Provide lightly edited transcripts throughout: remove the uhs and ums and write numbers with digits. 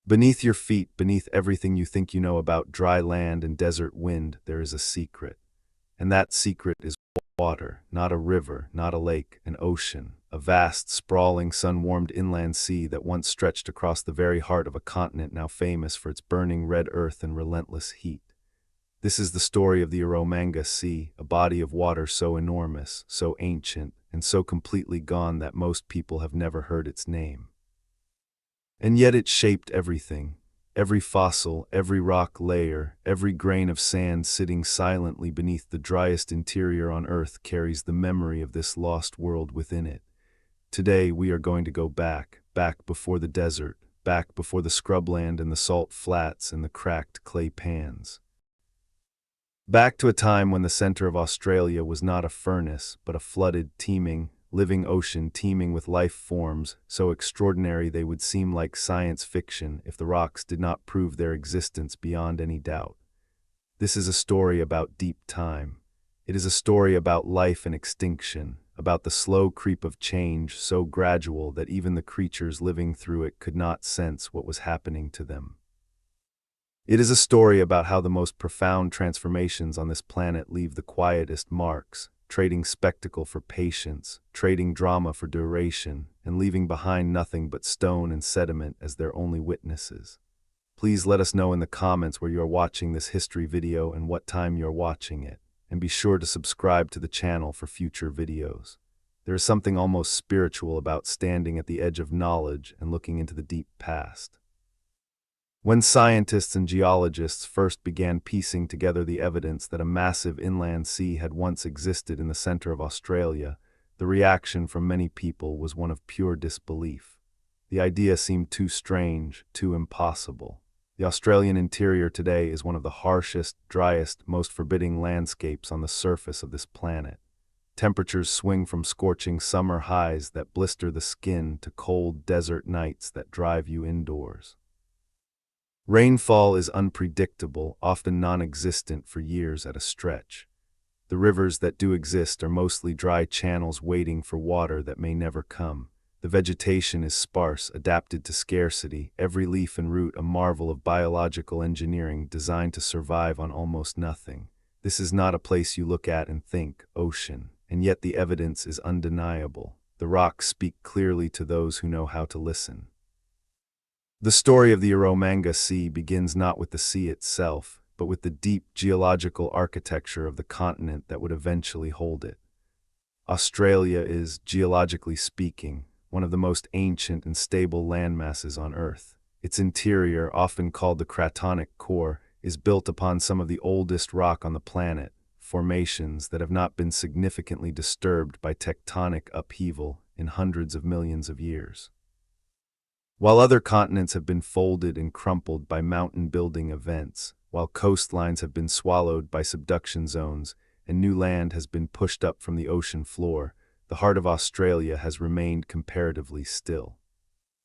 Beneath your feet, beneath everything you think you know about dry land and desert wind, there is a secret. And that secret is water, not a river, not a lake, an ocean, a vast, sprawling, sun-warmed inland sea that once stretched across the very heart of a continent now famous for its burning red earth and relentless heat. This is the story of the Eromanga Sea, a body of water so enormous, so ancient, and so completely gone that most people have never heard its name. And yet it shaped everything. Every fossil, every rock layer, every grain of sand sitting silently beneath the driest interior on Earth carries the memory of this lost world within it. Today we are going to go back before the desert, back before the scrubland and the salt flats and the cracked clay pans. Back to a time when the center of Australia was not a furnace, but a flooded, teeming, living ocean teeming with life forms so extraordinary they would seem like science fiction if the rocks did not prove their existence beyond any doubt. This is a story about deep time. It is a story about life and extinction, about the slow creep of change so gradual that even the creatures living through it could not sense what was happening to them. It is a story about how the most profound transformations on this planet leave the quietest marks, trading spectacle for patience, trading drama for duration, and leaving behind nothing but stone and sediment as their only witnesses. Please let us know in the comments where you are watching this history video and what time you are watching it, and be sure to subscribe to the channel for future videos. There is something almost spiritual about standing at the edge of knowledge and looking into the deep past. When scientists and geologists first began piecing together the evidence that a massive inland sea had once existed in the center of Australia, the reaction from many people was one of pure disbelief. The idea seemed too strange, too impossible. The Australian interior today is one of the harshest, driest, most forbidding landscapes on the surface of this planet. Temperatures swing from scorching summer highs that blister the skin to cold desert nights that drive you indoors. Rainfall is unpredictable, often non-existent for years at a stretch. The rivers that do exist are mostly dry channels waiting for water that may never come. The vegetation is sparse, adapted to scarcity, every leaf and root a marvel of biological engineering designed to survive on almost nothing. This is not a place you look at and think, ocean, and yet the evidence is undeniable. The rocks speak clearly to those who know how to listen. The story of the Eromanga Sea begins not with the sea itself, but with the deep geological architecture of the continent that would eventually hold it. Australia is, geologically speaking, one of the most ancient and stable landmasses on Earth. Its interior, often called the Cratonic core, is built upon some of the oldest rock on the planet, formations that have not been significantly disturbed by tectonic upheaval in hundreds of millions of years. While other continents have been folded and crumpled by mountain-building events, while coastlines have been swallowed by subduction zones, and new land has been pushed up from the ocean floor, the heart of Australia has remained comparatively still.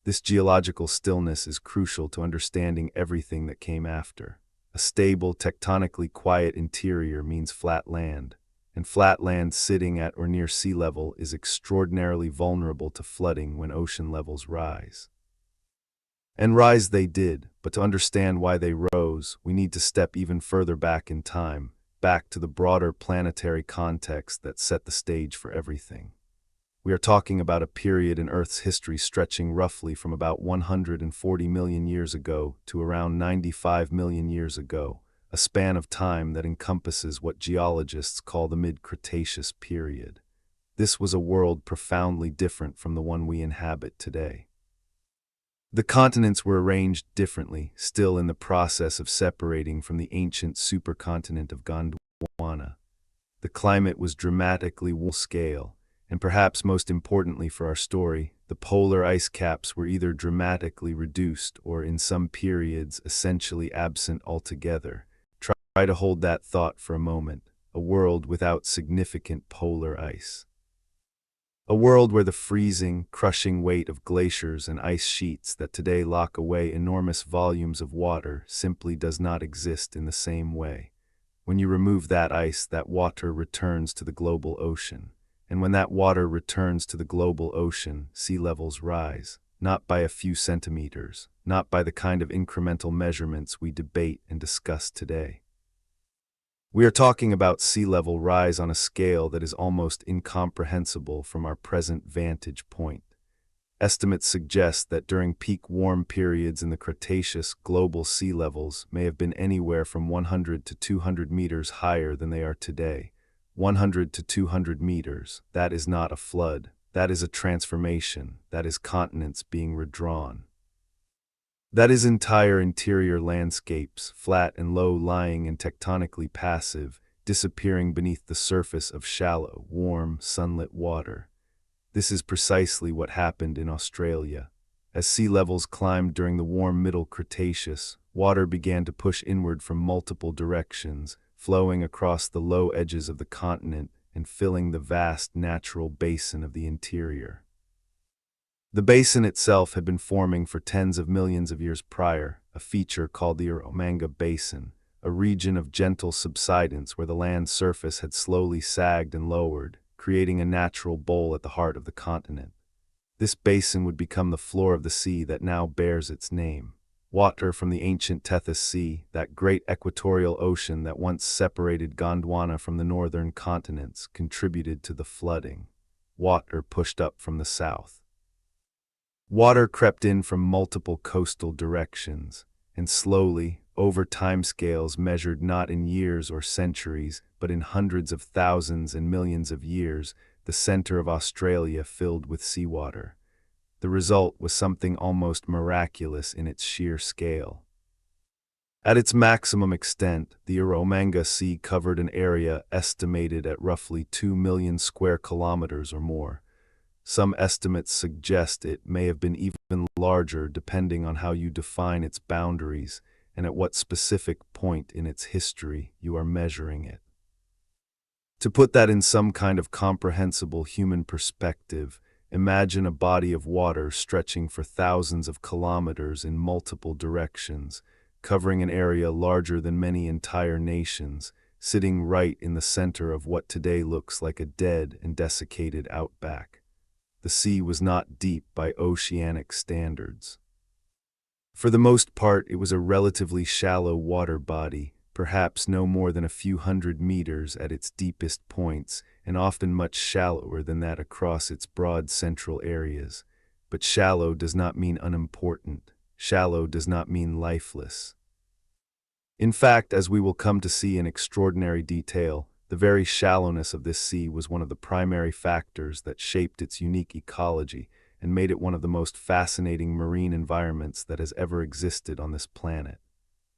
This geological stillness is crucial to understanding everything that came after. A stable, tectonically quiet interior means flat land, and flat land sitting at or near sea level is extraordinarily vulnerable to flooding when ocean levels rise. And rise they did, but to understand why they rose, we need to step even further back in time, back to the broader planetary context that set the stage for everything. We are talking about a period in Earth's history stretching roughly from about 140 million years ago to around 95 million years ago, a span of time that encompasses what geologists call the mid-Cretaceous period. This was a world profoundly different from the one we inhabit today. The continents were arranged differently, still in the process of separating from the ancient supercontinent of Gondwana. The climate was dramatically scale, and perhaps most importantly for our story, the polar ice caps were either dramatically reduced or in some periods essentially absent altogether. Try to hold that thought for a moment, a world without significant polar ice. A world where the freezing, crushing weight of glaciers and ice sheets that today lock away enormous volumes of water simply does not exist in the same way. When you remove that ice, that water returns to the global ocean. And when that water returns to the global ocean, sea levels rise. not by a few centimeters, not by the kind of incremental measurements we debate and discuss today. We are talking about sea level rise on a scale that is almost incomprehensible from our present vantage point. Estimates suggest that during peak warm periods in the Cretaceous, global sea levels may have been anywhere from 100 to 200 meters higher than they are today. 100 to 200 meters, that is not a flood, that is a transformation, that is continents being redrawn. That is entire interior landscapes, flat and low-lying and tectonically passive, disappearing beneath the surface of shallow, warm, sunlit water. This is precisely what happened in Australia. As sea levels climbed during the warm Middle Cretaceous, water began to push inward from multiple directions, flowing across the low edges of the continent and filling the vast natural basin of the interior. The basin itself had been forming for tens of millions of years prior, a feature called the Eromanga Basin, a region of gentle subsidence where the land surface had slowly sagged and lowered, creating a natural bowl at the heart of the continent. This basin would become the floor of the sea that now bears its name. Water from the ancient Tethys Sea, that great equatorial ocean that once separated Gondwana from the northern continents, contributed to the flooding. Water pushed up from the south. Water crept in from multiple coastal directions, and slowly, over timescales measured not in years or centuries, but in hundreds of thousands and millions of years, the center of Australia filled with seawater. The result was something almost miraculous in its sheer scale. At its maximum extent, the Eromanga Sea covered an area estimated at roughly 2 million square kilometers or more. Some estimates suggest it may have been even larger depending on how you define its boundaries and at what specific point in its history you are measuring it. To put that in some kind of comprehensible human perspective, imagine a body of water stretching for thousands of kilometers in multiple directions, covering an area larger than many entire nations, sitting right in the center of what today looks like a dead and desiccated outback. The sea was not deep by oceanic standards. For the most part, it was a relatively shallow water body, perhaps no more than a few hundred meters at its deepest points, and often much shallower than that across its broad central areas. But shallow does not mean unimportant. Shallow does not mean lifeless. In fact, as we will come to see in extraordinary detail, the very shallowness of this sea was one of the primary factors that shaped its unique ecology and made it one of the most fascinating marine environments that has ever existed on this planet.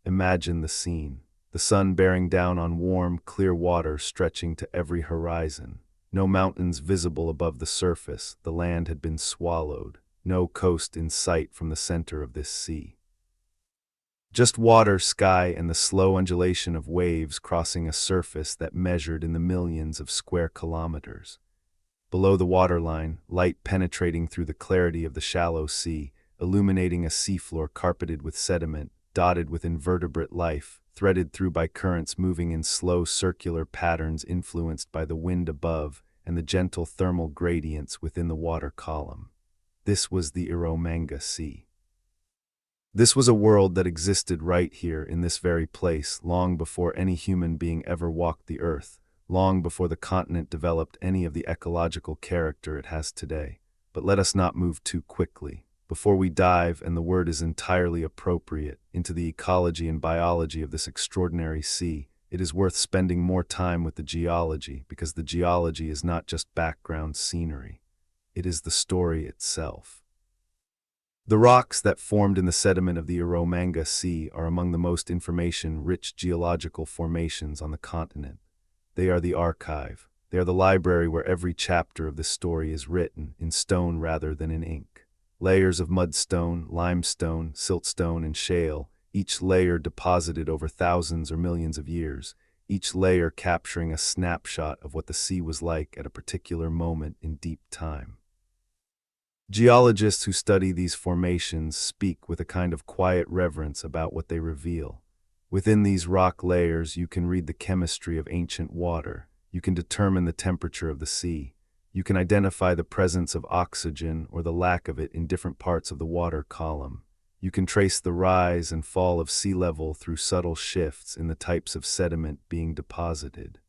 Imagine the scene. The sun bearing down on warm, clear water stretching to every horizon. No mountains visible above the surface, the land had been swallowed. No coast in sight from the center of this sea. Just water, sky, and the slow undulation of waves crossing a surface that measured in the millions of square kilometers. Below the waterline, light penetrating through the clarity of the shallow sea, illuminating a seafloor carpeted with sediment, dotted with invertebrate life, threaded through by currents moving in slow circular patterns influenced by the wind above and the gentle thermal gradients within the water column. This was the Eromanga Sea. This was a world that existed right here in this very place long before any human being ever walked the earth, long before the continent developed any of the ecological character it has today. But let us not move too quickly. Before we dive, and the word is entirely appropriate, into the ecology and biology of this extraordinary sea, it is worth spending more time with the geology, because the geology is not just background scenery. It is the story itself. The rocks that formed in the sediment of the Eromanga Sea are among the most information-rich geological formations on the continent. They are the archive. They are the library where every chapter of this story is written, in stone rather than in ink. Layers of mudstone, limestone, siltstone, and shale, each layer deposited over thousands or millions of years, each layer capturing a snapshot of what the sea was like at a particular moment in deep time. Geologists who study these formations speak with a kind of quiet reverence about what they reveal. Within these rock layers, you can read the chemistry of ancient water. You can determine the temperature of the sea. You can identify the presence of oxygen or the lack of it in different parts of the water column. You can trace the rise and fall of sea level through subtle shifts in the types of sediment being deposited.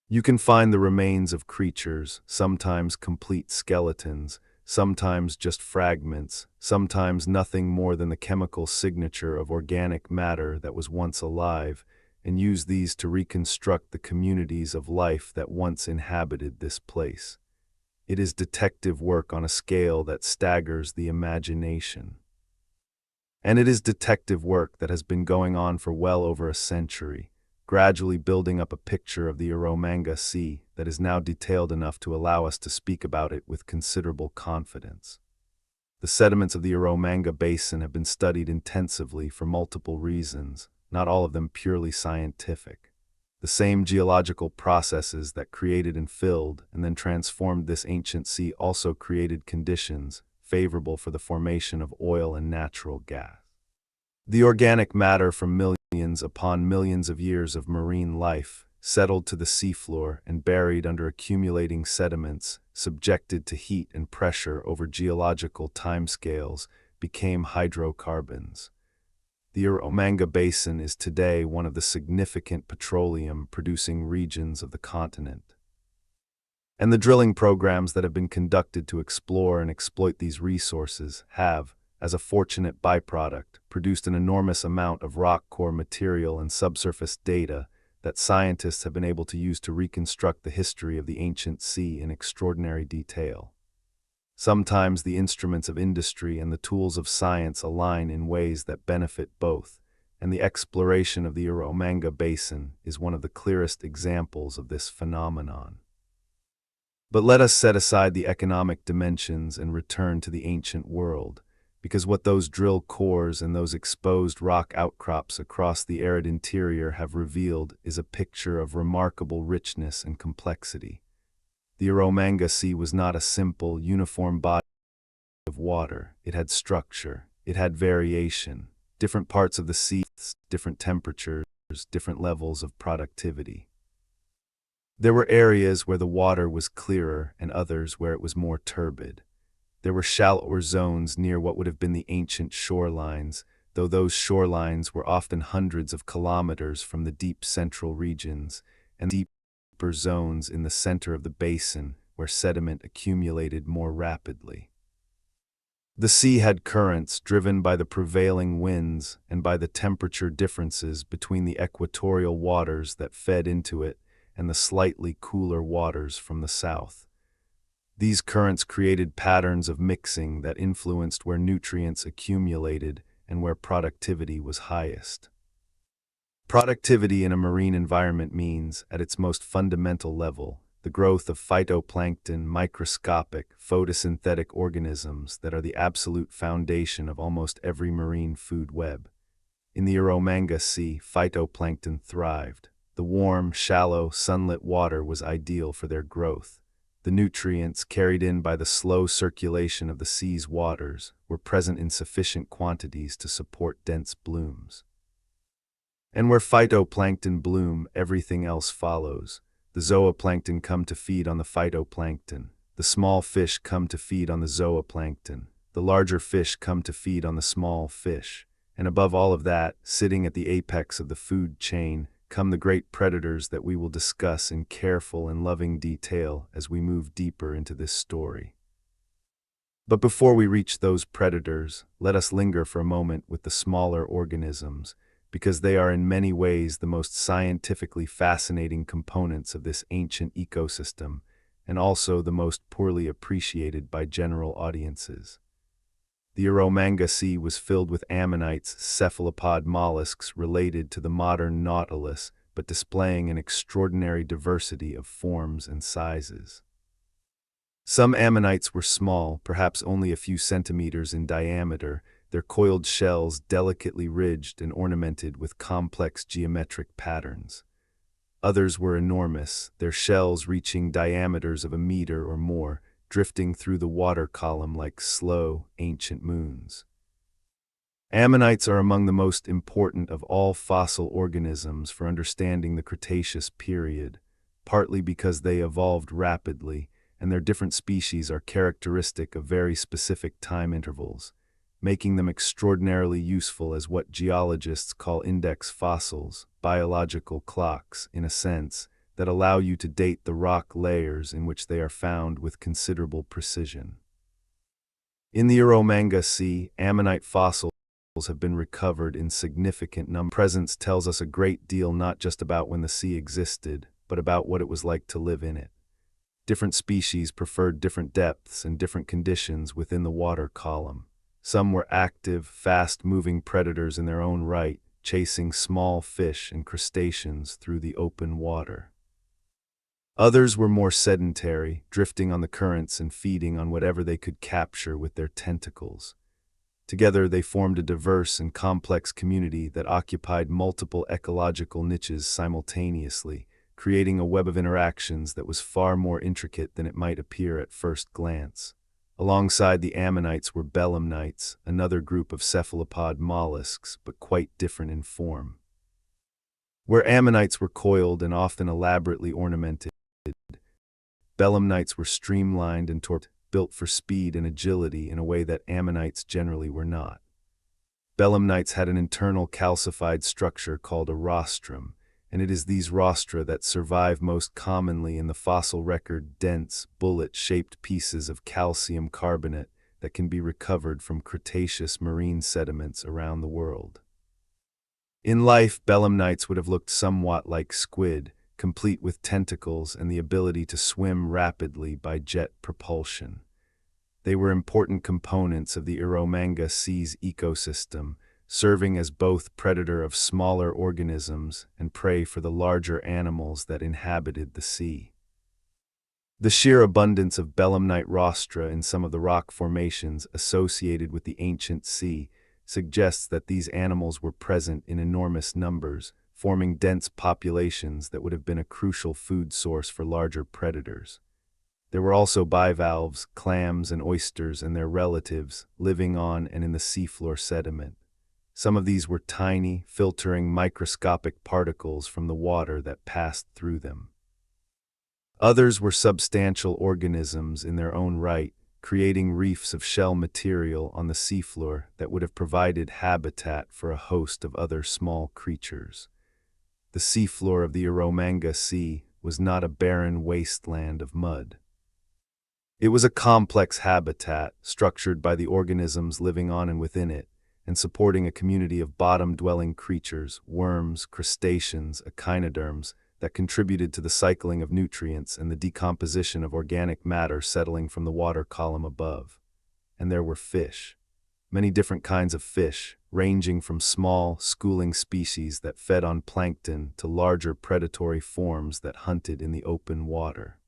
You can find the remains of creatures, sometimes complete skeletons, sometimes just fragments, sometimes nothing more than the chemical signature of organic matter that was once alive, and use these to reconstruct the communities of life that once inhabited this place. It is detective work on a scale that staggers the imagination. And it is detective work that has been going on for well over a century, gradually building up a picture of the Eromanga Sea that is now detailed enough to allow us to speak about it with considerable confidence. The sediments of the Eromanga Basin have been studied intensively for multiple reasons, not all of them purely scientific. The same geological processes that created and filled and then transformed this ancient sea also created conditions favorable for the formation of oil and natural gas. The organic matter from millions upon millions of years of marine life settled to the seafloor and buried under accumulating sediments, subjected to heat and pressure over geological timescales, became hydrocarbons. The Eromanga Basin is today one of the significant petroleum-producing regions of the continent. And the drilling programs that have been conducted to explore and exploit these resources have, as a fortunate byproduct, produced an enormous amount of rock core material and subsurface data that scientists have been able to use to reconstruct the history of the ancient sea in extraordinary detail. Sometimes the instruments of industry and the tools of science align in ways that benefit both, and the exploration of the Eromanga Basin is one of the clearest examples of this phenomenon. But let us set aside the economic dimensions and return to the ancient world, because what those drill cores and those exposed rock outcrops across the arid interior have revealed is a picture of remarkable richness and complexity. The Eromanga Sea was not a simple, uniform body of water. It had structure, it had variation, different parts of the sea, different temperatures, different levels of productivity. There were areas where the water was clearer and others where it was more turbid. There were shallower zones near what would have been the ancient shorelines, though those shorelines were often hundreds of kilometers from the deep central regions, and deeper zones in the center of the basin where sediment accumulated more rapidly. The sea had currents driven by the prevailing winds and by the temperature differences between the equatorial waters that fed into it and the slightly cooler waters from the south. These currents created patterns of mixing that influenced where nutrients accumulated and where productivity was highest. Productivity in a marine environment means, at its most fundamental level, the growth of phytoplankton, microscopic, photosynthetic organisms that are the absolute foundation of almost every marine food web. In the Eromanga Sea, phytoplankton thrived. The warm, shallow, sunlit water was ideal for their growth. The nutrients carried in by the slow circulation of the sea's waters were present in sufficient quantities to support dense blooms. And where phytoplankton bloom, everything else follows. The zooplankton come to feed on the phytoplankton. The small fish come to feed on the zooplankton. The larger fish come to feed on the small fish. And above all of that, sitting at the apex of the food chain, come the great predators that we will discuss in careful and loving detail as we move deeper into this story. But before we reach those predators, let us linger for a moment with the smaller organisms, because they are in many ways the most scientifically fascinating components of this ancient ecosystem, and also the most poorly appreciated by general audiences. The Eromanga Sea was filled with ammonites, cephalopod mollusks related to the modern nautilus, but displaying an extraordinary diversity of forms and sizes. Some ammonites were small, perhaps only a few centimeters in diameter, their coiled shells delicately ridged and ornamented with complex geometric patterns. Others were enormous, their shells reaching diameters of a meter or more, drifting through the water column like slow, ancient moons. Ammonites are among the most important of all fossil organisms for understanding the Cretaceous period, partly because they evolved rapidly, and their different species are characteristic of very specific time intervals, making them extraordinarily useful as what geologists call index fossils, biological clocks, in a sense, that allow you to date the rock layers in which they are found with considerable precision. In the Eromanga Sea, ammonite fossils have been recovered in significant numbers. Presence tells us a great deal not just about when the sea existed, but about what it was like to live in it. Different species preferred different depths and different conditions within the water column. Some were active, fast-moving predators in their own right, chasing small fish and crustaceans through the open water. Others were more sedentary, drifting on the currents and feeding on whatever they could capture with their tentacles. Together, they formed a diverse and complex community that occupied multiple ecological niches simultaneously, creating a web of interactions that was far more intricate than it might appear at first glance. Alongside the ammonites were belemnites, another group of cephalopod mollusks, but quite different in form. Where ammonites were coiled and often elaborately ornamented, belemnites were streamlined and built for speed and agility in a way that ammonites generally were not. Belemnites had an internal calcified structure called a rostrum, and it is these rostra that survive most commonly in the fossil record, dense, bullet-shaped pieces of calcium carbonate that can be recovered from Cretaceous marine sediments around the world. In life, belemnites would have looked somewhat like squid, complete with tentacles and the ability to swim rapidly by jet propulsion. They were important components of the Eromanga Sea's ecosystem, serving as both predator of smaller organisms and prey for the larger animals that inhabited the sea. The sheer abundance of belemnite rostra in some of the rock formations associated with the ancient sea suggests that these animals were present in enormous numbers, forming dense populations that would have been a crucial food source for larger predators. There were also bivalves, clams, and oysters and their relatives living on and in the seafloor sediment. Some of these were tiny, filtering microscopic particles from the water that passed through them. Others were substantial organisms in their own right, creating reefs of shell material on the seafloor that would have provided habitat for a host of other small creatures. The seafloor of the Eromanga Sea was not a barren wasteland of mud. It was a complex habitat structured by the organisms living on and within it, and supporting a community of bottom-dwelling creatures, worms, crustaceans, echinoderms, that contributed to the cycling of nutrients and the decomposition of organic matter settling from the water column above. And there were fish. Many different kinds of fish, ranging from small, schooling species that fed on plankton to larger predatory forms that hunted in the open water.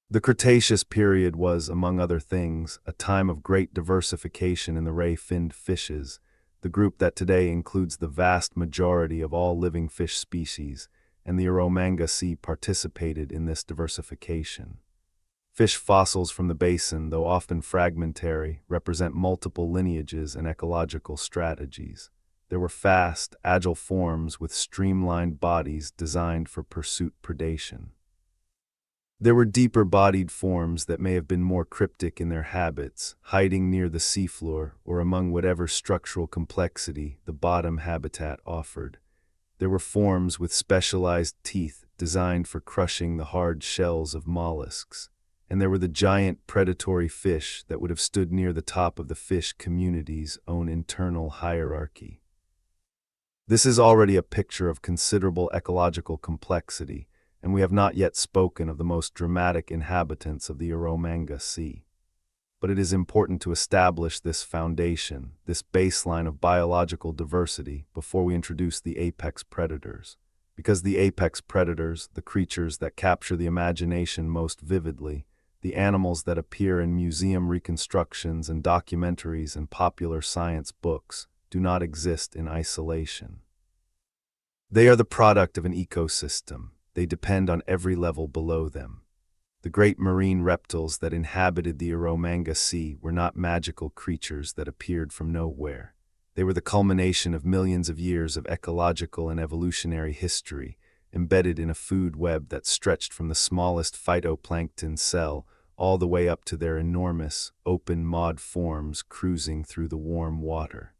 The Cretaceous period was, among other things, a time of great diversification in the ray-finned fishes, the group that today includes the vast majority of all living fish species, and the Eromanga Sea participated in this diversification. Fish fossils from the basin, though often fragmentary, represent multiple lineages and ecological strategies. There were fast, agile forms with streamlined bodies designed for pursuit predation. There were deeper-bodied forms that may have been more cryptic in their habits, hiding near the seafloor or among whatever structural complexity the bottom habitat offered. There were forms with specialized teeth designed for crushing the hard shells of mollusks. And there were the giant predatory fish that would have stood near the top of the fish community's own internal hierarchy. This is already a picture of considerable ecological complexity, and we have not yet spoken of the most dramatic inhabitants of the Eromanga Sea. But it is important to establish this foundation, this baseline of biological diversity, before we introduce the apex predators. Because the apex predators, the creatures that capture the imagination most vividly, the animals that appear in museum reconstructions and documentaries and popular science books, do not exist in isolation. They are the product of an ecosystem. They depend on every level below them. The great marine reptiles that inhabited the Eromanga Sea were not magical creatures that appeared from nowhere. They were the culmination of millions of years of ecological and evolutionary history, embedded in a food web that stretched from the smallest phytoplankton cell all the way up to their enormous, open-maw forms cruising through the warm water.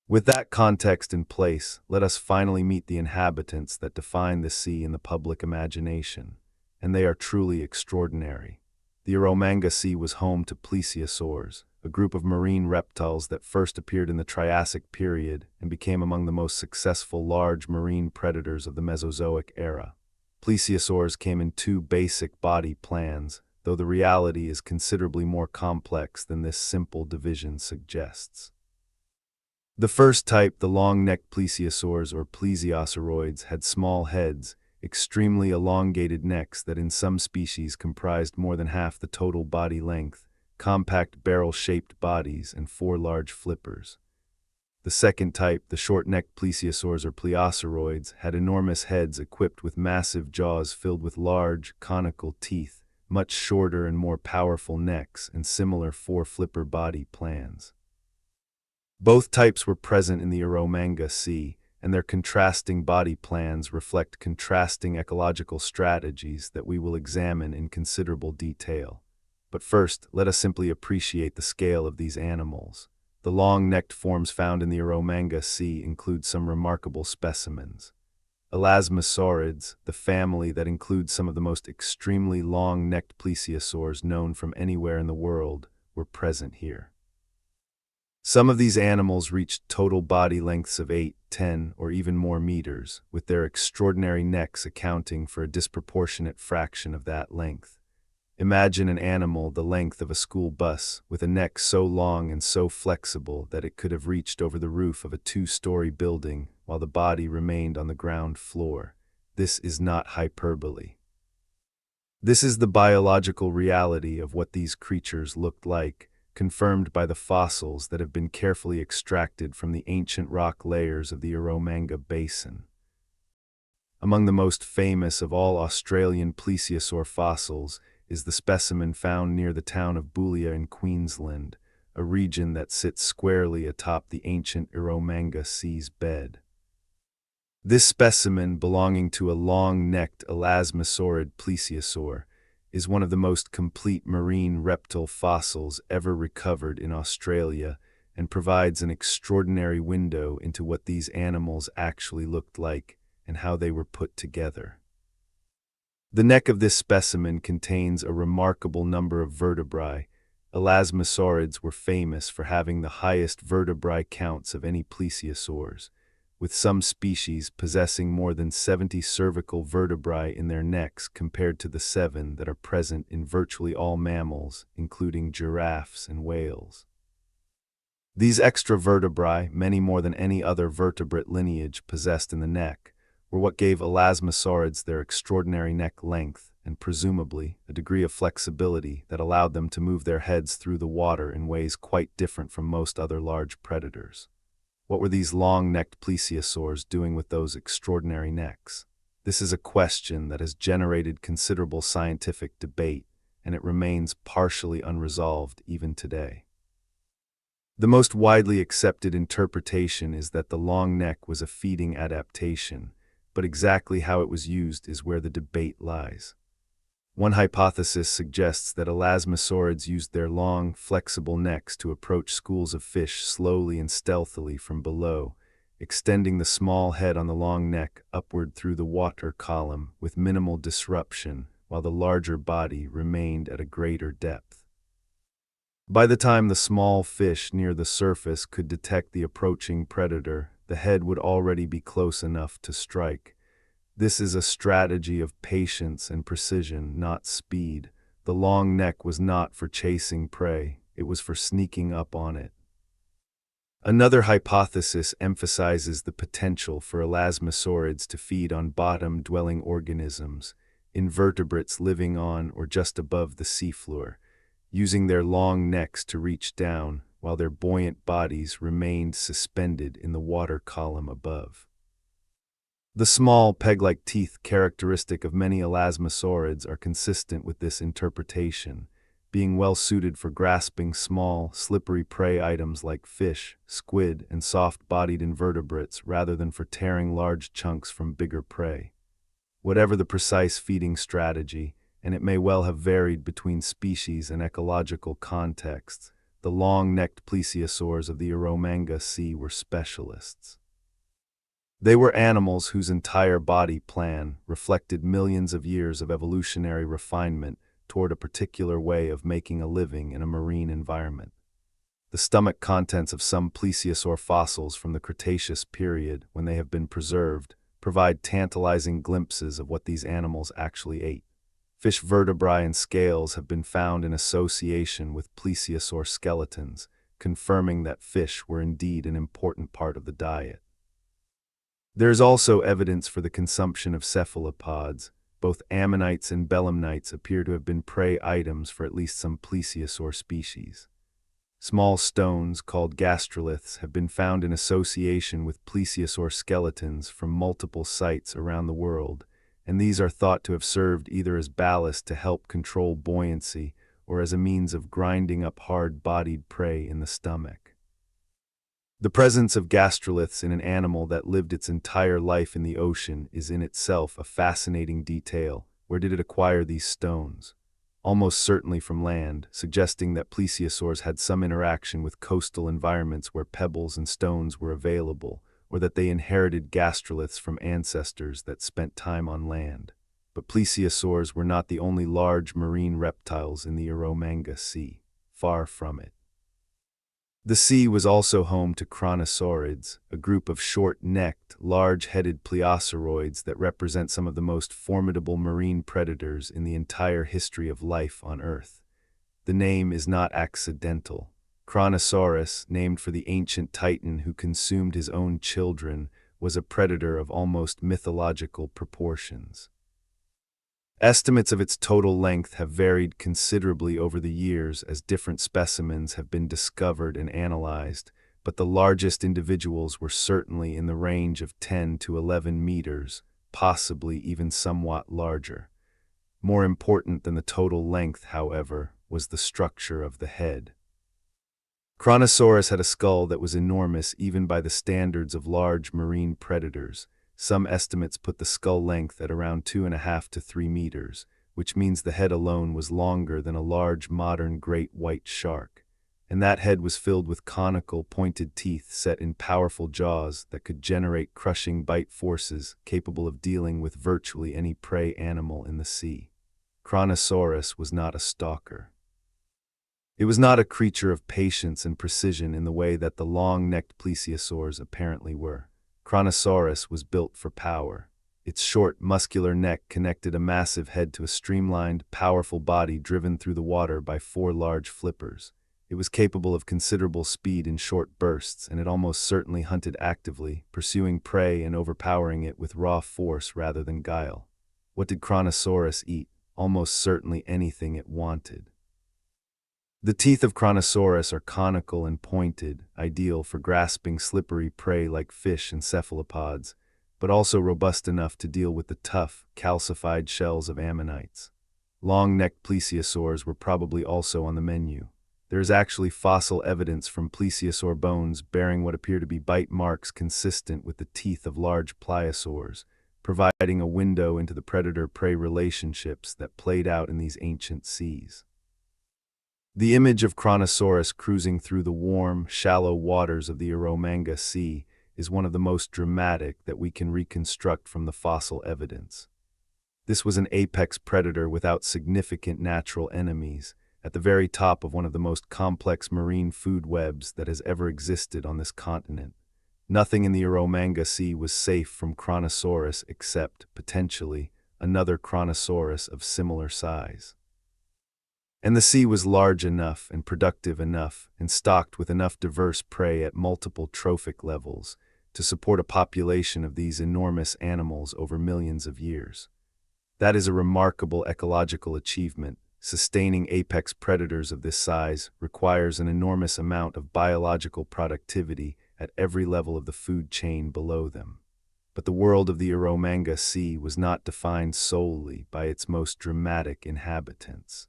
With that context in place, let us finally meet the inhabitants that define the sea in the public imagination, and they are truly extraordinary. The Eromanga Sea was home to plesiosaurs, a group of marine reptiles that first appeared in the Triassic period and became among the most successful large marine predators of the Mesozoic era. Plesiosaurs came in two basic body plans, though the reality is considerably more complex than this simple division suggests. The first type, the long-necked plesiosaurs or plesiosauroids, had small heads, extremely elongated necks that in some species comprised more than half the total body length, compact barrel-shaped bodies, and four large flippers. The second type, the short-necked plesiosaurs or pleosauroids, had enormous heads equipped with massive jaws filled with large, conical teeth, much shorter and more powerful necks, and similar four-flipper body plans. Both types were present in the Eromanga Sea, and their contrasting body plans reflect contrasting ecological strategies that we will examine in considerable detail. But first, let us simply appreciate the scale of these animals. The long-necked forms found in the Eromanga Sea include some remarkable specimens. Elasmosaurids, the family that includes some of the most extremely long-necked plesiosaurs known from anywhere in the world, were present here. Some of these animals reached total body lengths of 8, 10, or even more meters, with their extraordinary necks accounting for a disproportionate fraction of that length. Imagine an animal the length of a school bus, with a neck so long and so flexible that it could have reached over the roof of a two-story building while the body remained on the ground floor. This is not hyperbole. This is the biological reality of what these creatures looked like, confirmed by the fossils that have been carefully extracted from the ancient rock layers of the Eromanga Basin. Among the most famous of all Australian plesiosaur fossils is the specimen found near the town of Boulia in Queensland, a region that sits squarely atop the ancient Eromanga Sea's bed. This specimen, belonging to a long-necked elasmosaurid plesiosaur, is one of the most complete marine reptile fossils ever recovered in Australia and provides an extraordinary window into what these animals actually looked like and how they were put together. The neck of this specimen contains a remarkable number of vertebrae. Elasmosaurids were famous for having the highest vertebrae counts of any plesiosaurs, with some species possessing more than 70 cervical vertebrae in their necks compared to the 7 that are present in virtually all mammals, including giraffes and whales. These extra vertebrae, many more than any other vertebrate lineage possessed in the neck, were what gave elasmosaurids their extraordinary neck length and, presumably, a degree of flexibility that allowed them to move their heads through the water in ways quite different from most other large predators. What were these long-necked plesiosaurs doing with those extraordinary necks? This is a question that has generated considerable scientific debate, and it remains partially unresolved even today. The most widely accepted interpretation is that the long neck was a feeding adaptation, but exactly how it was used is where the debate lies. One hypothesis suggests that elasmosaurids used their long, flexible necks to approach schools of fish slowly and stealthily from below, extending the small head on the long neck upward through the water column with minimal disruption, while the larger body remained at a greater depth. By the time the small fish near the surface could detect the approaching predator, the head would already be close enough to strike. This is a strategy of patience and precision, not speed. The long neck was not for chasing prey, it was for sneaking up on it. Another hypothesis emphasizes the potential for elasmosaurids to feed on bottom-dwelling organisms, invertebrates living on or just above the seafloor, using their long necks to reach down while their buoyant bodies remained suspended in the water column above. The small, peg-like teeth characteristic of many elasmosaurids are consistent with this interpretation. being well suited for grasping small, slippery prey items like fish, squid, and soft-bodied invertebrates rather than for tearing large chunks from bigger prey. Whatever the precise feeding strategy, and it may well have varied between species and ecological contexts, the long-necked plesiosaurs of the Eromanga Sea were specialists. They were animals whose entire body plan reflected millions of years of evolutionary refinement toward a particular way of making a living in a marine environment. The stomach contents of some plesiosaur fossils from the Cretaceous period, when they have been preserved, provide tantalizing glimpses of what these animals actually ate. Fish vertebrae and scales have been found in association with plesiosaur skeletons, confirming that fish were indeed an important part of the diet. There is also evidence for the consumption of cephalopods. Both ammonites and belemnites appear to have been prey items for at least some plesiosaur species. Small stones called gastroliths have been found in association with plesiosaur skeletons from multiple sites around the world, and these are thought to have served either as ballast to help control buoyancy or as a means of grinding up hard-bodied prey in the stomach. The presence of gastroliths in an animal that lived its entire life in the ocean is in itself a fascinating detail. Where did it acquire these stones? Almost certainly from land, suggesting that plesiosaurs had some interaction with coastal environments where pebbles and stones were available, or that they inherited gastroliths from ancestors that spent time on land. But plesiosaurs were not the only large marine reptiles in the Eromanga Sea. Far from it. The sea was also home to Kronosaurids, a group of short-necked, large-headed plesiosaurids that represent some of the most formidable marine predators in the entire history of life on Earth. The name is not accidental. Kronosaurus, named for the ancient titan who consumed his own children, was a predator of almost mythological proportions. Estimates of its total length have varied considerably over the years as different specimens have been discovered and analyzed, but the largest individuals were certainly in the range of 10 to 11 meters, possibly even somewhat larger. More important than the total length, however, was the structure of the head. Kronosaurus had a skull that was enormous even by the standards of large marine predators. Some estimates put the skull length at around 2.5 to 3 meters, which means the head alone was longer than a large modern great white shark. And that head was filled with conical, pointed teeth set in powerful jaws that could generate crushing bite forces capable of dealing with virtually any prey animal in the sea. Kronosaurus was not a stalker. It was not a creature of patience and precision in the way that the long-necked plesiosaurs apparently were. Kronosaurus was built for power. Its short, muscular neck connected a massive head to a streamlined, powerful body driven through the water by 4 large flippers. It was capable of considerable speed in short bursts, and it almost certainly hunted actively, pursuing prey and overpowering it with raw force rather than guile. What did Kronosaurus eat? Almost certainly anything it wanted. The teeth of Kronosaurus are conical and pointed, ideal for grasping slippery prey like fish and cephalopods, but also robust enough to deal with the tough, calcified shells of ammonites. Long-necked plesiosaurs were probably also on the menu. There is actually fossil evidence from plesiosaur bones bearing what appear to be bite marks consistent with the teeth of large pliosaurs, providing a window into the predator-prey relationships that played out in these ancient seas. The image of Kronosaurus cruising through the warm, shallow waters of the Eromanga Sea is one of the most dramatic that we can reconstruct from the fossil evidence. This was an apex predator without significant natural enemies, at the very top of one of the most complex marine food webs that has ever existed on this continent. Nothing in the Eromanga Sea was safe from Kronosaurus except, potentially, another Kronosaurus of similar size. And the sea was large enough and productive enough and stocked with enough diverse prey at multiple trophic levels to support a population of these enormous animals over millions of years. That is a remarkable ecological achievement. Sustaining apex predators of this size requires an enormous amount of biological productivity at every level of the food chain below them. But the world of the Eromanga Sea was not defined solely by its most dramatic inhabitants.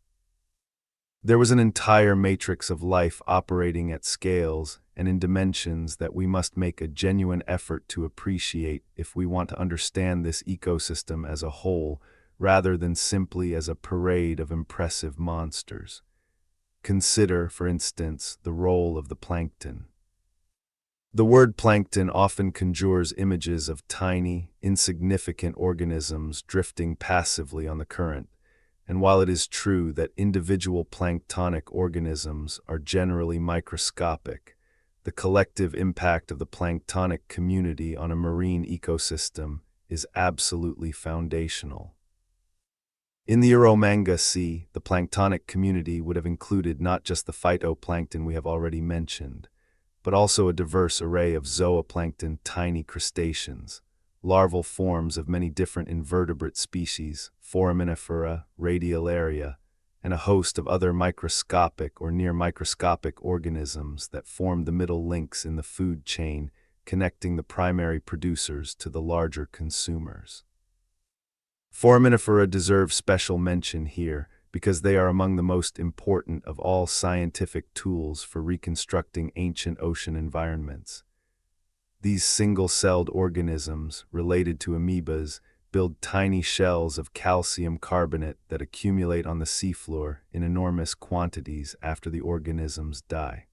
There was an entire matrix of life operating at scales and in dimensions that we must make a genuine effort to appreciate if we want to understand this ecosystem as a whole, rather than simply as a parade of impressive monsters. Consider, for instance, the role of the plankton. The word plankton often conjures images of tiny, insignificant organisms drifting passively on the current. And while it is true that individual planktonic organisms are generally microscopic, the collective impact of the planktonic community on a marine ecosystem is absolutely foundational. In the Eromanga Sea, the planktonic community would have included not just the phytoplankton we have already mentioned, but also a diverse array of zooplankton, tiny crustaceans, larval forms of many different invertebrate species, foraminifera, radiolaria, and a host of other microscopic or near-microscopic organisms that form the middle links in the food chain, connecting the primary producers to the larger consumers. Foraminifera deserve special mention here because they are among the most important of all scientific tools for reconstructing ancient ocean environments. These single-celled organisms, related to amoebas, build tiny shells of calcium carbonate that accumulate on the seafloor in enormous quantities after the organisms die.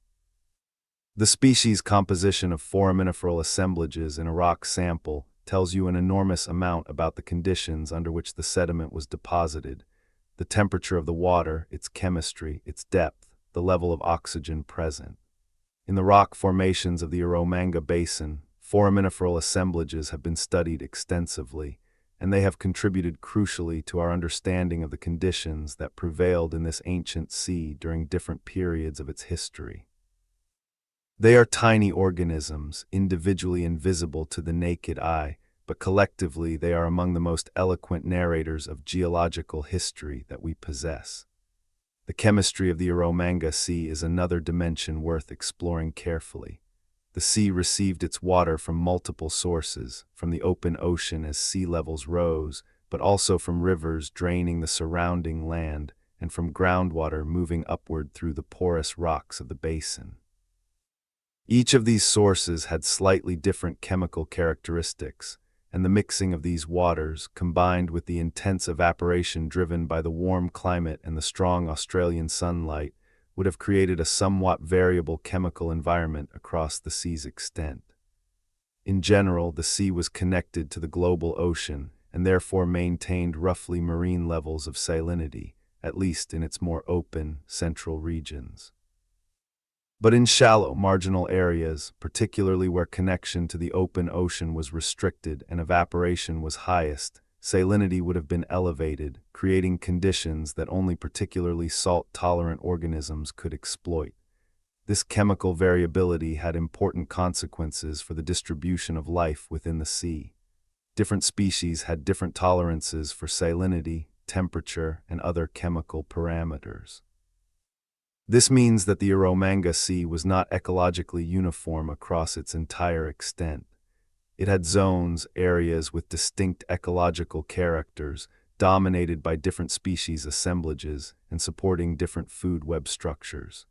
The species composition of foraminiferal assemblages in a rock sample tells you an enormous amount about the conditions under which the sediment was deposited, the temperature of the water, its chemistry, its depth, the level of oxygen present. In the rock formations of the Eromanga Basin, foraminiferal assemblages have been studied extensively, and they have contributed crucially to our understanding of the conditions that prevailed in this ancient sea during different periods of its history. They are tiny organisms, individually invisible to the naked eye, but collectively they are among the most eloquent narrators of geological history that we possess. The chemistry of the Eromanga Sea is another dimension worth exploring carefully. The sea received its water from multiple sources, from the open ocean as sea levels rose, but also from rivers draining the surrounding land, and from groundwater moving upward through the porous rocks of the basin. Each of these sources had slightly different chemical characteristics, and the mixing of these waters, combined with the intense evaporation driven by the warm climate and the strong Australian sunlight, would have created a somewhat variable chemical environment across the sea's extent. In general, the sea was connected to the global ocean and therefore maintained roughly marine levels of salinity, at least in its more open, central regions. But in shallow, marginal areas, particularly where connection to the open ocean was restricted and evaporation was highest, salinity would have been elevated, creating conditions that only particularly salt-tolerant organisms could exploit. This chemical variability had important consequences for the distribution of life within the sea. Different species had different tolerances for salinity, temperature, and other chemical parameters. This means that the Eromanga Sea was not ecologically uniform across its entire extent. It had zones, areas with distinct ecological characters, dominated by different species assemblages and supporting different food web structures.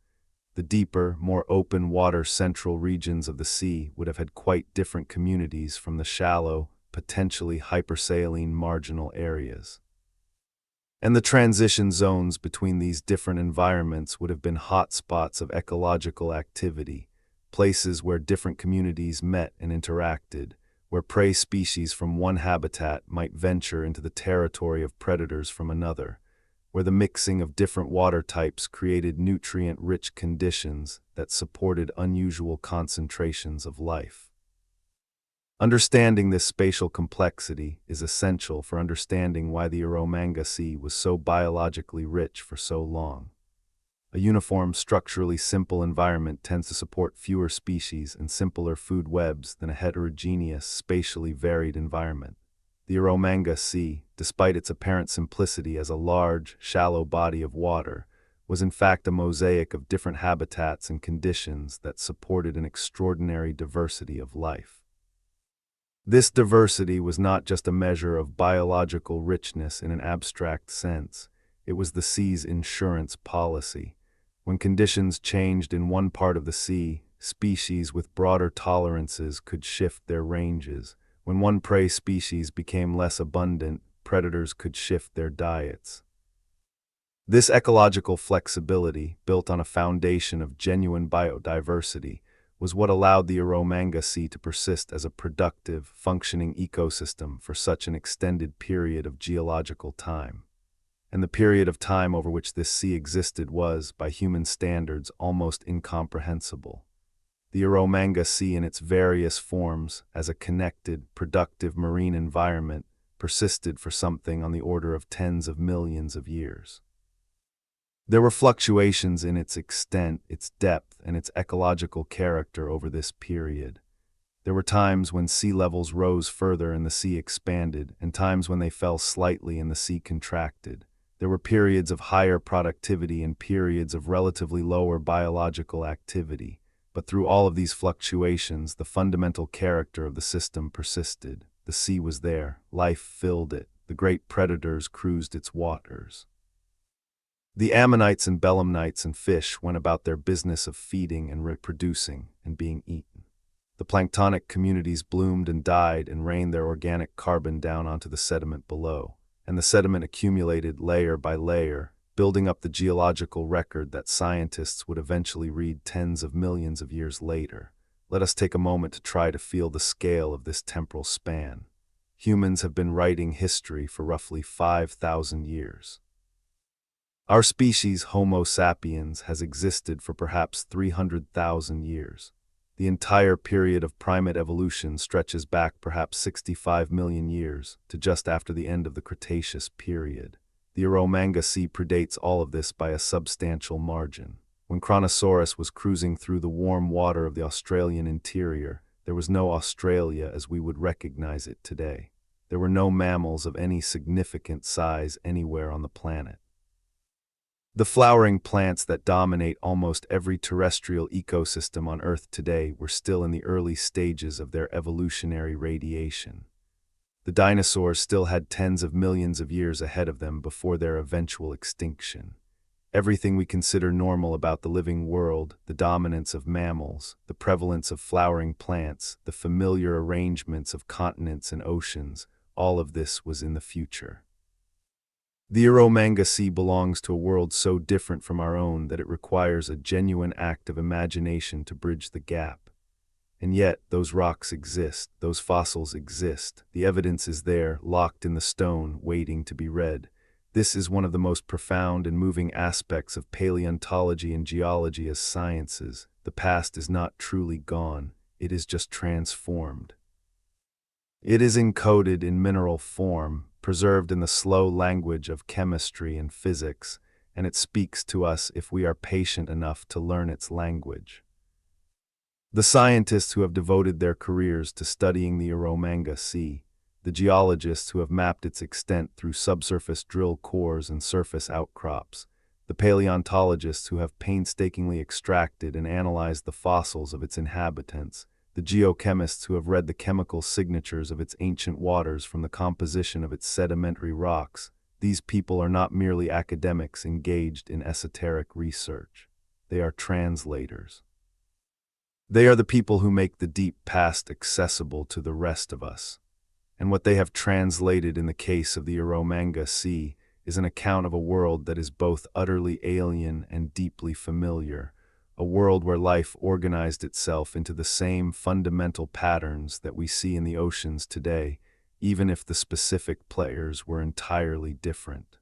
The deeper, more open water central regions of the sea would have had quite different communities from the shallow, potentially hypersaline marginal areas. And the transition zones between these different environments would have been hotspots of ecological activity, places where different communities met and interacted, where prey species from one habitat might venture into the territory of predators from another, where the mixing of different water types created nutrient-rich conditions that supported unusual concentrations of life. Understanding this spatial complexity is essential for understanding why the Eromanga Sea was so biologically rich for so long. A uniform, structurally simple environment tends to support fewer species and simpler food webs than a heterogeneous, spatially varied environment. The Eromanga Sea, despite its apparent simplicity as a large, shallow body of water, was in fact a mosaic of different habitats and conditions that supported an extraordinary diversity of life. This diversity was not just a measure of biological richness in an abstract sense. It was the sea's insurance policy, When conditions changed in one part of the sea, species with broader tolerances could shift their ranges. When one prey species became less abundant, predators could shift their diets. This ecological flexibility, built on a foundation of genuine biodiversity, was what allowed the Eromanga Sea to persist as a productive, functioning ecosystem for such an extended period of geological time. And the period of time over which this sea existed was, by human standards, almost incomprehensible. The Eromanga Sea in its various forms, as a connected, productive marine environment, persisted for something on the order of tens of millions of years. There were fluctuations in its extent, its depth, and its ecological character over this period. There were times when sea levels rose further and the sea expanded, and times when they fell slightly and the sea contracted. There were periods of higher productivity and periods of relatively lower biological activity. But through all of these fluctuations, the fundamental character of the system persisted. The sea was there, life filled it, the great predators cruised its waters. The ammonites and belemnites and fish went about their business of feeding and reproducing and being eaten. The planktonic communities bloomed and died and rained their organic carbon down onto the sediment below, and the sediment accumulated layer by layer, building up the geological record that scientists would eventually read tens of millions of years later. Let us take a moment to try to feel the scale of this temporal span. Humans have been writing history for roughly 5,000 years. Our species, Homo sapiens, has existed for perhaps 300,000 years. The entire period of primate evolution stretches back perhaps 65 million years to just after the end of the Cretaceous period. The Eromanga Sea predates all of this by a substantial margin. When Kronosaurus was cruising through the warm water of the Australian interior, there was no Australia as we would recognize it today. There were no mammals of any significant size anywhere on the planet. The flowering plants that dominate almost every terrestrial ecosystem on Earth today were still in the early stages of their evolutionary radiation. The dinosaurs still had tens of millions of years ahead of them before their eventual extinction. Everything we consider normal about the living world, the dominance of mammals, the prevalence of flowering plants, the familiar arrangements of continents and oceans, all of this was in the future. The Eromanga Sea belongs to a world so different from our own that it requires a genuine act of imagination to bridge the gap. And yet, those rocks exist, those fossils exist, the evidence is there, locked in the stone, waiting to be read. This is one of the most profound and moving aspects of paleontology and geology as sciences. The past is not truly gone, it is just transformed. It is encoded in mineral form, preserved in the slow language of chemistry and physics, and it speaks to us if we are patient enough to learn its language. The scientists who have devoted their careers to studying the Eromanga Sea, the geologists who have mapped its extent through subsurface drill cores and surface outcrops, the paleontologists who have painstakingly extracted and analyzed the fossils of its inhabitants, the geochemists who have read the chemical signatures of its ancient waters from the composition of its sedimentary rocks, these people are not merely academics engaged in esoteric research. They are translators. They are the people who make the deep past accessible to the rest of us. And what they have translated in the case of the Eromanga Sea is an account of a world that is both utterly alien and deeply familiar, a world where life organized itself into the same fundamental patterns that we see in the oceans today, even if the specific players were entirely different.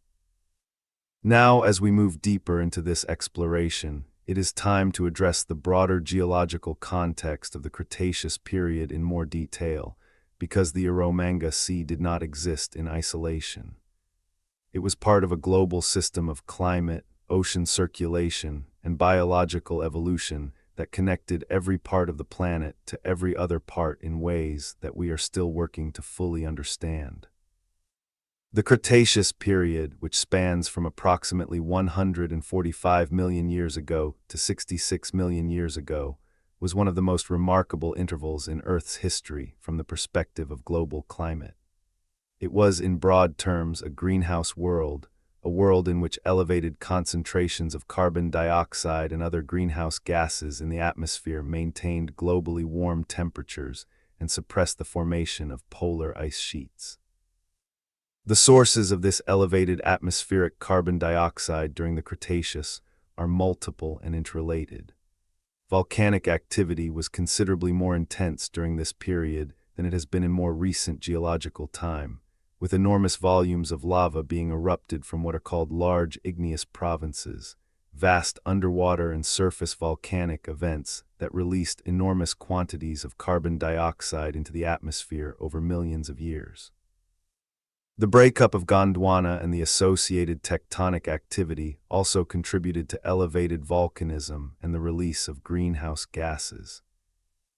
Now, as we move deeper into this exploration, it is time to address the broader geological context of the Cretaceous period in more detail, because the Eromanga Sea did not exist in isolation. It was part of a global system of climate, ocean circulation, and biological evolution that connected every part of the planet to every other part in ways that we are still working to fully understand. The Cretaceous period, which spans from approximately 145 million years ago to 66 million years ago, was one of the most remarkable intervals in Earth's history from the perspective of global climate. It was, in broad terms, a greenhouse world, a world in which elevated concentrations of carbon dioxide and other greenhouse gases in the atmosphere maintained globally warm temperatures and suppressed the formation of polar ice sheets. The sources of this elevated atmospheric carbon dioxide during the Cretaceous are multiple and interrelated. Volcanic activity was considerably more intense during this period than it has been in more recent geological time, with enormous volumes of lava being erupted from what are called large igneous provinces, vast underwater and surface volcanic events that released enormous quantities of carbon dioxide into the atmosphere over millions of years. The breakup of Gondwana and the associated tectonic activity also contributed to elevated volcanism and the release of greenhouse gases.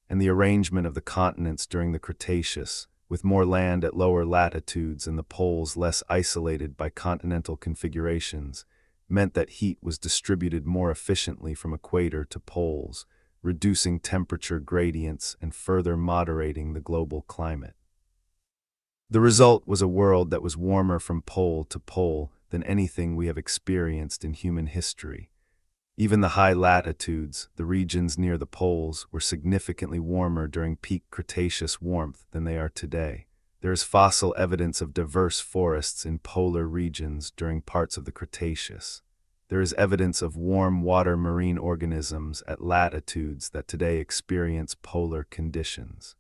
And the arrangement of the continents during the Cretaceous, with more land at lower latitudes and the poles less isolated by continental configurations, meant that heat was distributed more efficiently from equator to poles, reducing temperature gradients and further moderating the global climate. The result was a world that was warmer from pole to pole than anything we have experienced in human history. Even the high latitudes, the regions near the poles, were significantly warmer during peak Cretaceous warmth than they are today. There is fossil evidence of diverse forests in polar regions during parts of the Cretaceous. There is evidence of warm water marine organisms at latitudes that today experience polar conditions.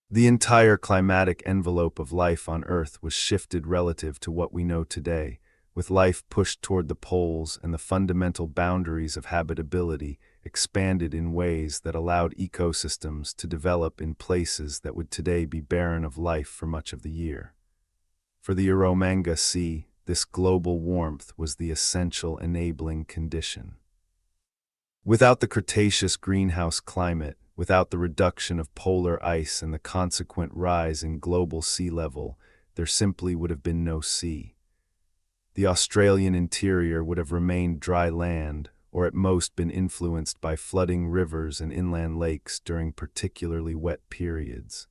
The entire climatic envelope of life on Earth was shifted relative to what we know today, with life pushed toward the poles and the fundamental boundaries of habitability expanded in ways that allowed ecosystems to develop in places that would today be barren of life for much of the year. For the Eromanga Sea, this global warmth was the essential enabling condition. Without the Cretaceous greenhouse climate, without the reduction of polar ice and the consequent rise in global sea level, there simply would have been no sea. The Australian interior would have remained dry land, or at most been influenced by flooding rivers and inland lakes during particularly wet periods.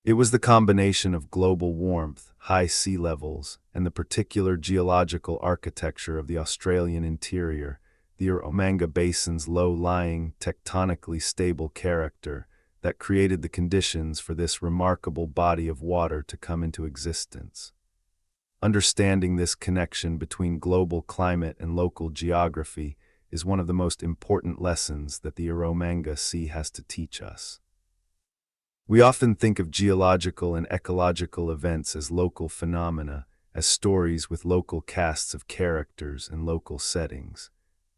It was the combination of global warmth, high sea levels, and the particular geological architecture of the Australian interior, the Eromanga Basin's low-lying, tectonically stable character, that created the conditions for this remarkable body of water to come into existence. Understanding this connection between global climate and local geography is one of the most important lessons that the Eromanga Sea has to teach us. We often think of geological and ecological events as local phenomena, as stories with local casts of characters and local settings.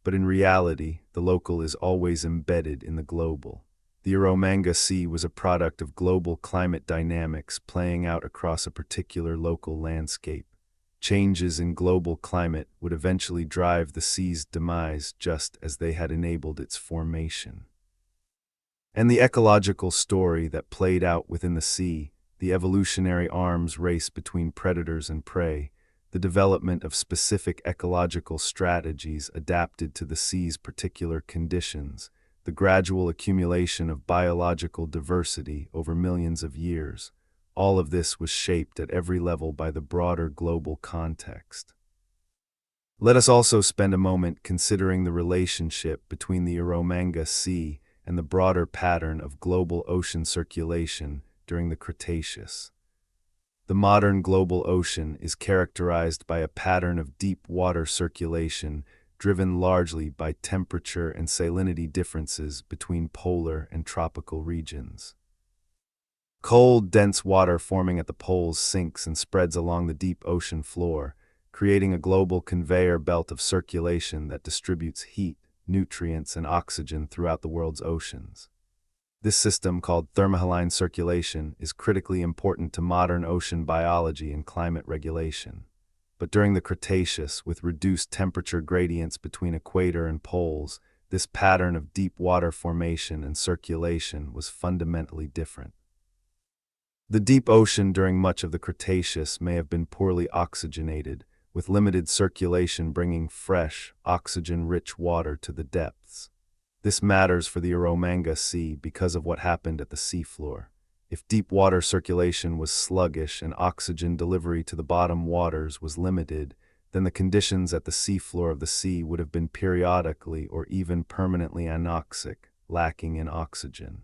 But in reality, the local is always embedded in the global. The Eromanga Sea was a product of global climate dynamics playing out across a particular local landscape. Changes in global climate would eventually drive the sea's demise just as they had enabled its formation. And the ecological story that played out within the sea, the evolutionary arms race between predators and prey, the development of specific ecological strategies adapted to the sea's particular conditions, the gradual accumulation of biological diversity over millions of years, all of this was shaped at every level by the broader global context. Let us also spend a moment considering the relationship between the Eromanga Sea and the broader pattern of global ocean circulation during the Cretaceous. The modern global ocean is characterized by a pattern of deep water circulation driven largely by temperature and salinity differences between polar and tropical regions. Cold, dense water forming at the poles sinks and spreads along the deep ocean floor, creating a global conveyor belt of circulation that distributes heat, nutrients, and oxygen throughout the world's oceans. This system, called thermohaline circulation, is critically important to modern ocean biology and climate regulation. But during the Cretaceous, with reduced temperature gradients between equator and poles, this pattern of deep water formation and circulation was fundamentally different. The deep ocean during much of the Cretaceous may have been poorly oxygenated, with limited circulation bringing fresh, oxygen-rich water to the depths. This matters for the Eromanga Sea because of what happened at the seafloor. If deep water circulation was sluggish and oxygen delivery to the bottom waters was limited, then the conditions at the seafloor of the sea would have been periodically or even permanently anoxic, lacking in oxygen.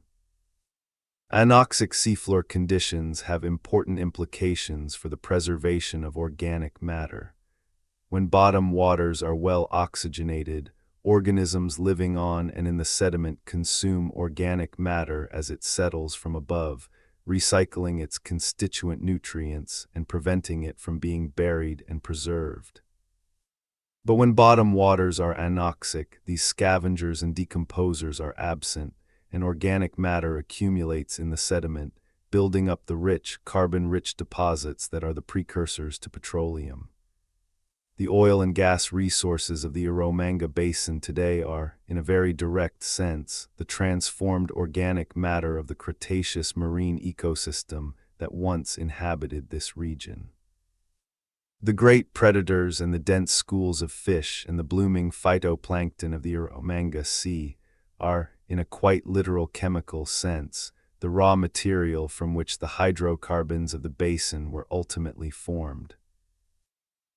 Anoxic seafloor conditions have important implications for the preservation of organic matter. When bottom waters are well oxygenated, organisms living on and in the sediment consume organic matter as it settles from above, recycling its constituent nutrients and preventing it from being buried and preserved. But when bottom waters are anoxic, these scavengers and decomposers are absent, and organic matter accumulates in the sediment, building up the rich, carbon-rich deposits that are the precursors to petroleum. The oil and gas resources of the Eromanga Basin today are, in a very direct sense, the transformed organic matter of the Cretaceous marine ecosystem that once inhabited this region. The great predators and the dense schools of fish and the blooming phytoplankton of the Eromanga Sea are, in a quite literal chemical sense, the raw material from which the hydrocarbons of the basin were ultimately formed.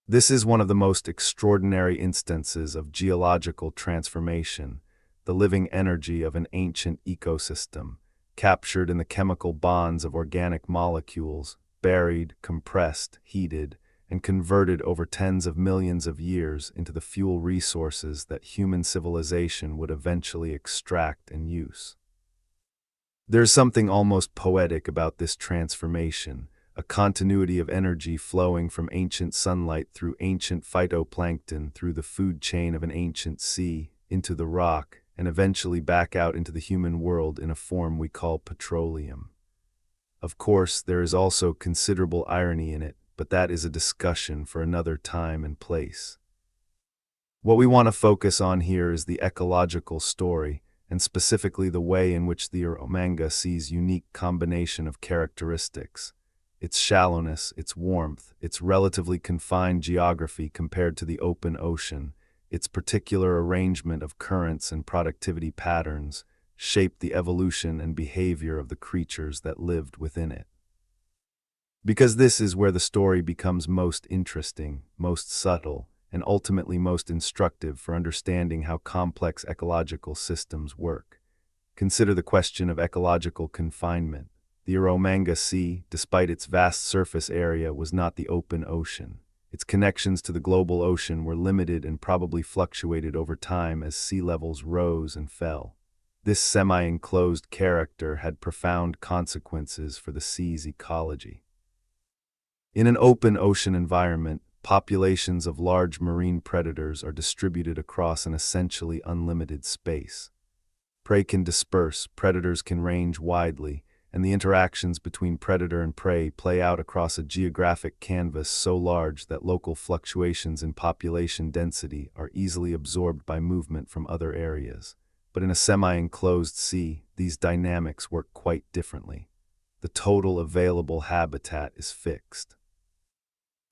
This is one of the most extraordinary instances of geological transformation, the living energy of an ancient ecosystem, captured in the chemical bonds of organic molecules, buried, compressed, heated, and converted over tens of millions of years into the fuel resources that human civilization would eventually extract and use. There's something almost poetic about this transformation, a continuity of energy flowing from ancient sunlight through ancient phytoplankton through the food chain of an ancient sea, into the rock, and eventually back out into the human world in a form we call petroleum. Of course, there is also considerable irony in it, but that is a discussion for another time and place. What we want to focus on here is the ecological story, and specifically the way in which the Eromanga Sea's unique combination of characteristics, its shallowness, its warmth, its relatively confined geography compared to the open ocean, its particular arrangement of currents and productivity patterns, shaped the evolution and behavior of the creatures that lived within it. Because this is where the story becomes most interesting, most subtle, and ultimately most instructive for understanding how complex ecological systems work. Consider the question of ecological confinement. The Eromanga Sea, despite its vast surface area, was not the open ocean. Its connections to the global ocean were limited and probably fluctuated over time as sea levels rose and fell. This semi-enclosed character had profound consequences for the sea's ecology. In an open ocean environment, populations of large marine predators are distributed across an essentially unlimited space. Prey can disperse, predators can range widely, and the interactions between predator and prey play out across a geographic canvas so large that local fluctuations in population density are easily absorbed by movement from other areas. But in a semi-enclosed sea, these dynamics work quite differently. The total available habitat is fixed.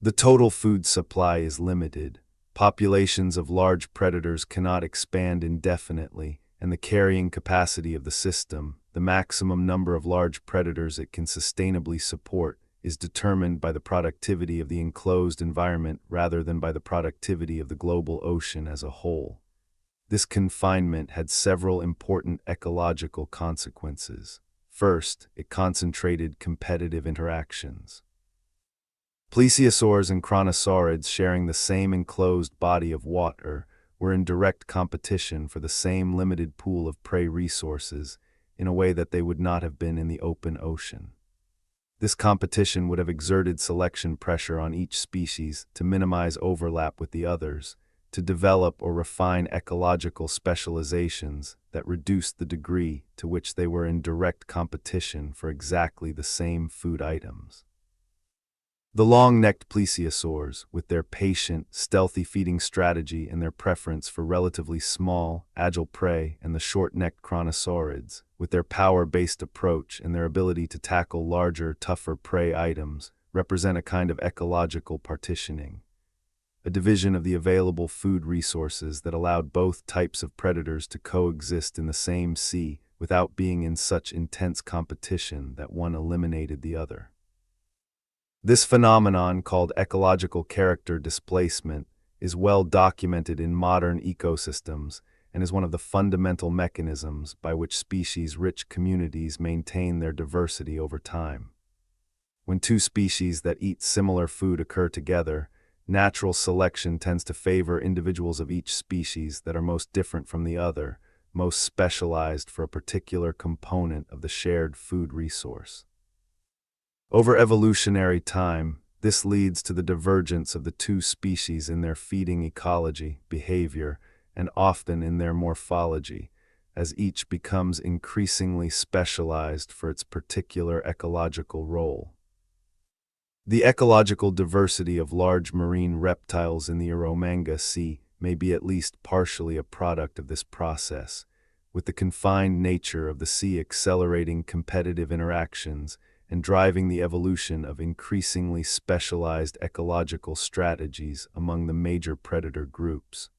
The total food supply is limited. Populations of large predators cannot expand indefinitely, and the carrying capacity of the system, the maximum number of large predators it can sustainably support, is determined by the productivity of the enclosed environment rather than by the productivity of the global ocean as a whole. This confinement had several important ecological consequences. First, it concentrated competitive interactions. Plesiosaurs and Kronosaurids, sharing the same enclosed body of water, were in direct competition for the same limited pool of prey resources in a way that they would not have been in the open ocean. This competition would have exerted selection pressure on each species to minimize overlap with the others, to develop or refine ecological specializations that reduced the degree to which they were in direct competition for exactly the same food items. The long-necked plesiosaurs, with their patient, stealthy feeding strategy and their preference for relatively small, agile prey, and the short-necked Kronosaurids, with their power-based approach and their ability to tackle larger, tougher prey items, represent a kind of ecological partitioning, a division of the available food resources that allowed both types of predators to coexist in the same sea without being in such intense competition that one eliminated the other. This phenomenon, called ecological character displacement, is well documented in modern ecosystems and is one of the fundamental mechanisms by which species-rich communities maintain their diversity over time. When two species that eat similar food occur together, natural selection tends to favor individuals of each species that are most different from the other, most specialized for a particular component of the shared food resource. Over evolutionary time, this leads to the divergence of the two species in their feeding ecology, behavior, and often in their morphology, as each becomes increasingly specialized for its particular ecological role. The ecological diversity of large marine reptiles in the Eromanga Sea may be at least partially a product of this process, with the confined nature of the sea accelerating competitive interactions and driving the evolution of increasingly specialized ecological strategies among the major predator groups.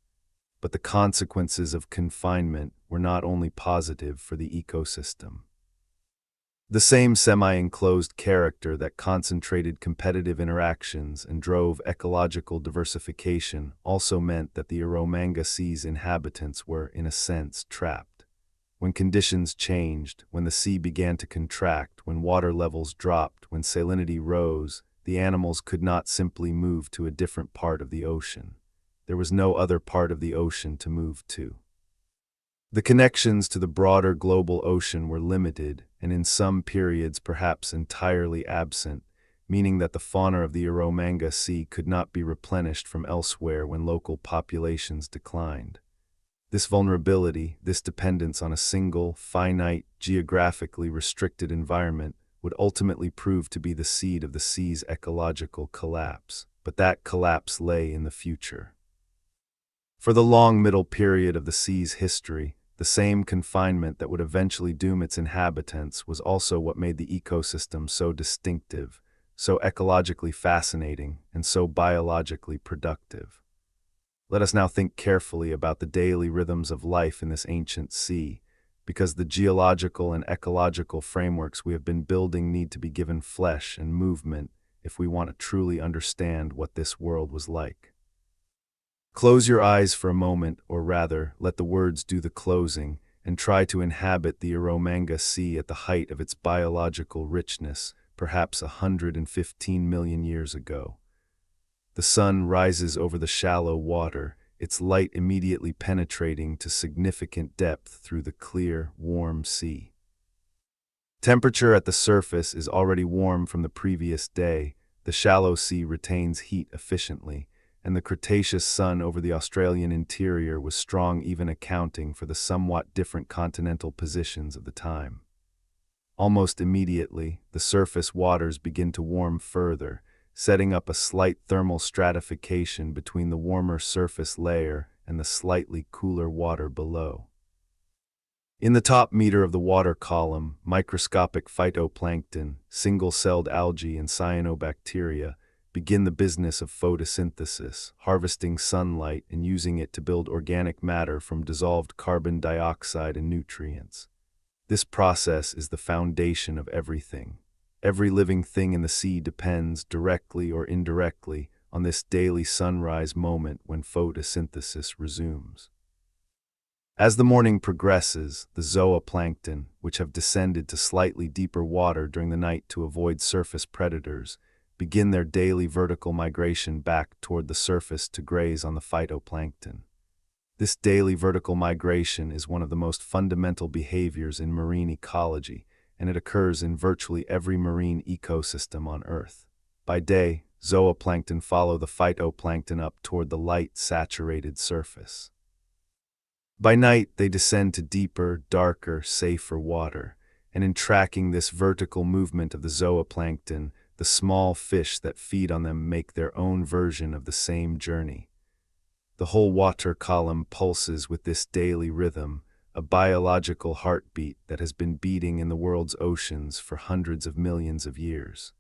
But the consequences of confinement were not only positive for the ecosystem. The same semi-enclosed character that concentrated competitive interactions and drove ecological diversification also meant that the Eromanga Sea's inhabitants were, in a sense, trapped. When conditions changed, when the sea began to contract, when water levels dropped, when salinity rose, the animals could not simply move to a different part of the ocean. There was no other part of the ocean to move to. The connections to the broader global ocean were limited, and in some periods perhaps entirely absent, meaning that the fauna of the Eromanga Sea could not be replenished from elsewhere when local populations declined. This vulnerability, this dependence on a single, finite, geographically restricted environment would ultimately prove to be the seed of the sea's ecological collapse, but that collapse lay in the future. For the long middle period of the sea's history, the same confinement that would eventually doom its inhabitants was also what made the ecosystem so distinctive, so ecologically fascinating, and so biologically productive. Let us now think carefully about the daily rhythms of life in this ancient sea, because the geological and ecological frameworks we have been building need to be given flesh and movement if we want to truly understand what this world was like. Close your eyes for a moment, or rather, let the words do the closing, and try to inhabit the Eromanga Sea at the height of its biological richness, perhaps 115 million years ago. The sun rises over the shallow water, its light immediately penetrating to significant depth through the clear, warm sea. Temperature at the surface is already warm from the previous day, the shallow sea retains heat efficiently, and the Cretaceous sun over the Australian interior was strong, even accounting for the somewhat different continental positions of the time. Almost immediately, the surface waters begin to warm further, setting up a slight thermal stratification between the warmer surface layer and the slightly cooler water below. In the top meter of the water column, microscopic phytoplankton, single-celled algae, and cyanobacteria begin the business of photosynthesis, harvesting sunlight and using it to build organic matter from dissolved carbon dioxide and nutrients. This process is the foundation of everything. Every living thing in the sea depends, directly or indirectly, on this daily sunrise moment when photosynthesis resumes. As the morning progresses, the zooplankton, which have descended to slightly deeper water during the night to avoid surface predators, begin their daily vertical migration back toward the surface to graze on the phytoplankton. This daily vertical migration is one of the most fundamental behaviors in marine ecology, and it occurs in virtually every marine ecosystem on Earth. By day, zooplankton follow the phytoplankton up toward the light-saturated surface. By night, they descend to deeper, darker, safer water, and in tracking this vertical movement of the zooplankton, the small fish that feed on them make their own version of the same journey. The whole water column pulses with this daily rhythm, a biological heartbeat that has been beating in the world's oceans for hundreds of millions of years.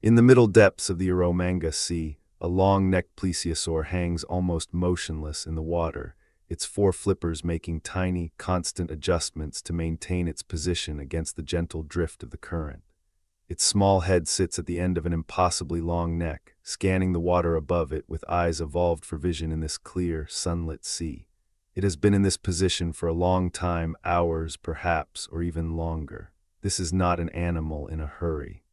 In the middle depths of the Eromanga Sea, a long-necked plesiosaur hangs almost motionless in the water, its four flippers making tiny, constant adjustments to maintain its position against the gentle drift of the current. Its small head sits at the end of an impossibly long neck, scanning the water above it with eyes evolved for vision in this clear, sunlit sea. It has been in this position for a long time, hours, perhaps, or even longer. This is not an animal in a hurry.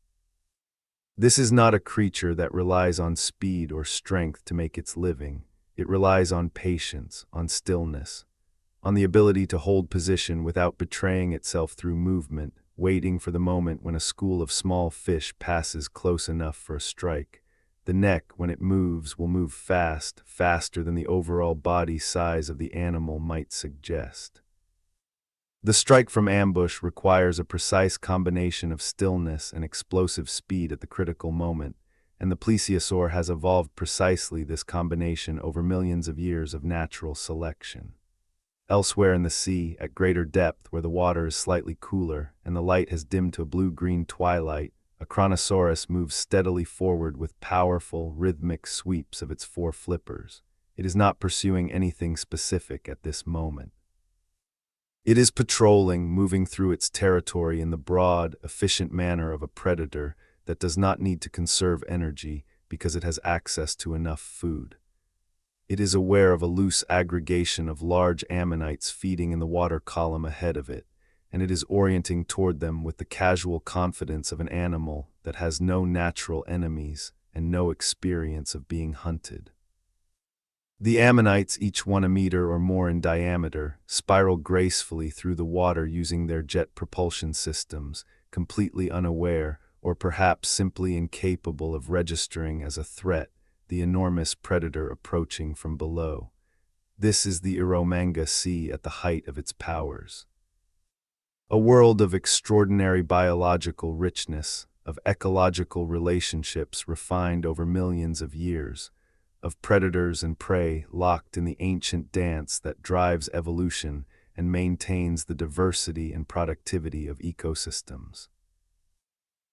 This is not a creature that relies on speed or strength to make its living. It relies on patience, on stillness, on the ability to hold position without betraying itself through movement, waiting for the moment when a school of small fish passes close enough for a strike. The neck, when it moves, will move fast, faster than the overall body size of the animal might suggest. The strike from ambush requires a precise combination of stillness and explosive speed at the critical moment, and the plesiosaur has evolved precisely this combination over millions of years of natural selection. Elsewhere in the sea, at greater depth where the water is slightly cooler and the light has dimmed to a blue-green twilight, a Kronosaurus moves steadily forward with powerful, rhythmic sweeps of its four flippers. It is not pursuing anything specific at this moment. It is patrolling, moving through its territory in the broad, efficient manner of a predator that does not need to conserve energy because it has access to enough food. It is aware of a loose aggregation of large ammonites feeding in the water column ahead of it, and it is orienting toward them with the casual confidence of an animal that has no natural enemies and no experience of being hunted. The ammonites, each 1 meter or more in diameter, spiral gracefully through the water using their jet propulsion systems, completely unaware, or perhaps simply incapable of registering as a threat, the enormous predator approaching from below. This is the Eromanga Sea at the height of its powers. A world of extraordinary biological richness, of ecological relationships refined over millions of years, of predators and prey locked in the ancient dance that drives evolution and maintains the diversity and productivity of ecosystems.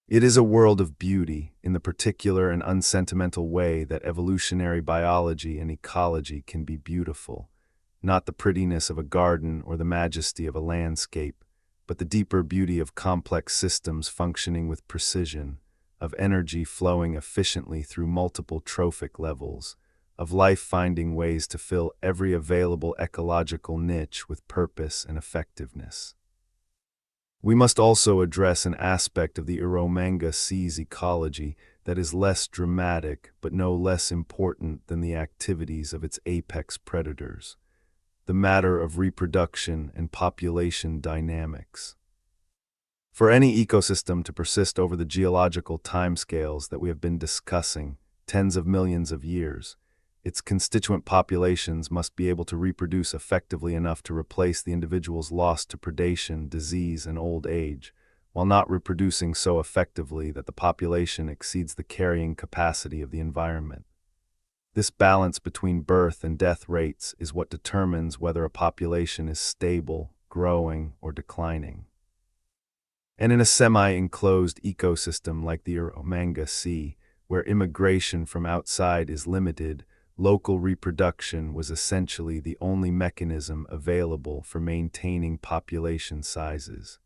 It is a world of beauty, in the particular and unsentimental way that evolutionary biology and ecology can be beautiful, not the prettiness of a garden or the majesty of a landscape, but the deeper beauty of complex systems functioning with precision, of energy flowing efficiently through multiple trophic levels, of life finding ways to fill every available ecological niche with purpose and effectiveness. We must also address an aspect of the Eromanga Sea's ecology that is less dramatic but no less important than the activities of its apex predators, the matter of reproduction and population dynamics. For any ecosystem to persist over the geological timescales that we have been discussing, tens of millions of years, its constituent populations must be able to reproduce effectively enough to replace the individuals lost to predation, disease, and old age, while not reproducing so effectively that the population exceeds the carrying capacity of the environment. This balance between birth and death rates is what determines whether a population is stable, growing, or declining. And in a semi-enclosed ecosystem like the Eromanga Sea, where immigration from outside is limited, local reproduction was essentially the only mechanism available for maintaining population sizes.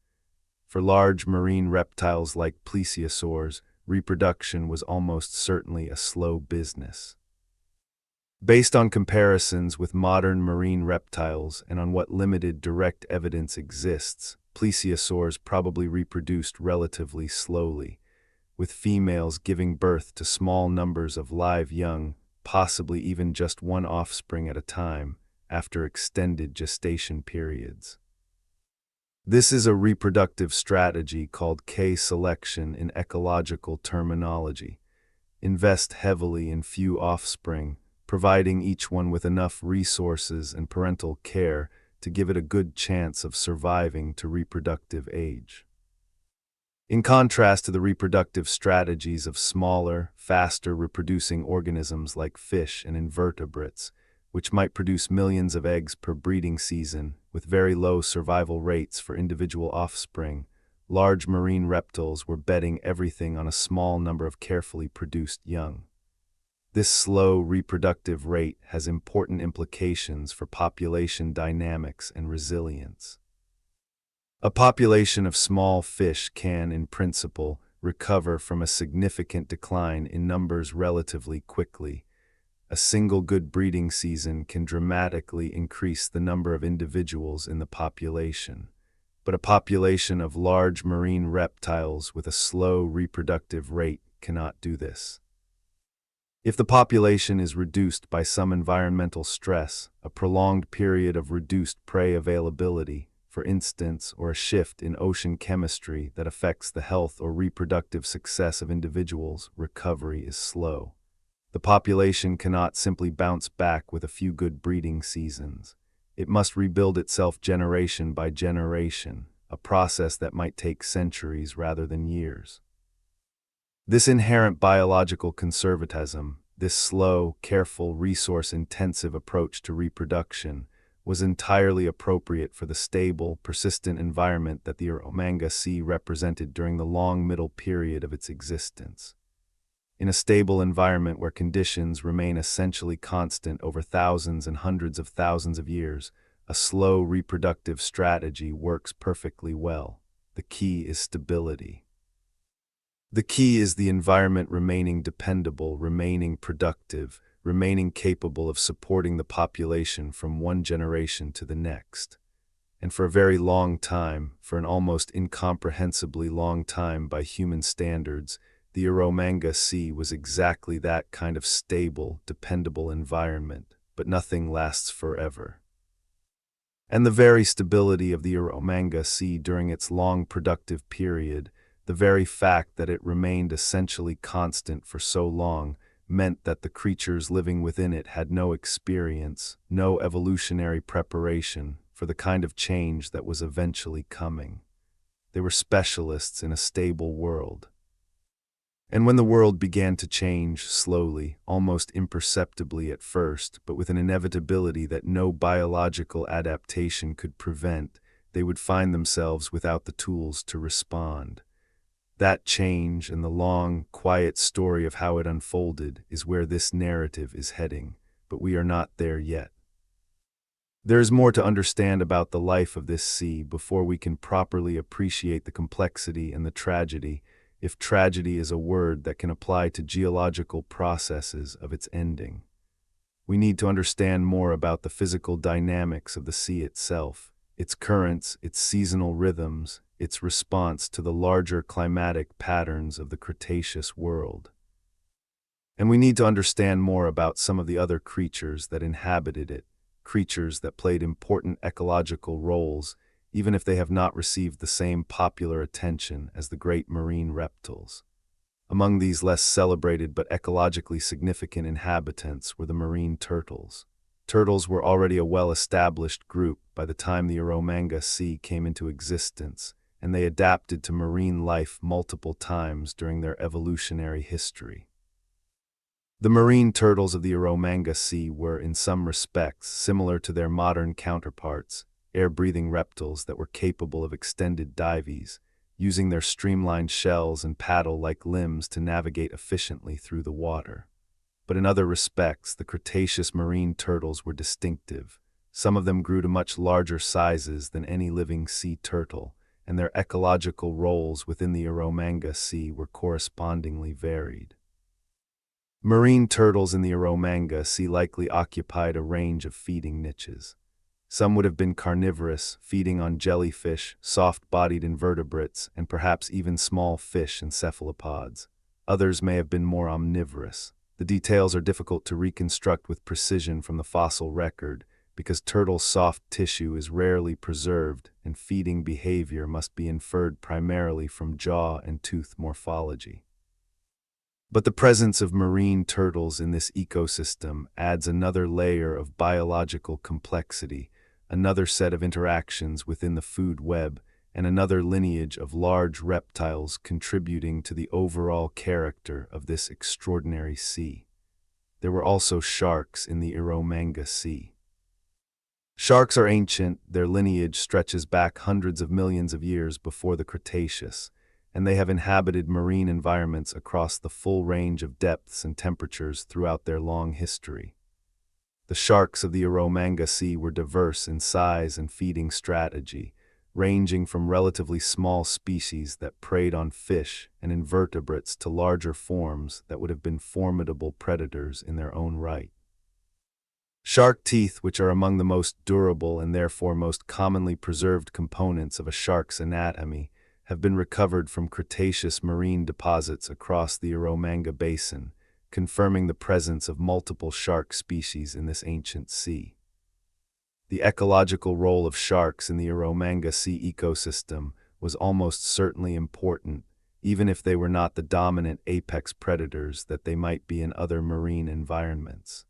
For large marine reptiles like plesiosaurs, reproduction was almost certainly a slow business. Based on comparisons with modern marine reptiles and on what limited direct evidence exists, plesiosaurs probably reproduced relatively slowly, with females giving birth to small numbers of live young, possibly even just one offspring at a time, after extended gestation periods. This is a reproductive strategy called K-selection in ecological terminology. Invest heavily in few offspring, providing each one with enough resources and parental care to give it a good chance of surviving to reproductive age. In contrast to the reproductive strategies of smaller, faster reproducing organisms like fish and invertebrates, which might produce millions of eggs per breeding season with very low survival rates for individual offspring, large marine reptiles were betting everything on a small number of carefully produced young. This slow reproductive rate has important implications for population dynamics and resilience. A population of small fish can, in principle, recover from a significant decline in numbers relatively quickly. A single good breeding season can dramatically increase the number of individuals in the population. But a population of large marine reptiles with a slow reproductive rate cannot do this. If the population is reduced by some environmental stress, a prolonged period of reduced prey availability, for instance, or a shift in ocean chemistry that affects the health or reproductive success of individuals, recovery is slow. The population cannot simply bounce back with a few good breeding seasons. It must rebuild itself generation by generation, a process that might take centuries rather than years. This inherent biological conservatism, this slow, careful, resource-intensive approach to reproduction, was entirely appropriate for the stable, persistent environment that the Eromanga Sea represented during the long middle period of its existence. In a stable environment where conditions remain essentially constant over thousands and hundreds of thousands of years, a slow reproductive strategy works perfectly well. The key is stability. The key is the environment remaining dependable, remaining productive, remaining capable of supporting the population from one generation to the next. And for a very long time, for an almost incomprehensibly long time by human standards, the Eromanga Sea was exactly that kind of stable, dependable environment, but nothing lasts forever. And the very stability of the Eromanga Sea during its long productive period, the very fact that it remained essentially constant for so long, meant that the creatures living within it had no experience, no evolutionary preparation for the kind of change that was eventually coming. They were specialists in a stable world. And when the world began to change slowly, almost imperceptibly at first, but with an inevitability that no biological adaptation could prevent, they would find themselves without the tools to respond. That change and the long, quiet story of how it unfolded is where this narrative is heading, but we are not there yet. There is more to understand about the life of this sea before we can properly appreciate the complexity and the tragedy, if tragedy is a word that can apply to geological processes of its ending. We need to understand more about the physical dynamics of the sea itself, its currents, its seasonal rhythms, its response to the larger climatic patterns of the Cretaceous world. And we need to understand more about some of the other creatures that inhabited it, creatures that played important ecological roles, even if they have not received the same popular attention as the great marine reptiles. Among these less celebrated but ecologically significant inhabitants were the marine turtles. Turtles were already a well-established group by the time the Eromanga Sea came into existence, and they adapted to marine life multiple times during their evolutionary history. The marine turtles of the Eromanga Sea were, in some respects, similar to their modern counterparts, air-breathing reptiles that were capable of extended dives, using their streamlined shells and paddle-like limbs to navigate efficiently through the water. But in other respects, the Cretaceous marine turtles were distinctive. Some of them grew to much larger sizes than any living sea turtle, and their ecological roles within the Eromanga Sea were correspondingly varied. Marine turtles in the Eromanga Sea likely occupied a range of feeding niches. Some would have been carnivorous, feeding on jellyfish, soft-bodied invertebrates, and perhaps even small fish and cephalopods. Others may have been more omnivorous. The details are difficult to reconstruct with precision from the fossil record, because turtle soft tissue is rarely preserved and feeding behavior must be inferred primarily from jaw and tooth morphology. But the presence of marine turtles in this ecosystem adds another layer of biological complexity, another set of interactions within the food web, and another lineage of large reptiles contributing to the overall character of this extraordinary sea. There were also sharks in the Eromanga Sea. Sharks are ancient, their lineage stretches back hundreds of millions of years before the Cretaceous, and they have inhabited marine environments across the full range of depths and temperatures throughout their long history. The sharks of the Eromanga Sea were diverse in size and feeding strategy, ranging from relatively small species that preyed on fish and invertebrates to larger forms that would have been formidable predators in their own right. Shark teeth, which are among the most durable and therefore most commonly preserved components of a shark's anatomy, have been recovered from Cretaceous marine deposits across the Eromanga Basin, confirming the presence of multiple shark species in this ancient sea. The ecological role of sharks in the Eromanga Sea ecosystem was almost certainly important, even if they were not the dominant apex predators that they might be in other marine environments.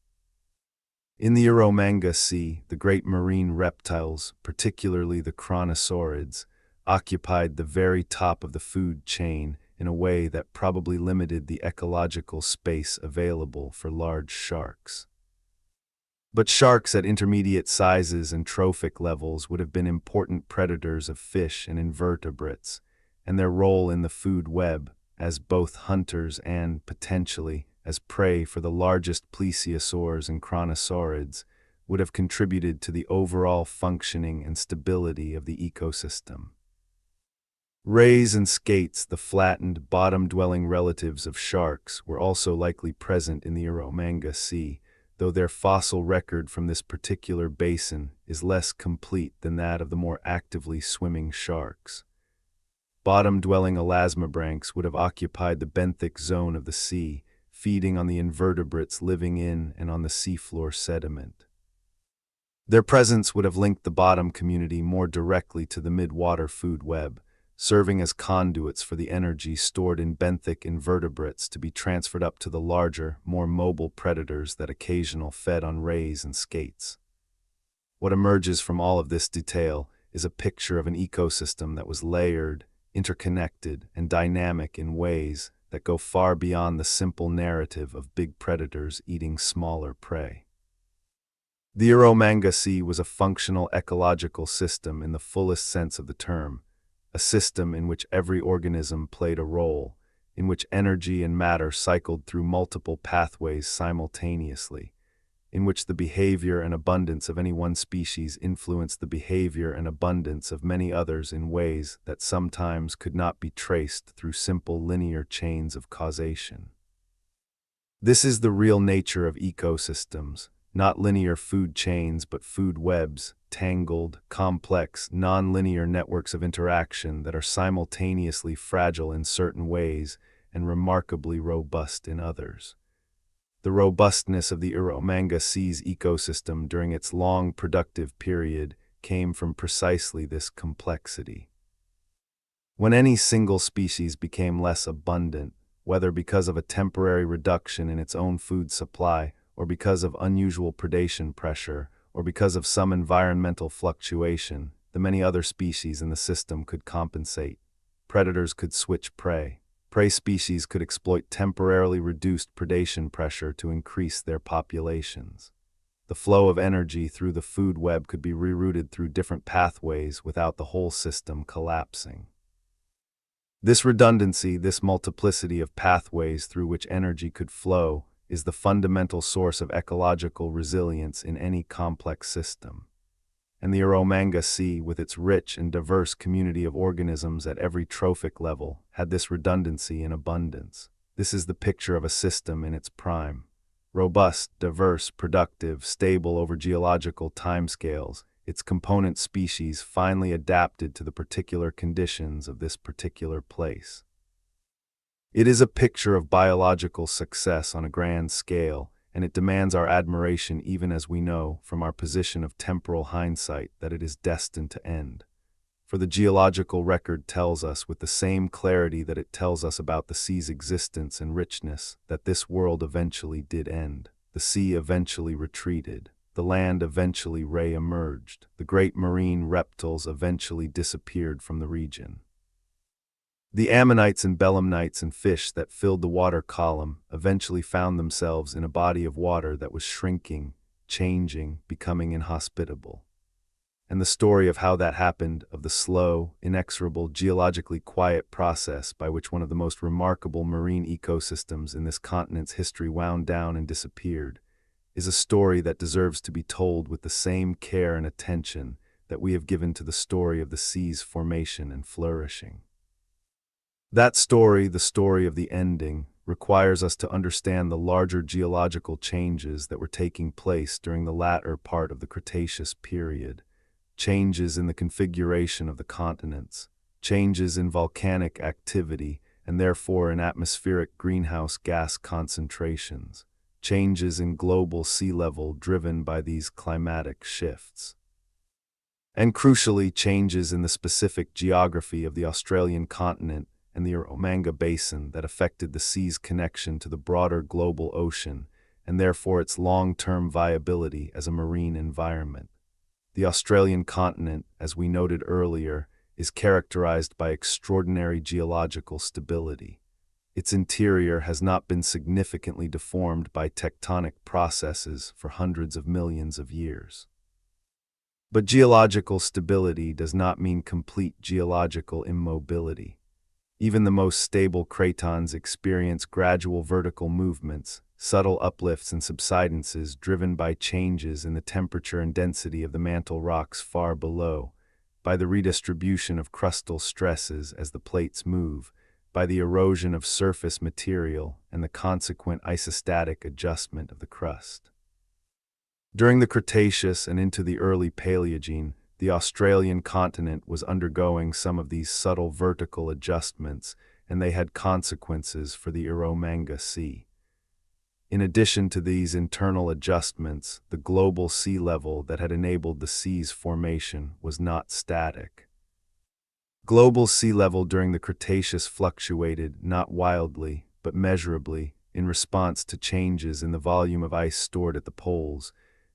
In the Eromanga Sea, the great marine reptiles, particularly the Kronosaurids, occupied the very top of the food chain in a way that probably limited the ecological space available for large sharks. But sharks at intermediate sizes and trophic levels would have been important predators of fish and invertebrates, and their role in the food web, as both hunters and, potentially, as prey for the largest plesiosaurs and Kronosaurids, would have contributed to the overall functioning and stability of the ecosystem. Rays and skates, the flattened, bottom-dwelling relatives of sharks, were also likely present in the Eromanga Sea, though their fossil record from this particular basin is less complete than that of the more actively swimming sharks. Bottom-dwelling elasmobranchs would have occupied the benthic zone of the sea, feeding on the invertebrates living in and on the seafloor sediment. Their presence would have linked the bottom community more directly to the mid-water food web, serving as conduits for the energy stored in benthic invertebrates to be transferred up to the larger, more mobile predators that occasionally fed on rays and skates. What emerges from all of this detail is a picture of an ecosystem that was layered, interconnected, and dynamic in ways that go far beyond the simple narrative of big predators eating smaller prey. The Eromanga Sea was a functional ecological system in the fullest sense of the term, a system in which every organism played a role, in which energy and matter cycled through multiple pathways simultaneously, in which the behavior and abundance of any one species influenced the behavior and abundance of many others in ways that sometimes could not be traced through simple linear chains of causation. This is the real nature of ecosystems, not linear food chains but food webs, tangled, complex, non-linear networks of interaction that are simultaneously fragile in certain ways and remarkably robust in others. The robustness of the Eromanga Sea's ecosystem during its long productive period came from precisely this complexity. When any single species became less abundant, whether because of a temporary reduction in its own food supply, or because of unusual predation pressure, or because of some environmental fluctuation, the many other species in the system could compensate. Predators could switch prey. Prey species could exploit temporarily reduced predation pressure to increase their populations. The flow of energy through the food web could be rerouted through different pathways without the whole system collapsing. This redundancy, this multiplicity of pathways through which energy could flow, is the fundamental source of ecological resilience in any complex system. And the Eromanga Sea, with its rich and diverse community of organisms at every trophic level, had this redundancy in abundance. This is the picture of a system in its prime. Robust, diverse, productive, stable over geological timescales, its component species finely adapted to the particular conditions of this particular place. It is a picture of biological success on a grand scale, and it demands our admiration even as we know, from our position of temporal hindsight, that it is destined to end. For the geological record tells us with the same clarity that it tells us about the sea's existence and richness that this world eventually did end. The sea eventually retreated. The land eventually re-emerged. The great marine reptiles eventually disappeared from the region. The ammonites and belemnites and fish that filled the water column eventually found themselves in a body of water that was shrinking, changing, becoming inhospitable. and the story of how that happened, of the slow, inexorable, geologically quiet process by which one of the most remarkable marine ecosystems in this continent's history wound down and disappeared, is a story that deserves to be told with the same care and attention that we have given to the story of the sea's formation and flourishing. That story, the story of the ending, requires us to understand the larger geological changes that were taking place during the latter part of the Cretaceous period. Changes in the configuration of the continents, changes in volcanic activity, and therefore in atmospheric greenhouse gas concentrations, changes in global sea level driven by these climatic shifts. And crucially, changes in the specific geography of the Australian continent and the Eromanga Basin that affected the sea's connection to the broader global ocean, and therefore its long-term viability as a marine environment. The Australian continent, as we noted earlier, is characterized by extraordinary geological stability. Its interior has not been significantly deformed by tectonic processes for hundreds of millions of years. But geological stability does not mean complete geological immobility. Even the most stable cratons experience gradual vertical movements, subtle uplifts and subsidences driven by changes in the temperature and density of the mantle rocks far below, by the redistribution of crustal stresses as the plates move, by the erosion of surface material and the consequent isostatic adjustment of the crust. During the Cretaceous and into the early Paleogene, the Australian continent was undergoing some of these subtle vertical adjustments, and they had consequences for the Eromanga Sea. In addition to these internal adjustments, the global sea level that had enabled the sea's formation was not static. Global sea level during the Cretaceous fluctuated not wildly, but measurably, in response to changes in the volume of ice stored at the poles,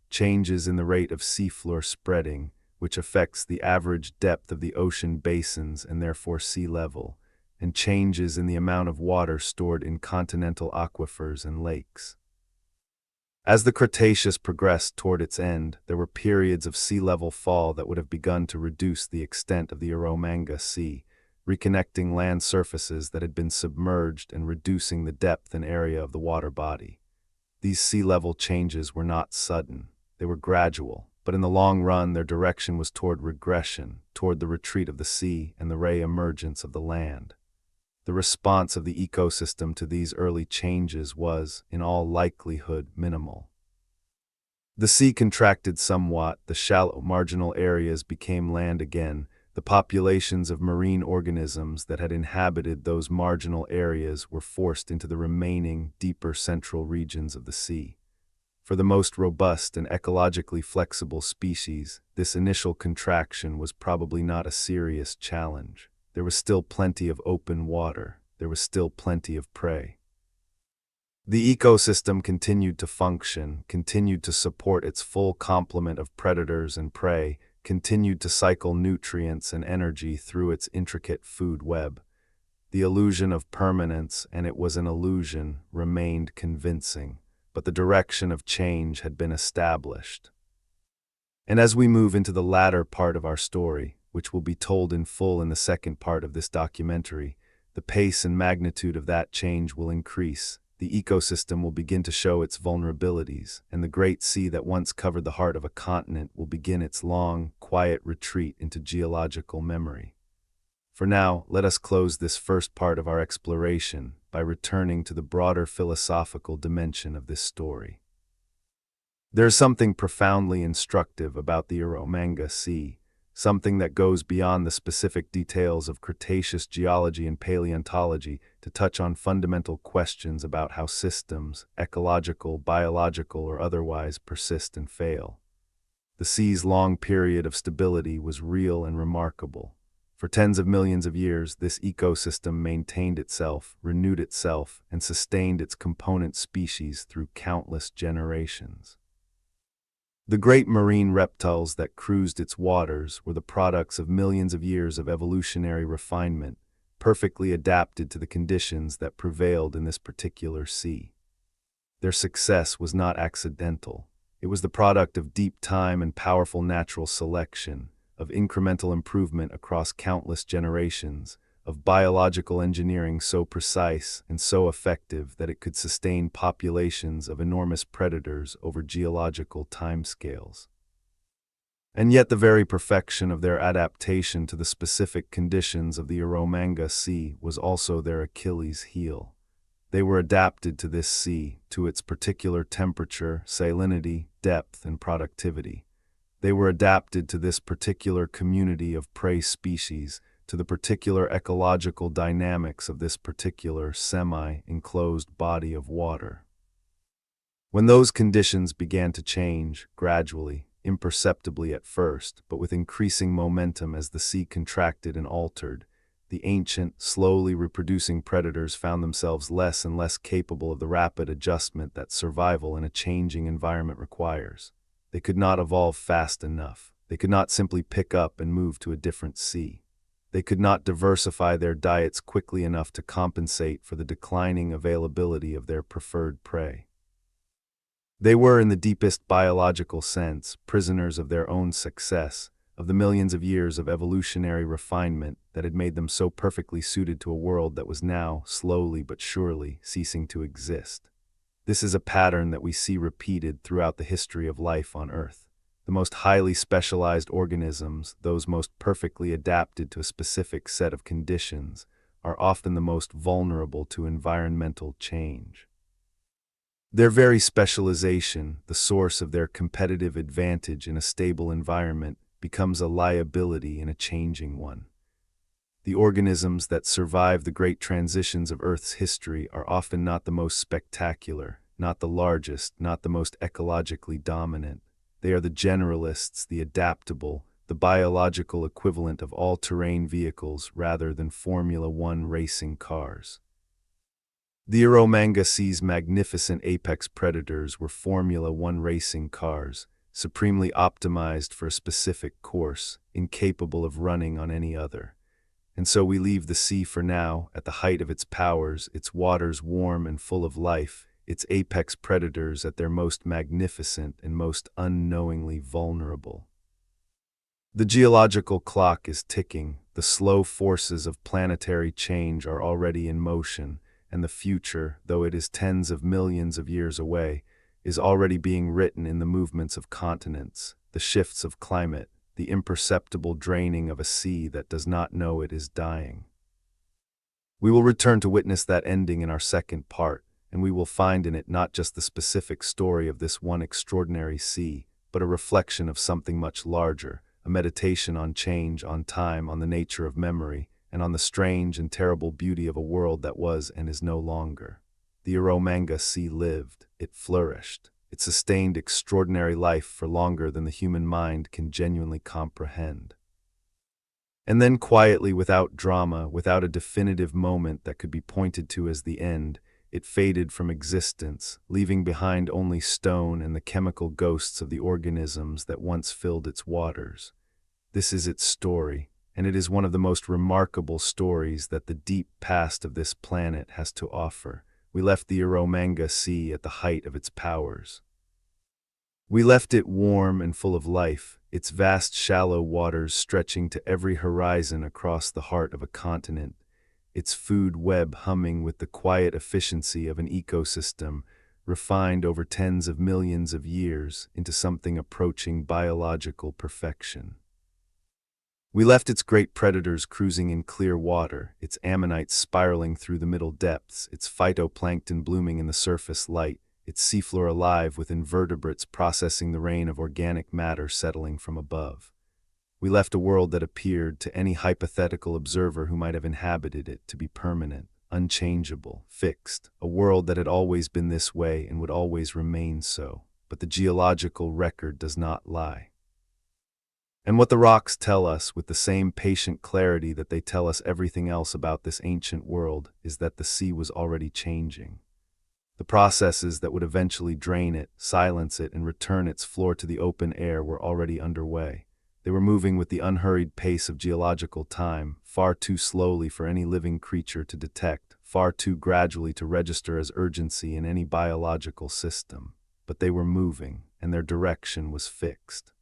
changes in the rate of seafloor spreading, which affects the average depth of the ocean basins and therefore sea level, and changes in the amount of water stored in continental aquifers and lakes. As the Cretaceous progressed toward its end, there were periods of sea level fall that would have begun to reduce the extent of the Eromanga Sea, reconnecting land surfaces that had been submerged and reducing the depth and area of the water body. These sea level changes were not sudden, they were gradual, but in the long run their direction was toward regression, toward the retreat of the sea and the re-emergence of the land. The response of the ecosystem to these early changes was, in all likelihood, minimal. The sea contracted somewhat, the shallow marginal areas became land again, the populations of marine organisms that had inhabited those marginal areas were forced into the remaining, deeper central regions of the sea. For the most robust and ecologically flexible species, this initial contraction was probably not a serious challenge. There was still plenty of open water. There was still plenty of prey. The ecosystem continued to function, continued to support its full complement of predators and prey, continued to cycle nutrients and energy through its intricate food web. The illusion of permanence, and it was an illusion, remained convincing, but the direction of change had been established. And as we move into the latter part of our story, which will be told in full in the second part of this documentary, the pace and magnitude of that change will increase, the ecosystem will begin to show its vulnerabilities, and the great sea that once covered the heart of a continent will begin its long, quiet retreat into geological memory. For now, let us close this first part of our exploration by returning to the broader philosophical dimension of this story. There is something profoundly instructive about the Eromanga Sea, something that goes beyond the specific details of Cretaceous geology and paleontology to touch on fundamental questions about how systems, ecological, biological, or otherwise, persist and fail. The sea's long period of stability was real and remarkable. For tens of millions of years, this ecosystem maintained itself, renewed itself, and sustained its component species through countless generations. The great marine reptiles that cruised its waters were the products of millions of years of evolutionary refinement, perfectly adapted to the conditions that prevailed in this particular sea. Their success was not accidental. It was the product of deep time and powerful natural selection, of incremental improvement across countless generations, of biological engineering so precise and so effective that it could sustain populations of enormous predators over geological timescales. And yet the very perfection of their adaptation to the specific conditions of the Eromanga Sea was also their Achilles heel. They were adapted to this sea, to its particular temperature, salinity, depth, and productivity. They were adapted to this particular community of prey species, to the particular ecological dynamics of this particular semi-enclosed body of water. When those conditions began to change, gradually, imperceptibly at first, but with increasing momentum as the sea contracted and altered, the ancient, slowly reproducing predators found themselves less and less capable of the rapid adjustment that survival in a changing environment requires. They could not evolve fast enough. They could not simply pick up and move to a different sea. They could not diversify their diets quickly enough to compensate for the declining availability of their preferred prey. They were, in the deepest biological sense, prisoners of their own success, of the millions of years of evolutionary refinement that had made them so perfectly suited to a world that was now, slowly but surely, ceasing to exist. This is a pattern that we see repeated throughout the history of life on Earth. The most highly specialized organisms, those most perfectly adapted to a specific set of conditions, are often the most vulnerable to environmental change. Their very specialization, the source of their competitive advantage in a stable environment, becomes a liability in a changing one. The organisms that survive the great transitions of Earth's history are often not the most spectacular, not the largest, not the most ecologically dominant. They are the generalists, the adaptable, the biological equivalent of all-terrain vehicles rather than Formula One racing cars. The Eromanga Sea's magnificent apex predators were Formula One racing cars, supremely optimized for a specific course, incapable of running on any other. And so we leave the sea for now, at the height of its powers, its waters warm and full of life, its apex predators at their most magnificent and most unknowingly vulnerable. The geological clock is ticking, the slow forces of planetary change are already in motion, and the future, though it is tens of millions of years away, is already being written in the movements of continents, the shifts of climate, the imperceptible draining of a sea that does not know it is dying. We will return to witness that ending in our second part, and we will find in it not just the specific story of this one extraordinary sea, but a reflection of something much larger, a meditation on change, on time, on the nature of memory, and on the strange and terrible beauty of a world that was and is no longer. The Eromanga Sea lived, it flourished, it sustained extraordinary life for longer than the human mind can genuinely comprehend. And then quietly, without drama, without a definitive moment that could be pointed to as the end, it faded from existence, leaving behind only stone and the chemical ghosts of the organisms that once filled its waters. This is its story, and it is one of the most remarkable stories that the deep past of this planet has to offer. We left the Eromanga Sea at the height of its powers. We left it warm and full of life, its vast shallow waters stretching to every horizon across the heart of a continent, its food web humming with the quiet efficiency of an ecosystem, refined over tens of millions of years into something approaching biological perfection. We left its great predators cruising in clear water, its ammonites spiraling through the middle depths, its phytoplankton blooming in the surface light, its seafloor alive with invertebrates processing the rain of organic matter settling from above. We left a world that appeared, to any hypothetical observer who might have inhabited it, to be permanent, unchangeable, fixed, a world that had always been this way and would always remain so. But the geological record does not lie. And what the rocks tell us, with the same patient clarity that they tell us everything else about this ancient world, is that the sea was already changing. The processes that would eventually drain it, silence it, and return its floor to the open air were already underway. They were moving with the unhurried pace of geological time, far too slowly for any living creature to detect, far too gradually to register as urgency in any biological system. But they were moving, and their direction was fixed.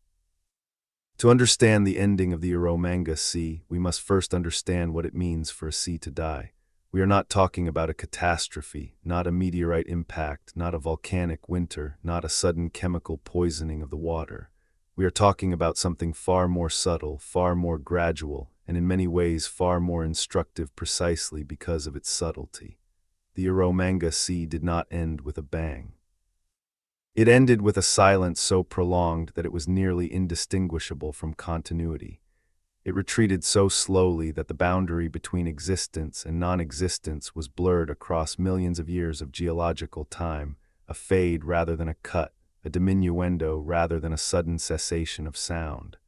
To understand the ending of the Eromanga Sea, we must first understand what it means for a sea to die. We are not talking about a catastrophe, not a meteorite impact, not a volcanic winter, not a sudden chemical poisoning of the water. We are talking about something far more subtle, far more gradual, and in many ways far more instructive precisely because of its subtlety. The Eromanga Sea did not end with a bang. It ended with a silence so prolonged that it was nearly indistinguishable from continuity. It retreated so slowly that the boundary between existence and non-existence was blurred across millions of years of geological time, a fade rather than a cut, a diminuendo rather than a sudden cessation of sound.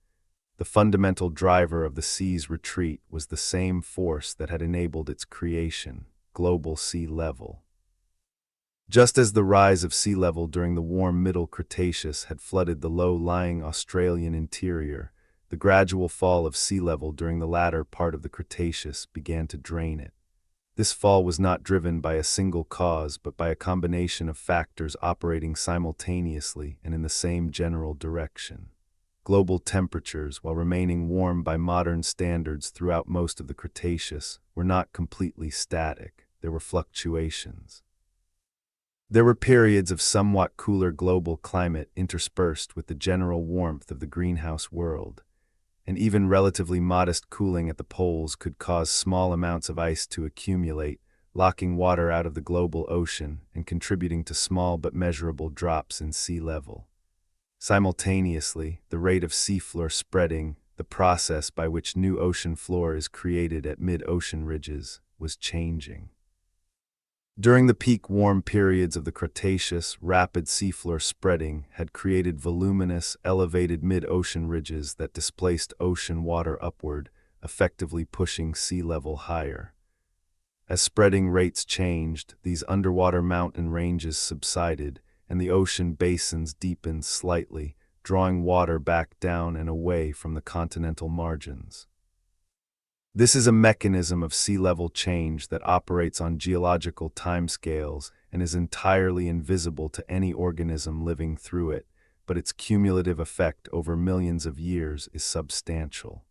The fundamental driver of the sea's retreat was the same force that had enabled its creation: global sea level. Just as the rise of sea level during the warm Middle Cretaceous had flooded the low-lying Australian interior, the gradual fall of sea level during the latter part of the Cretaceous began to drain it. This fall was not driven by a single cause but by a combination of factors operating simultaneously and in the same general direction. Global temperatures, while remaining warm by modern standards throughout most of the Cretaceous, were not completely static. There were fluctuations. There were periods of somewhat cooler global climate interspersed with the general warmth of the greenhouse world, and even relatively modest cooling at the poles could cause small amounts of ice to accumulate, locking water out of the global ocean and contributing to small but measurable drops in sea level. Simultaneously, the rate of seafloor spreading, the process by which new ocean floor is created at mid-ocean ridges, was changing. During the peak warm periods of the Cretaceous, rapid seafloor spreading had created voluminous, elevated mid-ocean ridges that displaced ocean water upward, effectively pushing sea level higher. As spreading rates changed, these underwater mountain ranges subsided, and the ocean basins deepened slightly, drawing water back down and away from the continental margins. This is a mechanism of sea level change that operates on geological timescales and is entirely invisible to any organism living through it, but its cumulative effect over millions of years is substantial.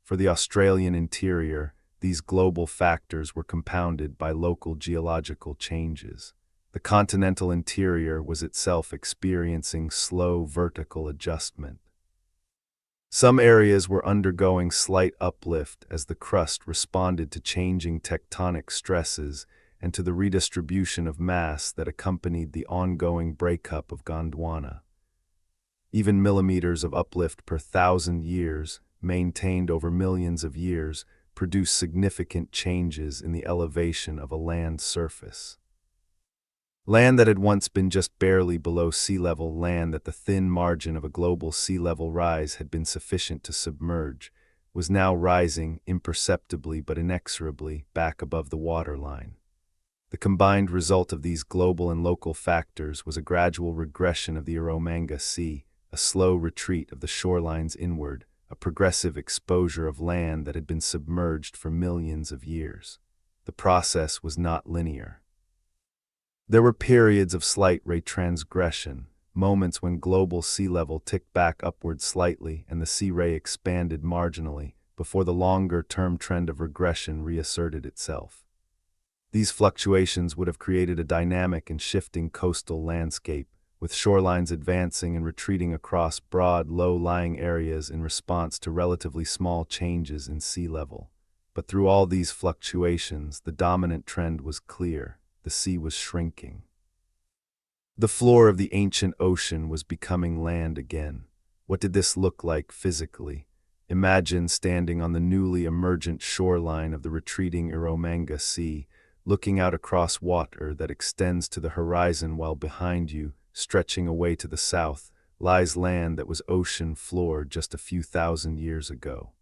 For the Australian interior, these global factors were compounded by local geological changes. The continental interior was itself experiencing slow vertical adjustment. Some areas were undergoing slight uplift as the crust responded to changing tectonic stresses and to the redistribution of mass that accompanied the ongoing breakup of Gondwana. Even millimeters of uplift per 1,000 years, maintained over millions of years, produced significant changes in the elevation of a land surface. Land that had once been just barely below sea level, land that the thin margin of a global sea level rise had been sufficient to submerge, was now rising imperceptibly but inexorably back above the waterline. The combined result of these global and local factors was a gradual regression of the Eromanga Sea, a slow retreat of the shorelines inward, a progressive exposure of land that had been submerged for millions of years. The process was not linear. There were periods of slight retransgression, moments when global sea level ticked back upward slightly and the sea ray expanded marginally, before the longer-term trend of regression reasserted itself. These fluctuations would have created a dynamic and shifting coastal landscape, with shorelines advancing and retreating across broad, low-lying areas in response to relatively small changes in sea level. But through all these fluctuations, the dominant trend was clear: the sea was shrinking. The floor of the ancient ocean was becoming land again. What did this look like physically? Imagine standing on the newly emergent shoreline of the retreating Eromanga Sea, looking out across water that extends to the horizon while behind you, stretching away to the south, lies land that was ocean floor just a few thousand years ago.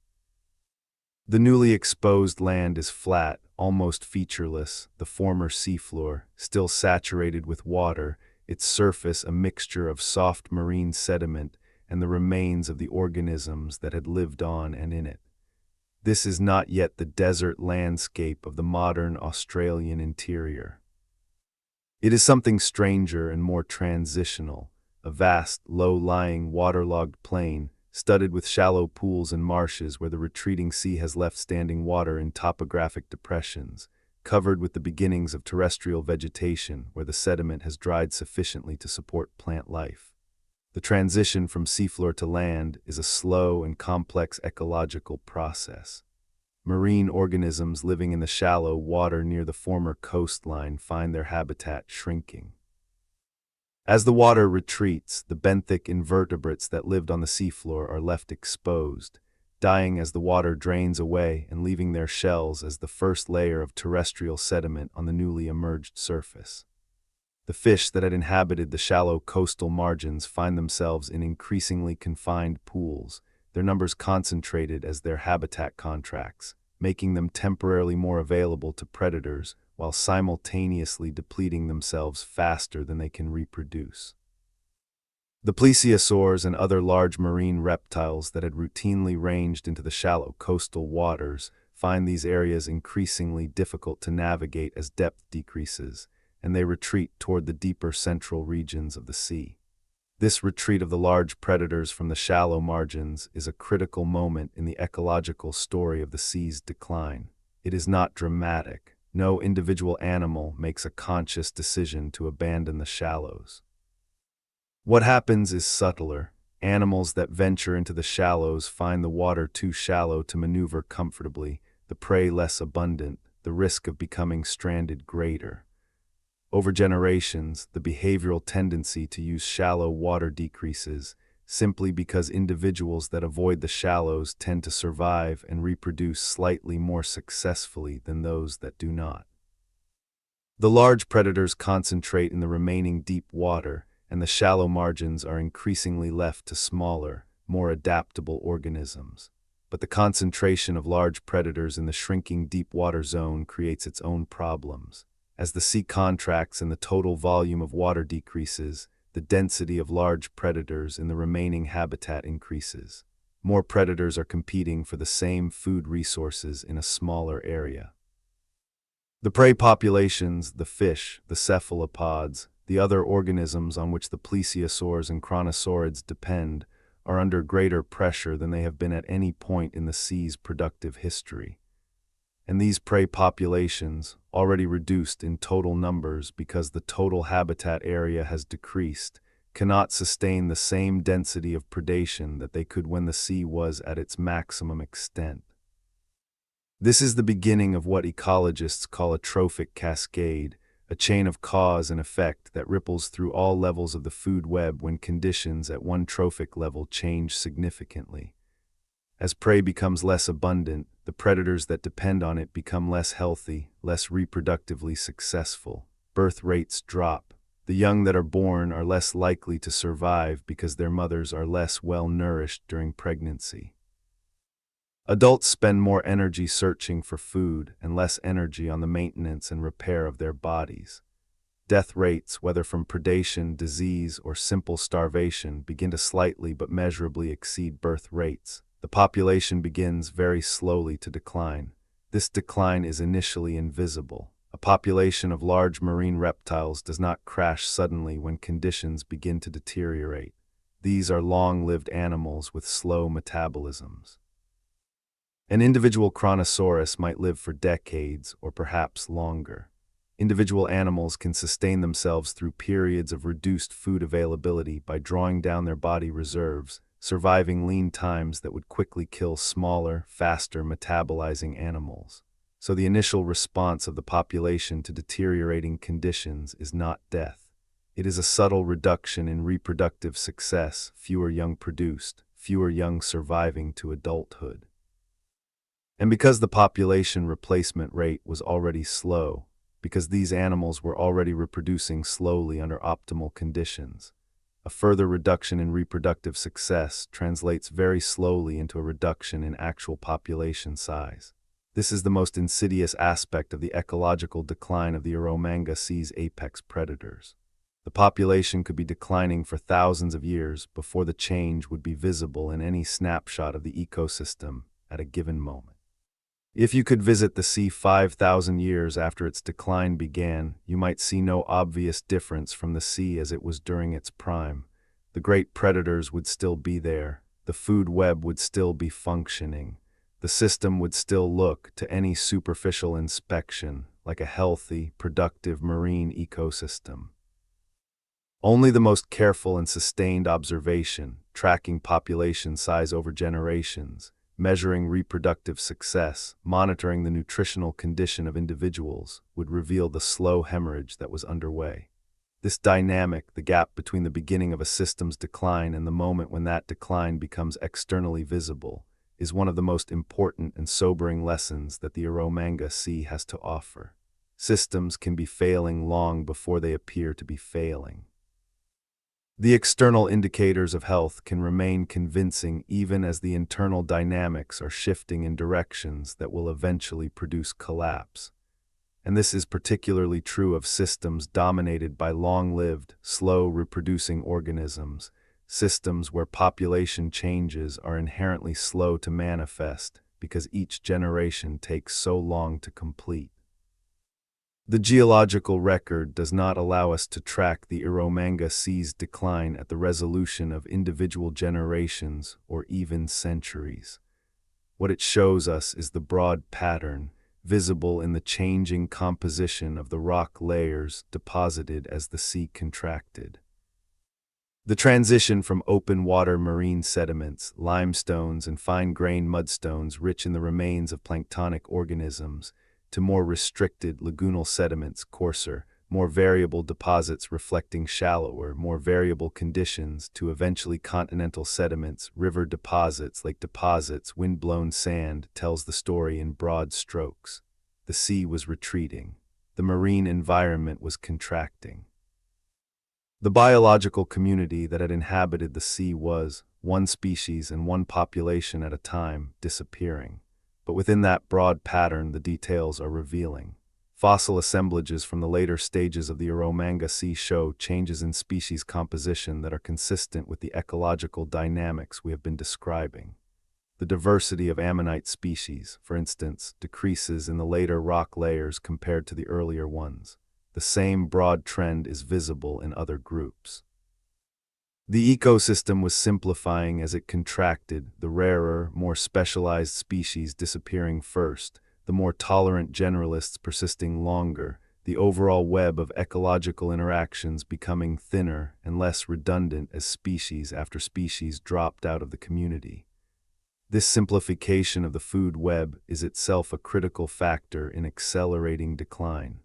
The newly exposed land is flat, almost featureless, the former seafloor, still saturated with water, its surface a mixture of soft marine sediment and the remains of the organisms that had lived on and in it. This is not yet the desert landscape of the modern Australian interior. It is something stranger and more transitional, a vast, low-lying, waterlogged plain, studded with shallow pools and marshes where the retreating sea has left standing water in topographic depressions, covered with the beginnings of terrestrial vegetation where the sediment has dried sufficiently to support plant life. The transition from seafloor to land is a slow and complex ecological process. Marine organisms living in the shallow water near the former coastline find their habitat shrinking. As the water retreats, the benthic invertebrates that lived on the seafloor are left exposed, dying as the water drains away and leaving their shells as the first layer of terrestrial sediment on the newly emerged surface. The fish that had inhabited the shallow coastal margins find themselves in increasingly confined pools, their numbers concentrated as their habitat contracts, making them temporarily more available to predators while simultaneously depleting themselves faster than they can reproduce. The plesiosaurs and other large marine reptiles that had routinely ranged into the shallow coastal waters find these areas increasingly difficult to navigate as depth decreases, and they retreat toward the deeper central regions of the sea. This retreat of the large predators from the shallow margins is a critical moment in the ecological story of the sea's decline. It is not dramatic. No individual animal makes a conscious decision to abandon the shallows. What happens is subtler. Animals that venture into the shallows find the water too shallow to maneuver comfortably, the prey less abundant, the risk of becoming stranded greater. Over generations, the behavioral tendency to use shallow water decreases, simply because individuals that avoid the shallows tend to survive and reproduce slightly more successfully than those that do not. The large predators concentrate in the remaining deep water, and the shallow margins are increasingly left to smaller, more adaptable organisms. But the concentration of large predators in the shrinking deep water zone creates its own problems. As the sea contracts and the total volume of water decreases, the density of large predators in the remaining habitat increases. More predators are competing for the same food resources in a smaller area. The prey populations, the fish, the cephalopods, the other organisms on which the plesiosaurs and kronosaurids depend, are under greater pressure than they have been at any point in the sea's productive history. And these prey populations, already reduced in total numbers because the total habitat area has decreased, cannot sustain the same density of predation that they could when the sea was at its maximum extent. This is the beginning of what ecologists call a trophic cascade, a chain of cause and effect that ripples through all levels of the food web when conditions at one trophic level change significantly. As prey becomes less abundant, the predators that depend on it become less healthy, less reproductively successful. Birth rates drop. The young that are born are less likely to survive because their mothers are less well-nourished during pregnancy. Adults spend more energy searching for food and less energy on the maintenance and repair of their bodies. Death rates, whether from predation, disease, or simple starvation, begin to slightly but measurably exceed birth rates. The population begins very slowly to decline. This decline is initially invisible. A population of large marine reptiles does not crash suddenly when conditions begin to deteriorate. These are long-lived animals with slow metabolisms. An individual Kronosaurus might live for decades or perhaps longer. Individual animals can sustain themselves through periods of reduced food availability by drawing down their body reserves, surviving lean times that would quickly kill smaller, faster metabolizing animals. So the initial response of the population to deteriorating conditions is not death. It is a subtle reduction in reproductive success, fewer young produced, fewer young surviving to adulthood. And because the population replacement rate was already slow, because these animals were already reproducing slowly under optimal conditions, a further reduction in reproductive success translates very slowly into a reduction in actual population size. This is the most insidious aspect of the ecological decline of the Eromanga Sea's apex predators. The population could be declining for thousands of years before the change would be visible in any snapshot of the ecosystem at a given moment. If you could visit the sea 5,000 years after its decline began, you might see no obvious difference from the sea as it was during its prime. The great predators would still be there, the food web would still be functioning, the system would still look, to any superficial inspection, like a healthy, productive marine ecosystem. Only the most careful and sustained observation, tracking population size over generations, measuring reproductive success, monitoring the nutritional condition of individuals, would reveal the slow hemorrhage that was underway. This dynamic, the gap between the beginning of a system's decline and the moment when that decline becomes externally visible, is one of the most important and sobering lessons that the Eromanga Sea has to offer. Systems can be failing long before they appear to be failing. The external indicators of health can remain convincing even as the internal dynamics are shifting in directions that will eventually produce collapse. And this is particularly true of systems dominated by long-lived, slow-reproducing organisms, systems where population changes are inherently slow to manifest because each generation takes so long to complete. The geological record does not allow us to track the Eromanga Sea's decline at the resolution of individual generations or even centuries. What it shows us is the broad pattern, visible in the changing composition of the rock layers deposited as the sea contracted. The transition from open-water marine sediments, limestones, and fine-grained mudstones rich in the remains of planktonic organisms, to more restricted lagoonal sediments, coarser, more variable deposits reflecting shallower, more variable conditions, to eventually continental sediments, river deposits, lake deposits, wind-blown sand, tells the story in broad strokes. The sea was retreating. The marine environment was contracting. The biological community that had inhabited the sea was, one species and one population at a time, disappearing. But within that broad pattern, the details are revealing. Fossil assemblages from the later stages of the Eromanga Sea show changes in species composition that are consistent with the ecological dynamics we have been describing. The diversity of ammonite species, for instance, decreases in the later rock layers compared to the earlier ones. The same broad trend is visible in other groups. The ecosystem was simplifying as it contracted, the rarer, more specialized species disappearing first, the more tolerant generalists persisting longer, the overall web of ecological interactions becoming thinner and less redundant as species after species dropped out of the community. This simplification of the food web is itself a critical factor in accelerating decline.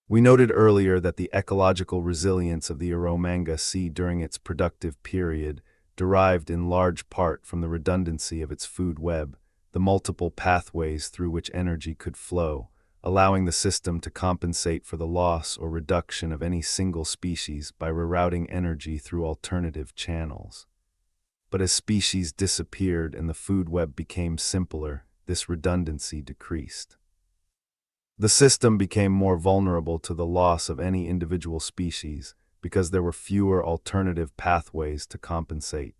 We noted earlier that the ecological resilience of the Eromanga Sea during its productive period derived in large part from the redundancy of its food web, the multiple pathways through which energy could flow, allowing the system to compensate for the loss or reduction of any single species by rerouting energy through alternative channels. But as species disappeared and the food web became simpler, this redundancy decreased. The system became more vulnerable to the loss of any individual species because there were fewer alternative pathways to compensate.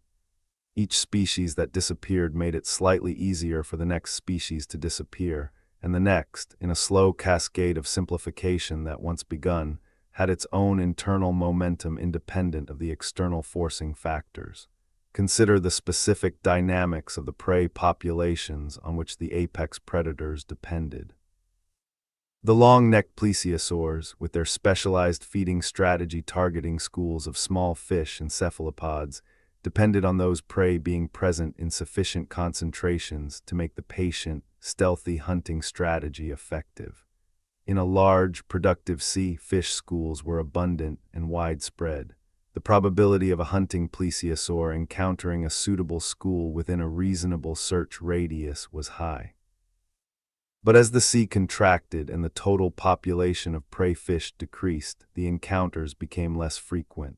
Each species that disappeared made it slightly easier for the next species to disappear, and the next, in a slow cascade of simplification that once begun, had its own internal momentum independent of the external forcing factors. Consider the specific dynamics of the prey populations on which the apex predators depended. The long-necked plesiosaurs, with their specialized feeding strategy targeting schools of small fish and cephalopods, depended on those prey being present in sufficient concentrations to make the patient, stealthy hunting strategy effective. In a large, productive sea, fish schools were abundant and widespread. The probability of a hunting plesiosaur encountering a suitable school within a reasonable search radius was high. But as the sea contracted and the total population of prey fish decreased, the encounters became less frequent.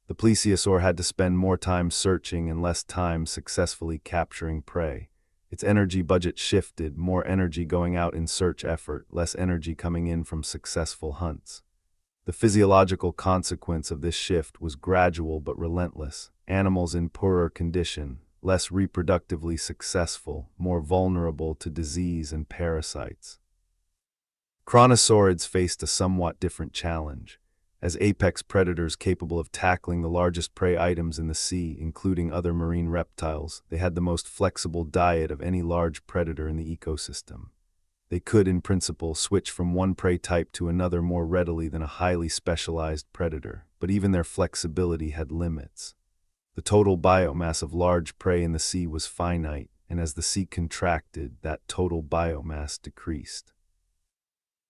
The plesiosaur had to spend more time searching and less time successfully capturing prey. Its energy budget shifted, more energy going out in search effort, less energy coming in from successful hunts. The physiological consequence of this shift was gradual but relentless. Animals in poorer condition, less reproductively successful, more vulnerable to disease and parasites. Kronosaurids faced a somewhat different challenge. as apex predators capable of tackling the largest prey items in the sea, including other marine reptiles. They had the most flexible diet of any large predator in the ecosystem. They could, in principle, switch from one prey type to another more readily than a highly specialized predator, but even their flexibility had limits. The total biomass of large prey in the sea was finite, and as the sea contracted, that total biomass decreased.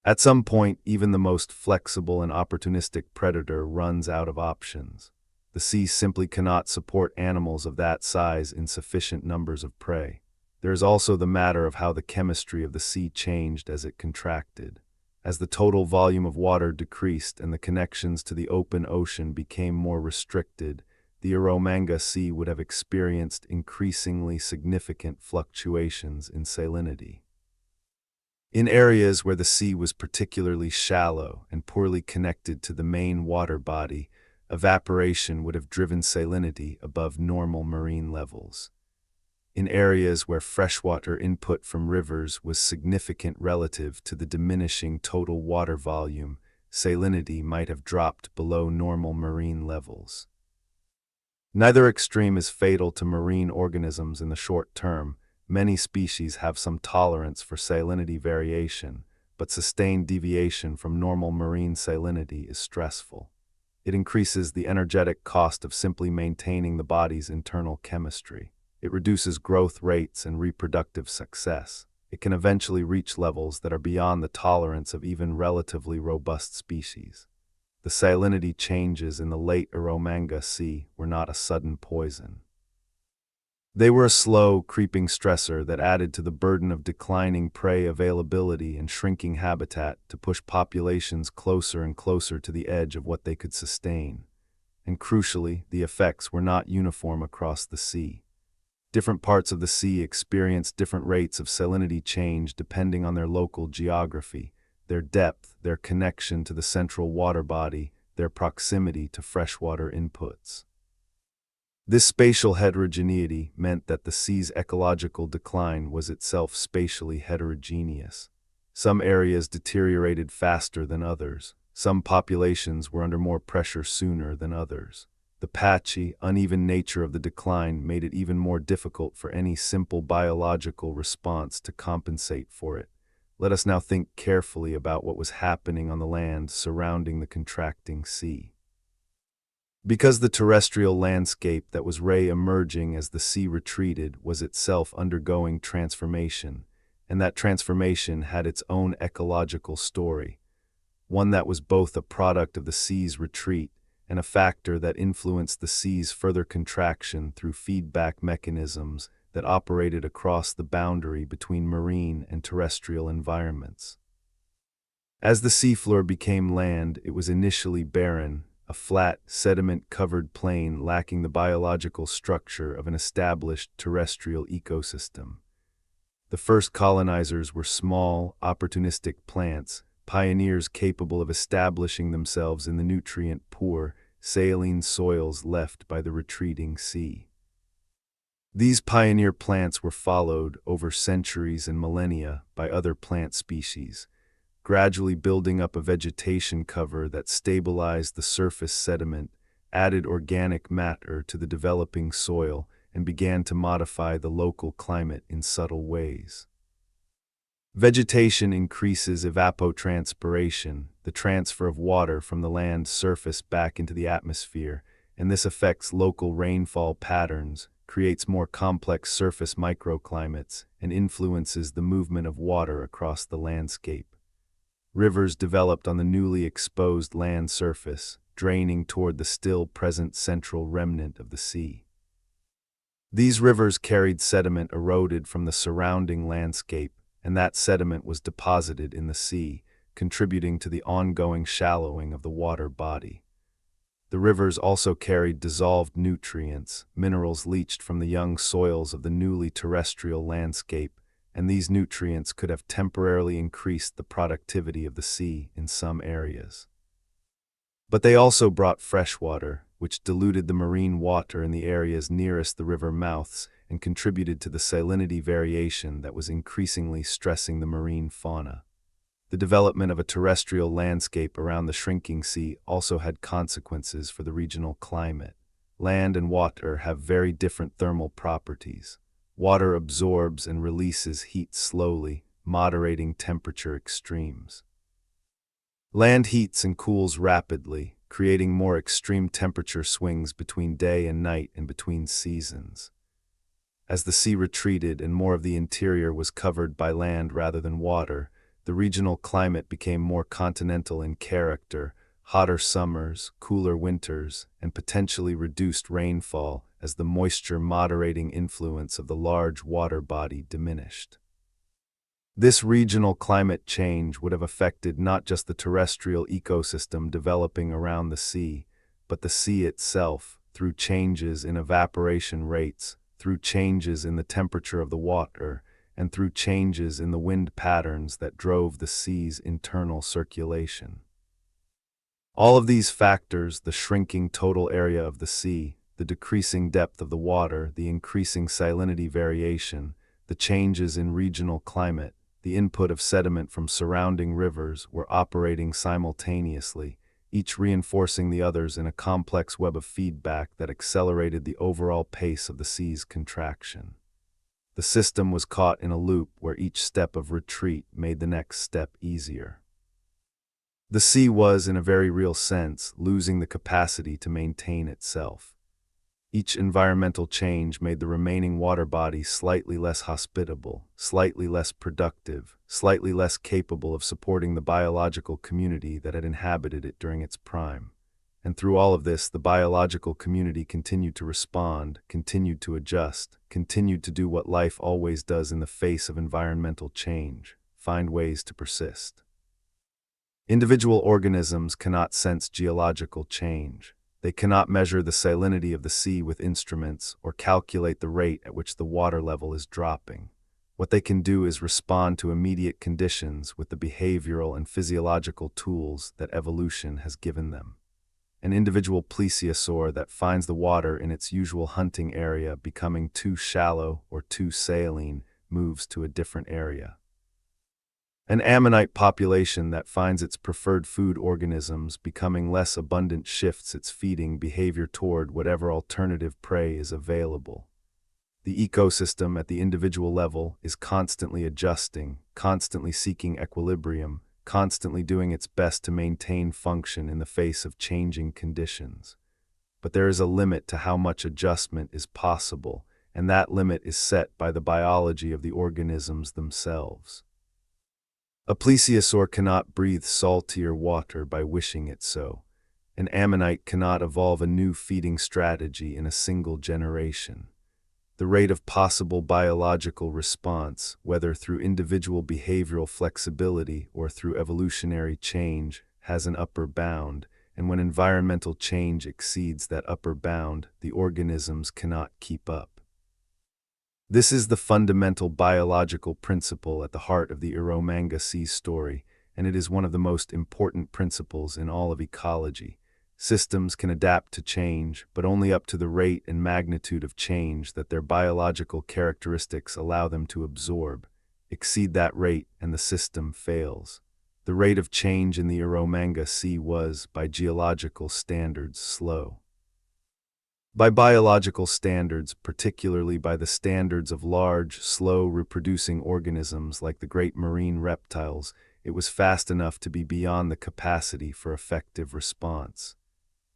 At some point, even the most flexible and opportunistic predator runs out of options. The sea simply cannot support animals of that size in sufficient numbers of prey. There is also the matter of how the chemistry of the sea changed as it contracted. As the total volume of water decreased and the connections to the open ocean became more restricted, the Eromanga Sea would have experienced increasingly significant fluctuations in salinity. In areas where the sea was particularly shallow and poorly connected to the main water body, evaporation would have driven salinity above normal marine levels. In areas where freshwater input from rivers was significant relative to the diminishing total water volume, salinity might have dropped below normal marine levels. Neither extreme is fatal to marine organisms in the short term. Many species have some tolerance for salinity variation, but sustained deviation from normal marine salinity is stressful. It increases the energetic cost of simply maintaining the body's internal chemistry. It reduces growth rates and reproductive success. It can eventually reach levels that are beyond the tolerance of even relatively robust species. The salinity changes in the late Eromanga Sea were not a sudden poison. They were a slow, creeping stressor that added to the burden of declining prey availability and shrinking habitat to push populations closer and closer to the edge of what they could sustain. And crucially, the effects were not uniform across the sea. Different parts of the sea experienced different rates of salinity change depending on their local geography, their depth, their connection to the central water body, their proximity to freshwater inputs. This spatial heterogeneity meant that the sea's ecological decline was itself spatially heterogeneous. Some areas deteriorated faster than others. Some populations were under more pressure sooner than others. The patchy, uneven nature of the decline made it even more difficult for any simple biological response to compensate for it. Let us now think carefully about what was happening on the land surrounding the contracting sea. Because the terrestrial landscape that was re-emerging as the sea retreated was itself undergoing transformation, and that transformation had its own ecological story, one that was both a product of the sea's retreat and a factor that influenced the sea's further contraction through feedback mechanisms that operated across the boundary between marine and terrestrial environments. As the seafloor became land, it was initially barren, a flat, sediment-covered plain lacking the biological structure of an established terrestrial ecosystem. The first colonizers were small, opportunistic plants, pioneers capable of establishing themselves in the nutrient-poor, saline soils left by the retreating sea. These pioneer plants were followed, over centuries and millennia, by other plant species, gradually building up a vegetation cover that stabilized the surface sediment, added organic matter to the developing soil, and began to modify the local climate in subtle ways. Vegetation increases evapotranspiration, the transfer of water from the land surface back into the atmosphere, and this affects local rainfall patterns, creates more complex surface microclimates, and influences the movement of water across the landscape. Rivers developed on the newly exposed land surface, draining toward the still present central remnant of the sea. These rivers carried sediment eroded from the surrounding landscape, and that sediment was deposited in the sea, contributing to the ongoing shallowing of the water body. The rivers also carried dissolved nutrients, minerals leached from the young soils of the newly terrestrial landscape, and these nutrients could have temporarily increased the productivity of the sea in some areas. But they also brought fresh water, which diluted the marine water in the areas nearest the river mouths and contributed to the salinity variation that was increasingly stressing the marine fauna. The development of a terrestrial landscape around the shrinking sea also had consequences for the regional climate. Land and water have very different thermal properties. Water absorbs and releases heat slowly, moderating temperature extremes. Land heats and cools rapidly, creating more extreme temperature swings between day and night and between seasons. As the sea retreated and more of the interior was covered by land rather than water, the regional climate became more continental in character, hotter summers, cooler winters, and potentially reduced rainfall as the moisture-moderating influence of the large water body diminished. This regional climate change would have affected not just the terrestrial ecosystem developing around the sea, but the sea itself, through changes in evaporation rates, through changes in the temperature of the water, and through changes in the wind patterns that drove the sea's internal circulation. All of these factors, the shrinking total area of the sea, the decreasing depth of the water, the increasing salinity variation, the changes in regional climate, the input of sediment from surrounding rivers were operating simultaneously, each reinforcing the others in a complex web of feedback that accelerated the overall pace of the sea's contraction. The system was caught in a loop where each step of retreat made the next step easier. The sea was, in a very real sense, losing the capacity to maintain itself. Each environmental change made the remaining water body slightly less hospitable, slightly less productive, slightly less capable of supporting the biological community that had inhabited it during its prime. And through all of this, the biological community continued to respond, continued to adjust, continued to do what life always does in the face of environmental change, find ways to persist. Individual organisms cannot sense geological change. They cannot measure the salinity of the sea with instruments or calculate the rate at which the water level is dropping. What they can do is respond to immediate conditions with the behavioral and physiological tools that evolution has given them. An individual plesiosaur that finds the water in its usual hunting area becoming too shallow or too saline moves to a different area. An ammonite population that finds its preferred food organisms becoming less abundant shifts its feeding behavior toward whatever alternative prey is available. The ecosystem at the individual level is constantly adjusting, constantly seeking equilibrium, constantly doing its best to maintain function in the face of changing conditions. But there is a limit to how much adjustment is possible, and that limit is set by the biology of the organisms themselves. A plesiosaur cannot breathe saltier water by wishing it so. An ammonite cannot evolve a new feeding strategy in a single generation. The rate of possible biological response, whether through individual behavioral flexibility or through evolutionary change, has an upper bound, and when environmental change exceeds that upper bound, the organisms cannot keep up. This is the fundamental biological principle at the heart of the Eromanga Sea story, and it is one of the most important principles in all of ecology. Systems can adapt to change, but only up to the rate and magnitude of change that their biological characteristics allow them to absorb. Exceed that rate and the system fails. The rate of change in the Eromanga Sea was, by geological standards, slow. By biological standards, particularly by the standards of large, slow reproducing organisms like the great marine reptiles, it was fast enough to be beyond the capacity for effective response.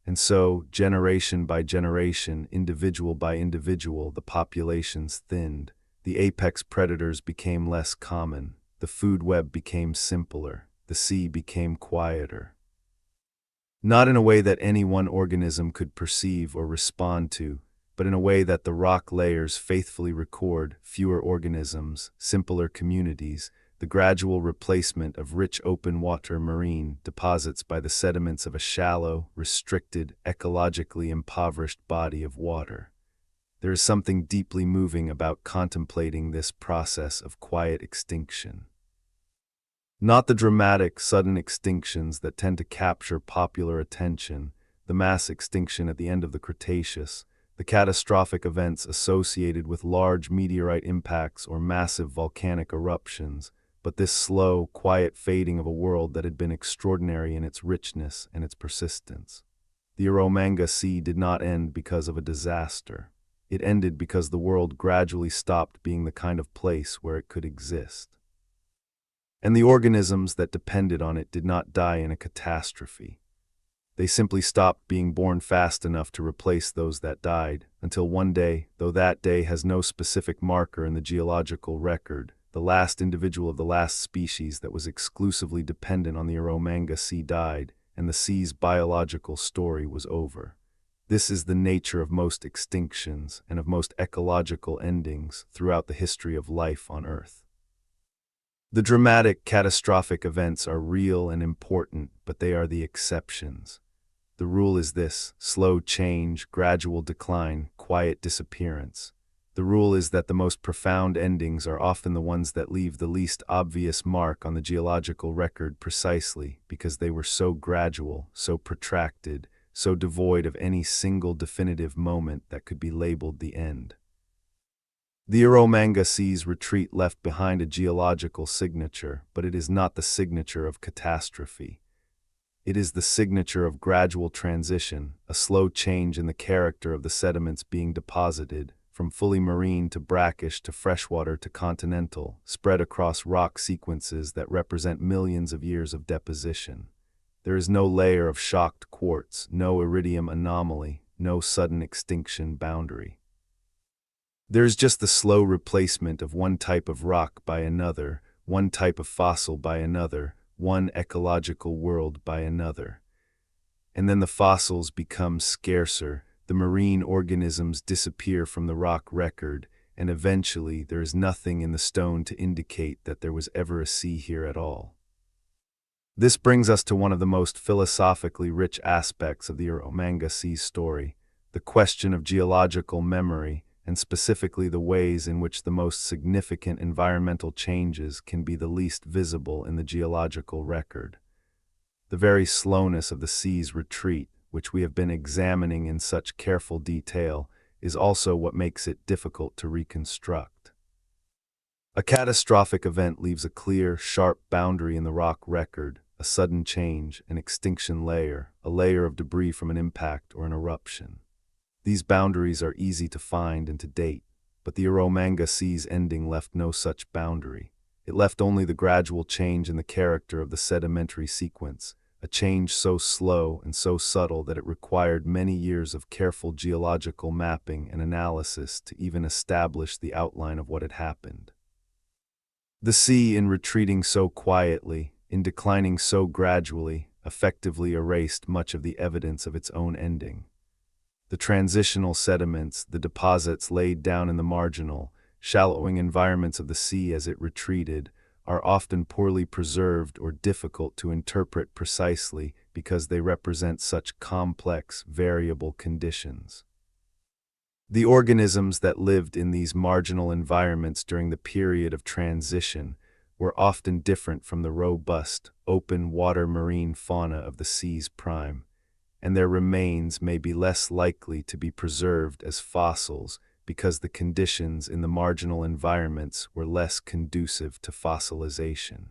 And so, generation by generation, individual by individual, the populations thinned. The apex predators became less common. The food web became simpler. The sea became quieter. Not in a way that any one organism could perceive or respond to, but in a way that the rock layers faithfully record: fewer organisms, simpler communities, the gradual replacement of rich open water marine deposits by the sediments of a shallow, restricted, ecologically impoverished body of water. There is something deeply moving about contemplating this process of quiet extinction. Not the dramatic, sudden extinctions that tend to capture popular attention, the mass extinction at the end of the Cretaceous, the catastrophic events associated with large meteorite impacts or massive volcanic eruptions, but this slow, quiet fading of a world that had been extraordinary in its richness and its persistence. The Eromanga Sea did not end because of a disaster. It ended because the world gradually stopped being the kind of place where it could exist. And the organisms that depended on it did not die in a catastrophe. They simply stopped being born fast enough to replace those that died, until one day, though that day has no specific marker in the geological record, the last individual of the last species that was exclusively dependent on the Eromanga Sea died, and the sea's biological story was over. This is the nature of most extinctions and of most ecological endings throughout the history of life on Earth. The dramatic, catastrophic events are real and important, but they are the exceptions. The rule is this: slow change, gradual decline, quiet disappearance. The rule is that the most profound endings are often the ones that leave the least obvious mark on the geological record precisely because they were so gradual, so protracted, so devoid of any single definitive moment that could be labeled the end. The Eromanga Sea's retreat left behind a geological signature, but it is not the signature of catastrophe. It is the signature of gradual transition, a slow change in the character of the sediments being deposited, from fully marine to brackish to freshwater to continental, spread across rock sequences that represent millions of years of deposition. There is no layer of shocked quartz, no iridium anomaly, no sudden extinction boundary. There is just the slow replacement of one type of rock by another, one type of fossil by another, one ecological world by another. And then the fossils become scarcer, the marine organisms disappear from the rock record, and eventually there is nothing in the stone to indicate that there was ever a sea here at all. This brings us to one of the most philosophically rich aspects of the Eromanga Sea story, the question of geological memory, and specifically the ways in which the most significant environmental changes can be the least visible in the geological record. The very slowness of the sea's retreat, which we have been examining in such careful detail, is also what makes it difficult to reconstruct. A catastrophic event leaves a clear, sharp boundary in the rock record, a sudden change, an extinction layer, a layer of debris from an impact or an eruption. These boundaries are easy to find and to date, but the Eromanga Sea's ending left no such boundary. It left only the gradual change in the character of the sedimentary sequence, a change so slow and so subtle that it required many years of careful geological mapping and analysis to even establish the outline of what had happened. The sea, in retreating so quietly, in declining so gradually, effectively erased much of the evidence of its own ending. The transitional sediments, the deposits laid down in the marginal, shallowing environments of the sea as it retreated, are often poorly preserved or difficult to interpret precisely because they represent such complex, variable conditions. The organisms that lived in these marginal environments during the period of transition were often different from the robust, open-water marine fauna of the sea's prime, and their remains may be less likely to be preserved as fossils because the conditions in the marginal environments were less conducive to fossilization.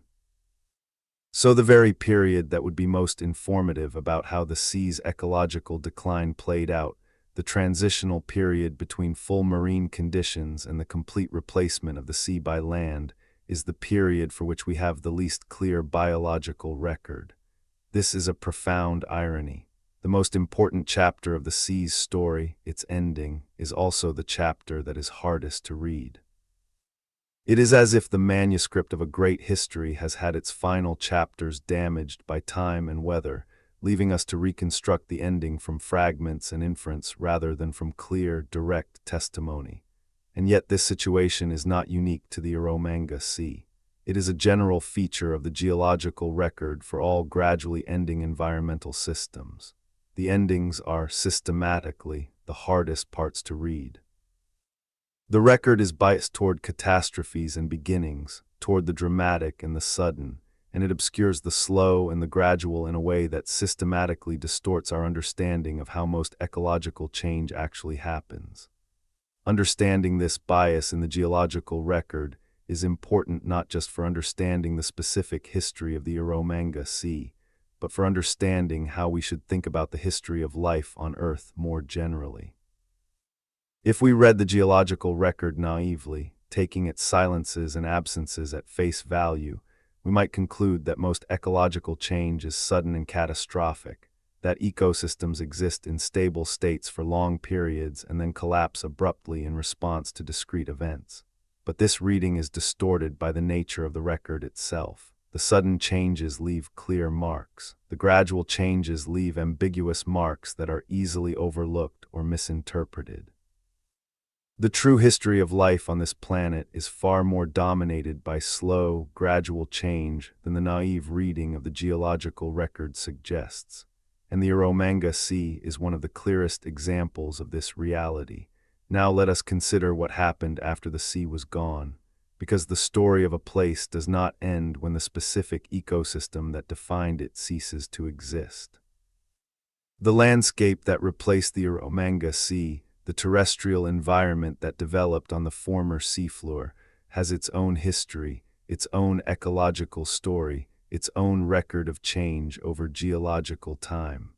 So the very period that would be most informative about how the sea's ecological decline played out, the transitional period between full marine conditions and the complete replacement of the sea by land, is the period for which we have the least clear biological record. This is a profound irony. The most important chapter of the sea's story, its ending, is also the chapter that is hardest to read. It is as if the manuscript of a great history has had its final chapters damaged by time and weather, leaving us to reconstruct the ending from fragments and inference rather than from clear, direct testimony. And yet this situation is not unique to the Eromanga Sea. It is a general feature of the geological record for all gradually ending environmental systems. The endings are, systematically, the hardest parts to read. The record is biased toward catastrophes and beginnings, toward the dramatic and the sudden, and it obscures the slow and the gradual in a way that systematically distorts our understanding of how most ecological change actually happens. Understanding this bias in the geological record is important not just for understanding the specific history of the Eromanga Sea, but for understanding how we should think about the history of life on Earth more generally. If we read the geological record naively, taking its silences and absences at face value, we might conclude that most ecological change is sudden and catastrophic, that ecosystems exist in stable states for long periods and then collapse abruptly in response to discrete events. But this reading is distorted by the nature of the record itself. The sudden changes leave clear marks. The gradual changes leave ambiguous marks that are easily overlooked or misinterpreted. The true history of life on this planet is far more dominated by slow, gradual change than the naive reading of the geological record suggests, and the Eromanga Sea is one of the clearest examples of this reality. Now let us consider what happened after the sea was gone, because the story of a place does not end when the specific ecosystem that defined it ceases to exist. The landscape that replaced the Eromanga Sea, the terrestrial environment that developed on the former seafloor, has its own history, its own ecological story, its own record of change over geological time.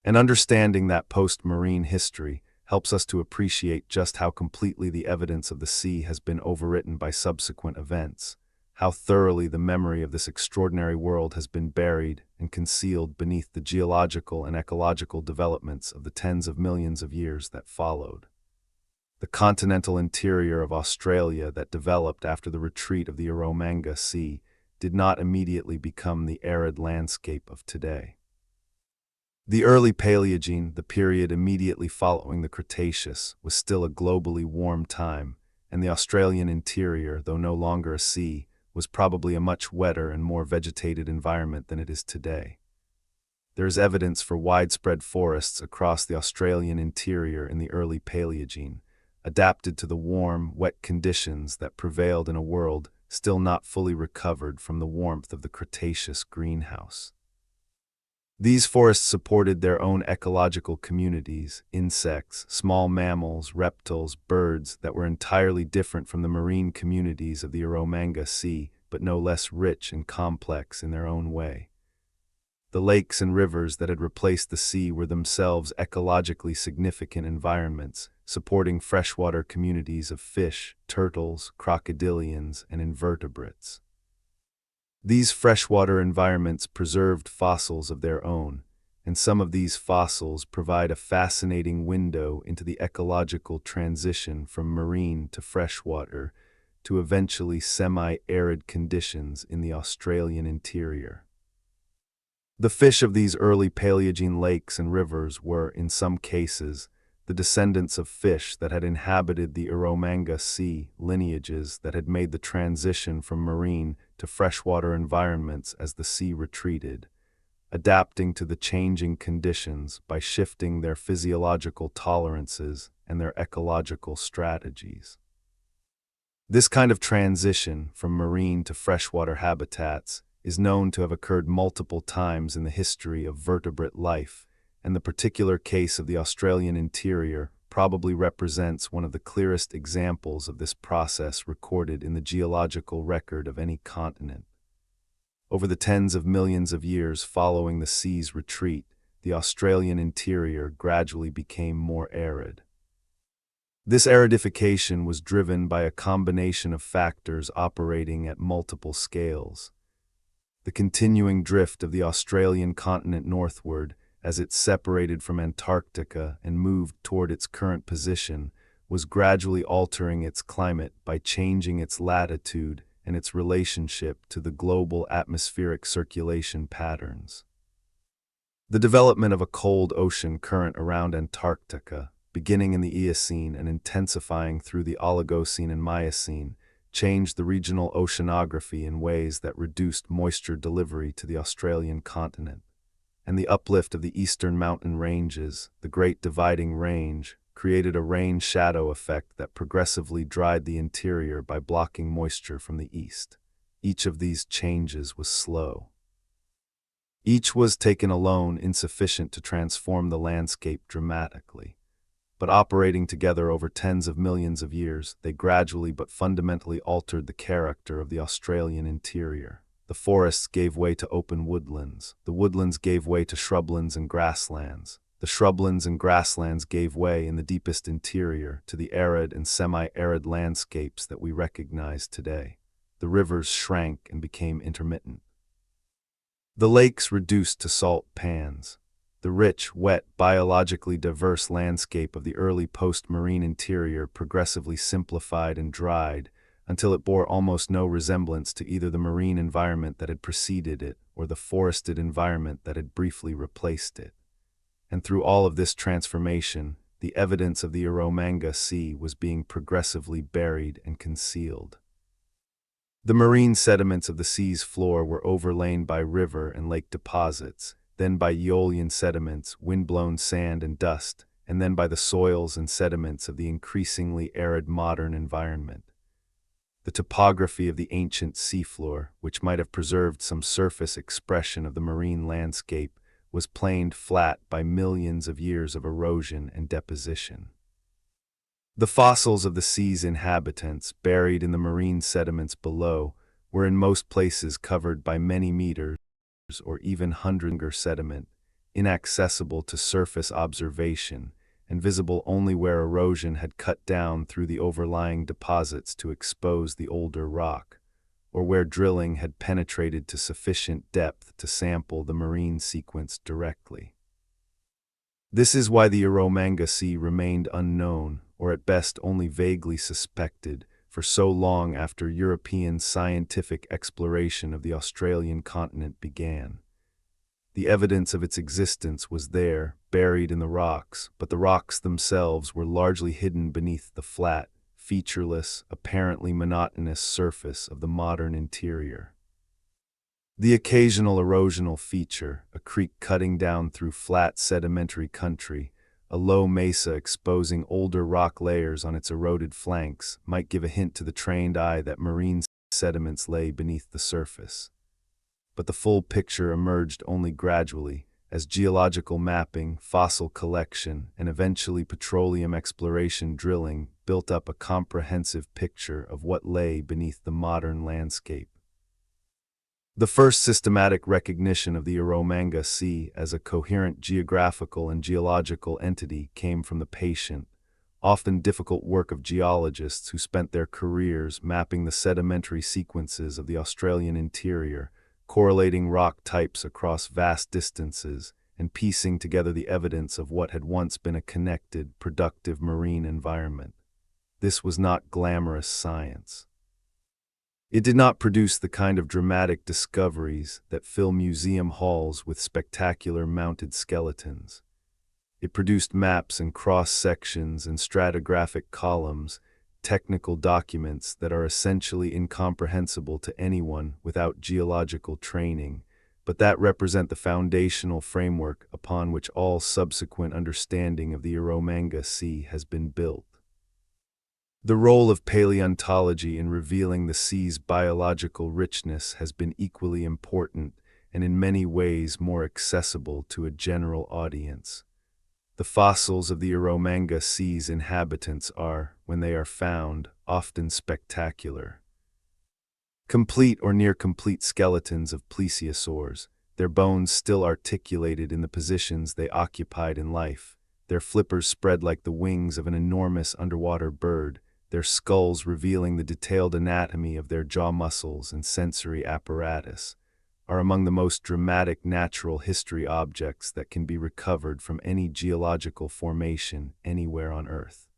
And understanding that post-marine history helps us to appreciate just how completely the evidence of the sea has been overwritten by subsequent events, how thoroughly the memory of this extraordinary world has been buried and concealed beneath the geological and ecological developments of the tens of millions of years that followed. The continental interior of Australia that developed after the retreat of the Eromanga Sea did not immediately become the arid landscape of today. The early Paleogene, the period immediately following the Cretaceous, was still a globally warm time, and the Australian interior, though no longer a sea, was probably a much wetter and more vegetated environment than it is today. There is evidence for widespread forests across the Australian interior in the early Paleogene, adapted to the warm, wet conditions that prevailed in a world still not fully recovered from the warmth of the Cretaceous greenhouse. These forests supported their own ecological communities, insects, small mammals, reptiles, birds that were entirely different from the marine communities of the Eromanga Sea, but no less rich and complex in their own way. The lakes and rivers that had replaced the sea were themselves ecologically significant environments, supporting freshwater communities of fish, turtles, crocodilians, and invertebrates. These freshwater environments preserved fossils of their own, and some of these fossils provide a fascinating window into the ecological transition from marine to freshwater to eventually semi-arid conditions in the Australian interior. The fish of these early Paleogene lakes and rivers were, in some cases, the descendants of fish that had inhabited the Eromanga Sea lineages that had made the transition from marine to freshwater environments as the sea retreated, adapting to the changing conditions by shifting their physiological tolerances and their ecological strategies. This kind of transition from marine to freshwater habitats is known to have occurred multiple times in the history of vertebrate life, and the particular case of the Australian interior probably represents one of the clearest examples of this process recorded in the geological record of any continent. Over the tens of millions of years following the sea's retreat, the Australian interior gradually became more arid. This aridification was driven by a combination of factors operating at multiple scales. The continuing drift of the Australian continent northward, as it separated from Antarctica and moved toward its current position, was gradually altering its climate by changing its latitude and its relationship to the global atmospheric circulation patterns. The development of a cold ocean current around Antarctica, beginning in the Eocene and intensifying through the Oligocene and Miocene, changed the regional oceanography in ways that reduced moisture delivery to the Australian continent. And the uplift of the eastern mountain ranges, the Great Dividing Range, created a rain-shadow effect that progressively dried the interior by blocking moisture from the east. Each of these changes was slow. Each was taken alone insufficient to transform the landscape dramatically. but operating together over tens of millions of years, they gradually but fundamentally altered the character of the Australian interior. The forests gave way to open woodlands. The woodlands gave way to shrublands and grasslands. The shrublands and grasslands gave way in the deepest interior to the arid and semi-arid landscapes that we recognize today. The rivers shrank and became intermittent. The lakes reduced to salt pans. The rich, wet, biologically diverse landscape of the early post-marine interior progressively simplified and dried until it bore almost no resemblance to either the marine environment that had preceded it or the forested environment that had briefly replaced it. And through all of this transformation, the evidence of the Eromanga Sea was being progressively buried and concealed. The marine sediments of the sea's floor were overlain by river and lake deposits, then by Aeolian sediments, windblown sand and dust, and then by the soils and sediments of the increasingly arid modern environment. The topography of the ancient seafloor, which might have preserved some surface expression of the marine landscape, was planed flat by millions of years of erosion and deposition. The fossils of the sea's inhabitants, buried in the marine sediments below, were in most places covered by many meters or even hundred sediment, inaccessible to surface observation, and visible only where erosion had cut down through the overlying deposits to expose the older rock, or where drilling had penetrated to sufficient depth to sample the marine sequence directly. This is why the Eromanga Sea remained unknown, or at best only vaguely suspected, for so long after European scientific exploration of the Australian continent began. The evidence of its existence was there, buried in the rocks, but the rocks themselves were largely hidden beneath the flat, featureless, apparently monotonous surface of the modern interior. The occasional erosional feature, a creek cutting down through flat sedimentary country, a low mesa exposing older rock layers on its eroded flanks, might give a hint to the trained eye that marine sediments lay beneath the surface. But the full picture emerged only gradually, as geological mapping, fossil collection, and eventually petroleum exploration drilling built up a comprehensive picture of what lay beneath the modern landscape. The first systematic recognition of the Eromanga Sea as a coherent geographical and geological entity came from the patient, often difficult work of geologists who spent their careers mapping the sedimentary sequences of the Australian interior, correlating rock types across vast distances, and piecing together the evidence of what had once been a connected, productive marine environment. This was not glamorous science. It did not produce the kind of dramatic discoveries that fill museum halls with spectacular mounted skeletons. It produced maps and cross-sections and stratigraphic columns, technical documents that are essentially incomprehensible to anyone without geological training, but that represent the foundational framework upon which all subsequent understanding of the Eromanga Sea has been built. The role of paleontology in revealing the sea's biological richness has been equally important and in many ways more accessible to a general audience. The fossils of the Eromanga Sea's inhabitants are, when they are found, often spectacular. Complete or near-complete skeletons of plesiosaurs, their bones still articulated in the positions they occupied in life, their flippers spread like the wings of an enormous underwater bird, their skulls revealing the detailed anatomy of their jaw muscles and sensory apparatus, are among the most dramatic natural history objects that can be recovered from any geological formation anywhere on Earth.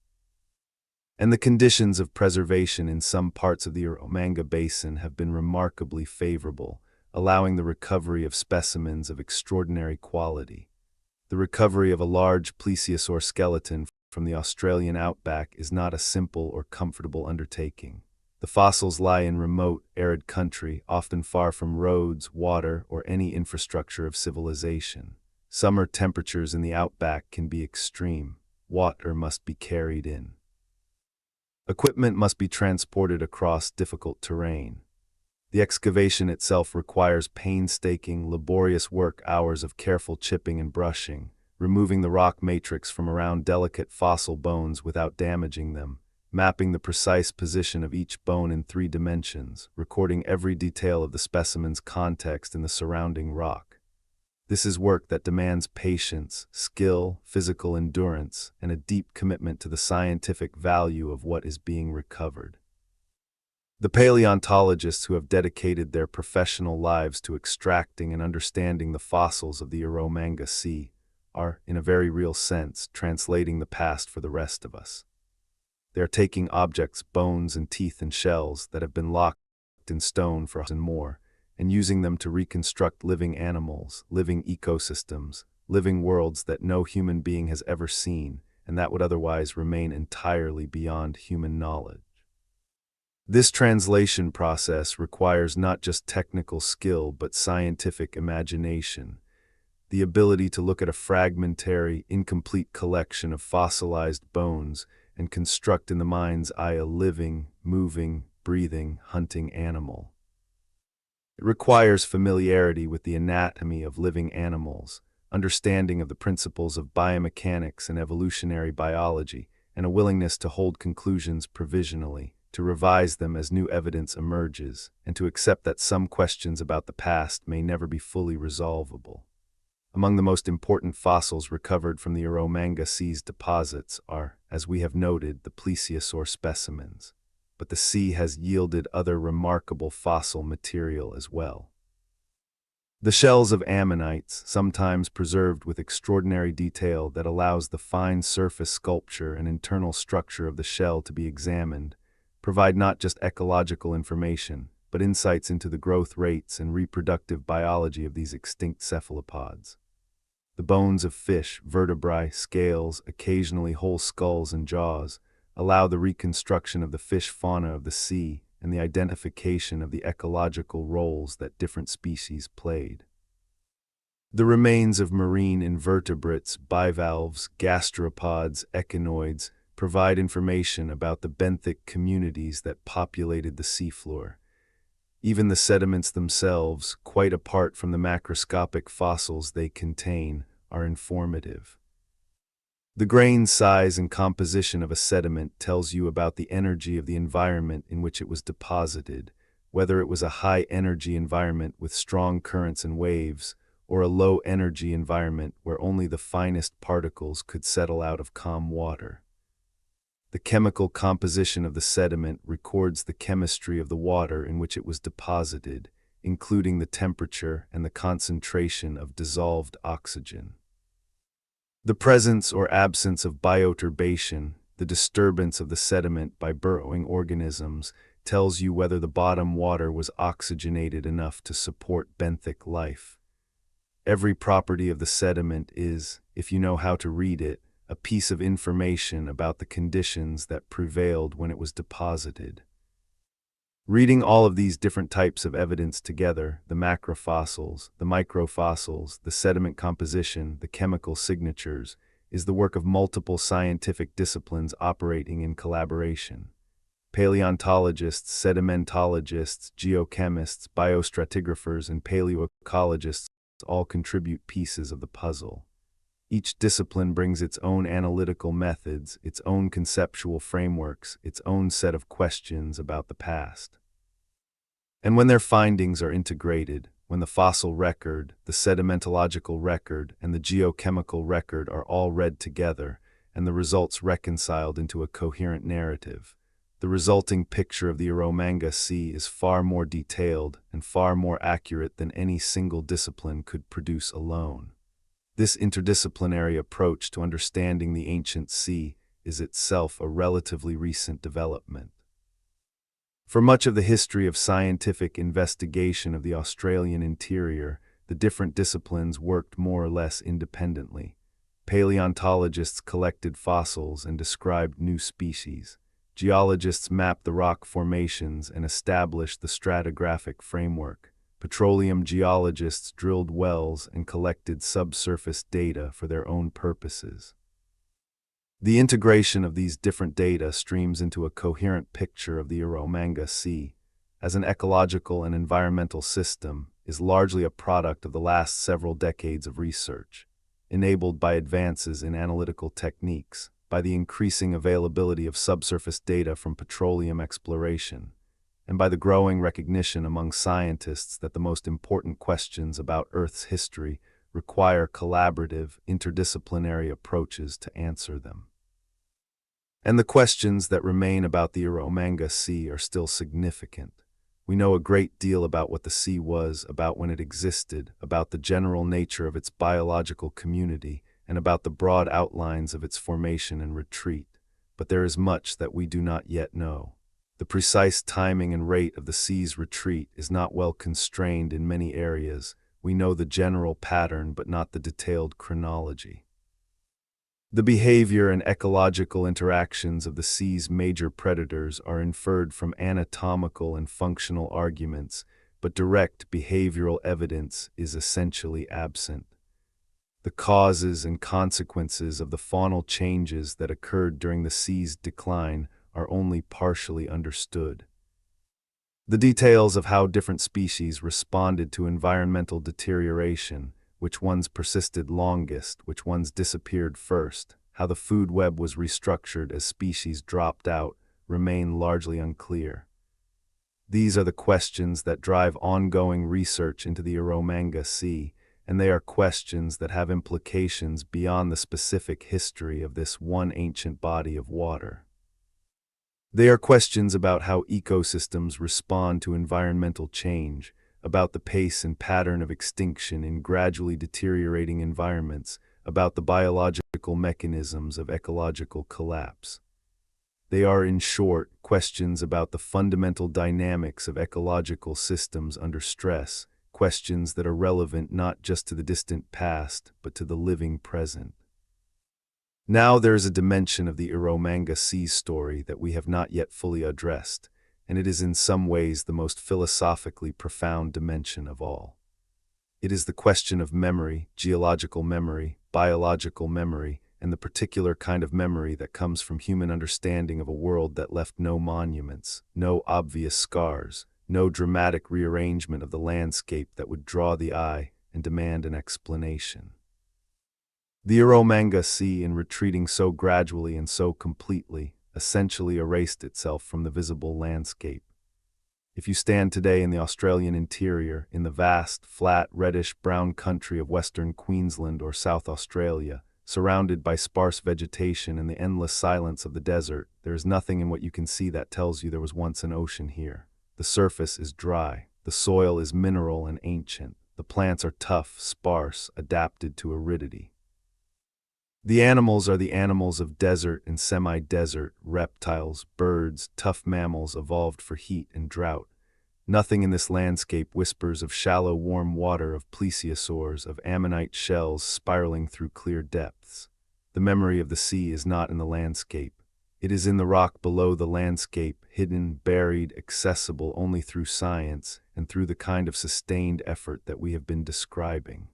And the conditions of preservation in some parts of the Eromanga Basin have been remarkably favorable, allowing the recovery of specimens of extraordinary quality. The recovery of a large plesiosaur skeleton from the Australian outback is not a simple or comfortable undertaking. The fossils lie in remote, arid country, often far from roads, water, or any infrastructure of civilization. Summer temperatures in the outback can be extreme. Water must be carried in. Equipment must be transported across difficult terrain. The excavation itself requires painstaking, laborious work, hours of careful chipping and brushing, removing the rock matrix from around delicate fossil bones without damaging them, mapping the precise position of each bone in 3 dimensions, recording every detail of the specimen's context in the surrounding rock. This is work that demands patience, skill, physical endurance, and a deep commitment to the scientific value of what is being recovered. The paleontologists who have dedicated their professional lives to extracting and understanding the fossils of the Eromanga Sea are, in a very real sense, translating the past for the rest of us. They are taking objects, bones and teeth and shells that have been locked in stone for us and more, and using them to reconstruct living animals, living ecosystems, living worlds that no human being has ever seen, and that would otherwise remain entirely beyond human knowledge. This translation process requires not just technical skill but scientific imagination, the ability to look at a fragmentary, incomplete collection of fossilized bones and construct in the mind's eye a living, moving, breathing, hunting animal. It requires familiarity with the anatomy of living animals, understanding of the principles of biomechanics and evolutionary biology, and a willingness to hold conclusions provisionally, to revise them as new evidence emerges, and to accept that some questions about the past may never be fully resolvable. Among the most important fossils recovered from the Eromanga Sea's deposits are, as we have noted, the plesiosaur specimens. But the sea has yielded other remarkable fossil material as well. The shells of ammonites, sometimes preserved with extraordinary detail that allows the fine surface sculpture and internal structure of the shell to be examined, provide not just ecological information, but insights into the growth rates and reproductive biology of these extinct cephalopods. The bones of fish, vertebrae, scales, occasionally whole skulls and jaws, allow the reconstruction of the fish fauna of the sea and the identification of the ecological roles that different species played. The remains of marine invertebrates, bivalves, gastropods, echinoids provide information about the benthic communities that populated the seafloor. Even the sediments themselves, quite apart from the macroscopic fossils they contain, are informative. The grain size and composition of a sediment tells you about the energy of the environment in which it was deposited, whether it was a high-energy environment with strong currents and waves, or a low-energy environment where only the finest particles could settle out of calm water. The chemical composition of the sediment records the chemistry of the water in which it was deposited, including the temperature and the concentration of dissolved oxygen. The presence or absence of bioturbation, the disturbance of the sediment by burrowing organisms, tells you whether the bottom water was oxygenated enough to support benthic life. Every property of the sediment is, if you know how to read it, a piece of information about the conditions that prevailed when it was deposited. Reading all of these different types of evidence together, the macrofossils, the microfossils, the sediment composition, the chemical signatures, is the work of multiple scientific disciplines operating in collaboration. Paleontologists, sedimentologists, geochemists, biostratigraphers, and paleoecologists all contribute pieces of the puzzle. Each discipline brings its own analytical methods, its own conceptual frameworks, its own set of questions about the past. And when their findings are integrated, when the fossil record, the sedimentological record, and the geochemical record are all read together, and the results reconciled into a coherent narrative, the resulting picture of the Eromanga Sea is far more detailed and far more accurate than any single discipline could produce alone. This interdisciplinary approach to understanding the ancient sea is itself a relatively recent development. For much of the history of scientific investigation of the Australian interior, the different disciplines worked more or less independently. Paleontologists collected fossils and described new species. Geologists mapped the rock formations and established the stratigraphic framework. Petroleum geologists drilled wells and collected subsurface data for their own purposes. The integration of these different data streams into a coherent picture of the Eromanga Sea, as an ecological and environmental system, is largely a product of the last several decades of research. enabled by advances in analytical techniques, by the increasing availability of subsurface data from petroleum exploration, and by the growing recognition among scientists that the most important questions about Earth's history require collaborative, interdisciplinary approaches to answer them. And the questions that remain about the Eromanga Sea are still significant. We know a great deal about what the sea was, about when it existed, about the general nature of its biological community, and about the broad outlines of its formation and retreat. But there is much that we do not yet know. The precise timing and rate of the sea's retreat is not well constrained in many areas. We know the general pattern, but not the detailed chronology. The behavior and ecological interactions of the sea's major predators are inferred from anatomical and functional arguments, but direct behavioral evidence is essentially absent. The causes and consequences of the faunal changes that occurred during the sea's decline are only partially understood. The details of how different species responded to environmental deterioration, which ones persisted longest, which ones disappeared first, how the food web was restructured as species dropped out, remain largely unclear. These are the questions that drive ongoing research into the Eromanga Sea, and they are questions that have implications beyond the specific history of this one ancient body of water. They are questions about how ecosystems respond to environmental change, about the pace and pattern of extinction in gradually deteriorating environments, about the biological mechanisms of ecological collapse. They are, in short, questions about the fundamental dynamics of ecological systems under stress, questions that are relevant not just to the distant past, but to the living present. Now there is a dimension of the Eromanga Sea story that we have not yet fully addressed, and it is in some ways the most philosophically profound dimension of all. It is the question of memory, geological memory, biological memory, and the particular kind of memory that comes from human understanding of a world that left no monuments, no obvious scars, no dramatic rearrangement of the landscape that would draw the eye and demand an explanation. The Eromanga Sea, in retreating so gradually and so completely, essentially erased itself from the visible landscape. If you stand today in the Australian interior, in the vast, flat, reddish-brown country of Western Queensland or South Australia, surrounded by sparse vegetation and the endless silence of the desert, there is nothing in what you can see that tells you there was once an ocean here. The surface is dry, the soil is mineral and ancient, the plants are tough, sparse, adapted to aridity. The animals are the animals of desert and semi-desert, reptiles, birds, tough mammals evolved for heat and drought. Nothing in this landscape whispers of shallow warm water, of plesiosaurs, of ammonite shells spiraling through clear depths. The memory of the sea is not in the landscape. It is in the rock below the landscape, hidden, buried, accessible only through science and through the kind of sustained effort that we have been describing.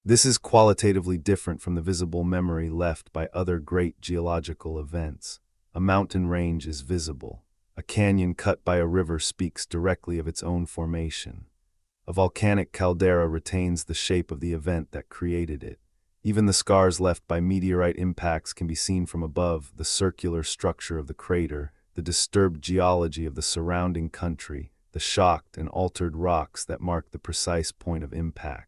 This is qualitatively different from the visible memory left by other great geological events. A mountain range is visible. A canyon cut by a river speaks directly of its own formation. A volcanic caldera retains the shape of the event that created it. Even the scars left by meteorite impacts can be seen from above, the circular structure of the crater, the disturbed geology of the surrounding country, the shocked and altered rocks that mark the precise point of impact.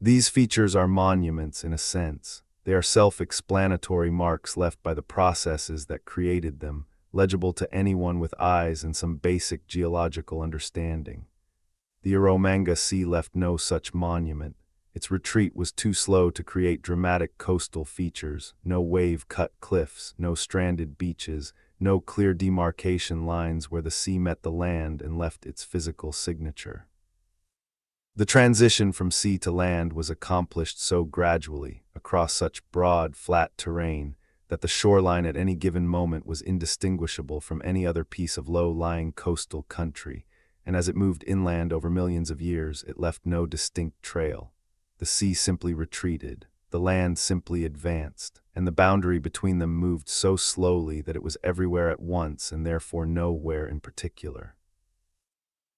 These features are monuments in a sense. They are self-explanatory marks left by the processes that created them, legible to anyone with eyes and some basic geological understanding. The Eromanga Sea left no such monument. Its retreat was too slow to create dramatic coastal features, no wave-cut cliffs, no stranded beaches, no clear demarcation lines where the sea met the land and left its physical signature. The transition from sea to land was accomplished so gradually, across such broad, flat terrain, that the shoreline at any given moment was indistinguishable from any other piece of low-lying coastal country, and as it moved inland over millions of years, it left no distinct trail. The sea simply retreated, the land simply advanced, and the boundary between them moved so slowly that it was everywhere at once and therefore nowhere in particular.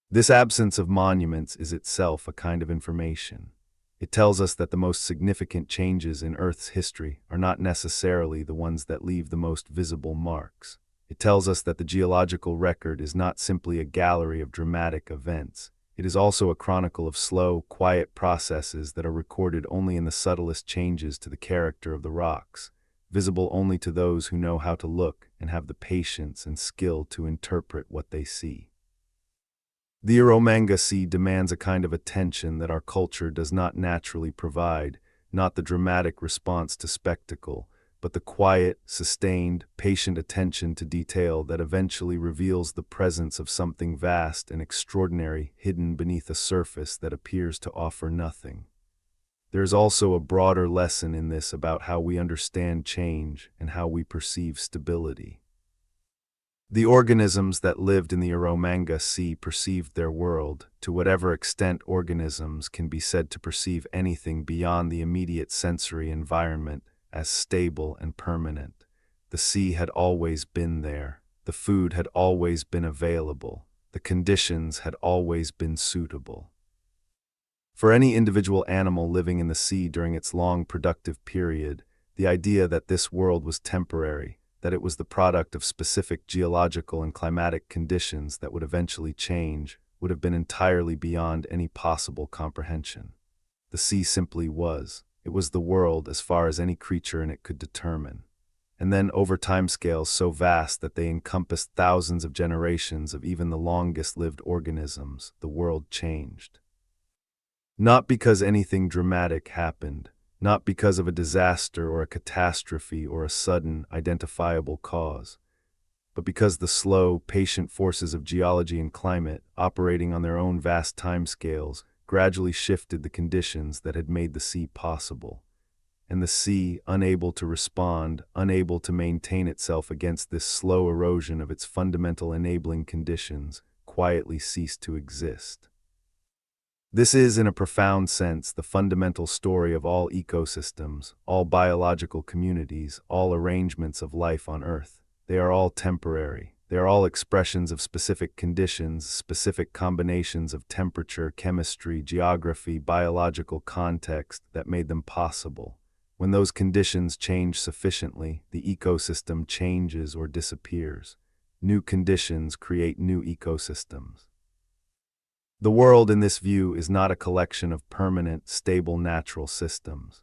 This absence of monuments is itself a kind of information. It tells us that the most significant changes in Earth's history are not necessarily the ones that leave the most visible marks. It tells us that the geological record is not simply a gallery of dramatic events. It is also a chronicle of slow, quiet processes that are recorded only in the subtlest changes to the character of the rocks, visible only to those who know how to look and have the patience and skill to interpret what they see. The Eromanga Sea demands a kind of attention that our culture does not naturally provide, not the dramatic response to spectacle, but the quiet, sustained, patient attention to detail that eventually reveals the presence of something vast and extraordinary hidden beneath a surface that appears to offer nothing. There is also a broader lesson in this about how we understand change and how we perceive stability. The organisms that lived in the Eromanga Sea perceived their world, to whatever extent organisms can be said to perceive anything beyond the immediate sensory environment, as stable and permanent. The sea had always been there. The food had always been available. The conditions had always been suitable. For any individual animal living in the sea during its long productive period, the idea that this world was temporary, that it was the product of specific geological and climatic conditions that would eventually change, would have been entirely beyond any possible comprehension. The sea simply was. It was the world as far as any creature in it could determine. And then, over timescales so vast that they encompassed thousands of generations of even the longest-lived organisms, the world changed. Not because anything dramatic happened, not because of a disaster or a catastrophe or a sudden, identifiable cause, but because the slow, patient forces of geology and climate, operating on their own vast timescales, gradually shifted the conditions that had made the sea possible. And the sea, unable to respond, unable to maintain itself against this slow erosion of its fundamental enabling conditions, quietly ceased to exist. This is, in a profound sense, the fundamental story of all ecosystems, all biological communities, all arrangements of life on Earth. They are all temporary. They are all expressions of specific conditions, specific combinations of temperature, chemistry, geography, biological context that made them possible. When those conditions change sufficiently, the ecosystem changes or disappears. New conditions create new ecosystems. The world in this view is not a collection of permanent, stable natural systems.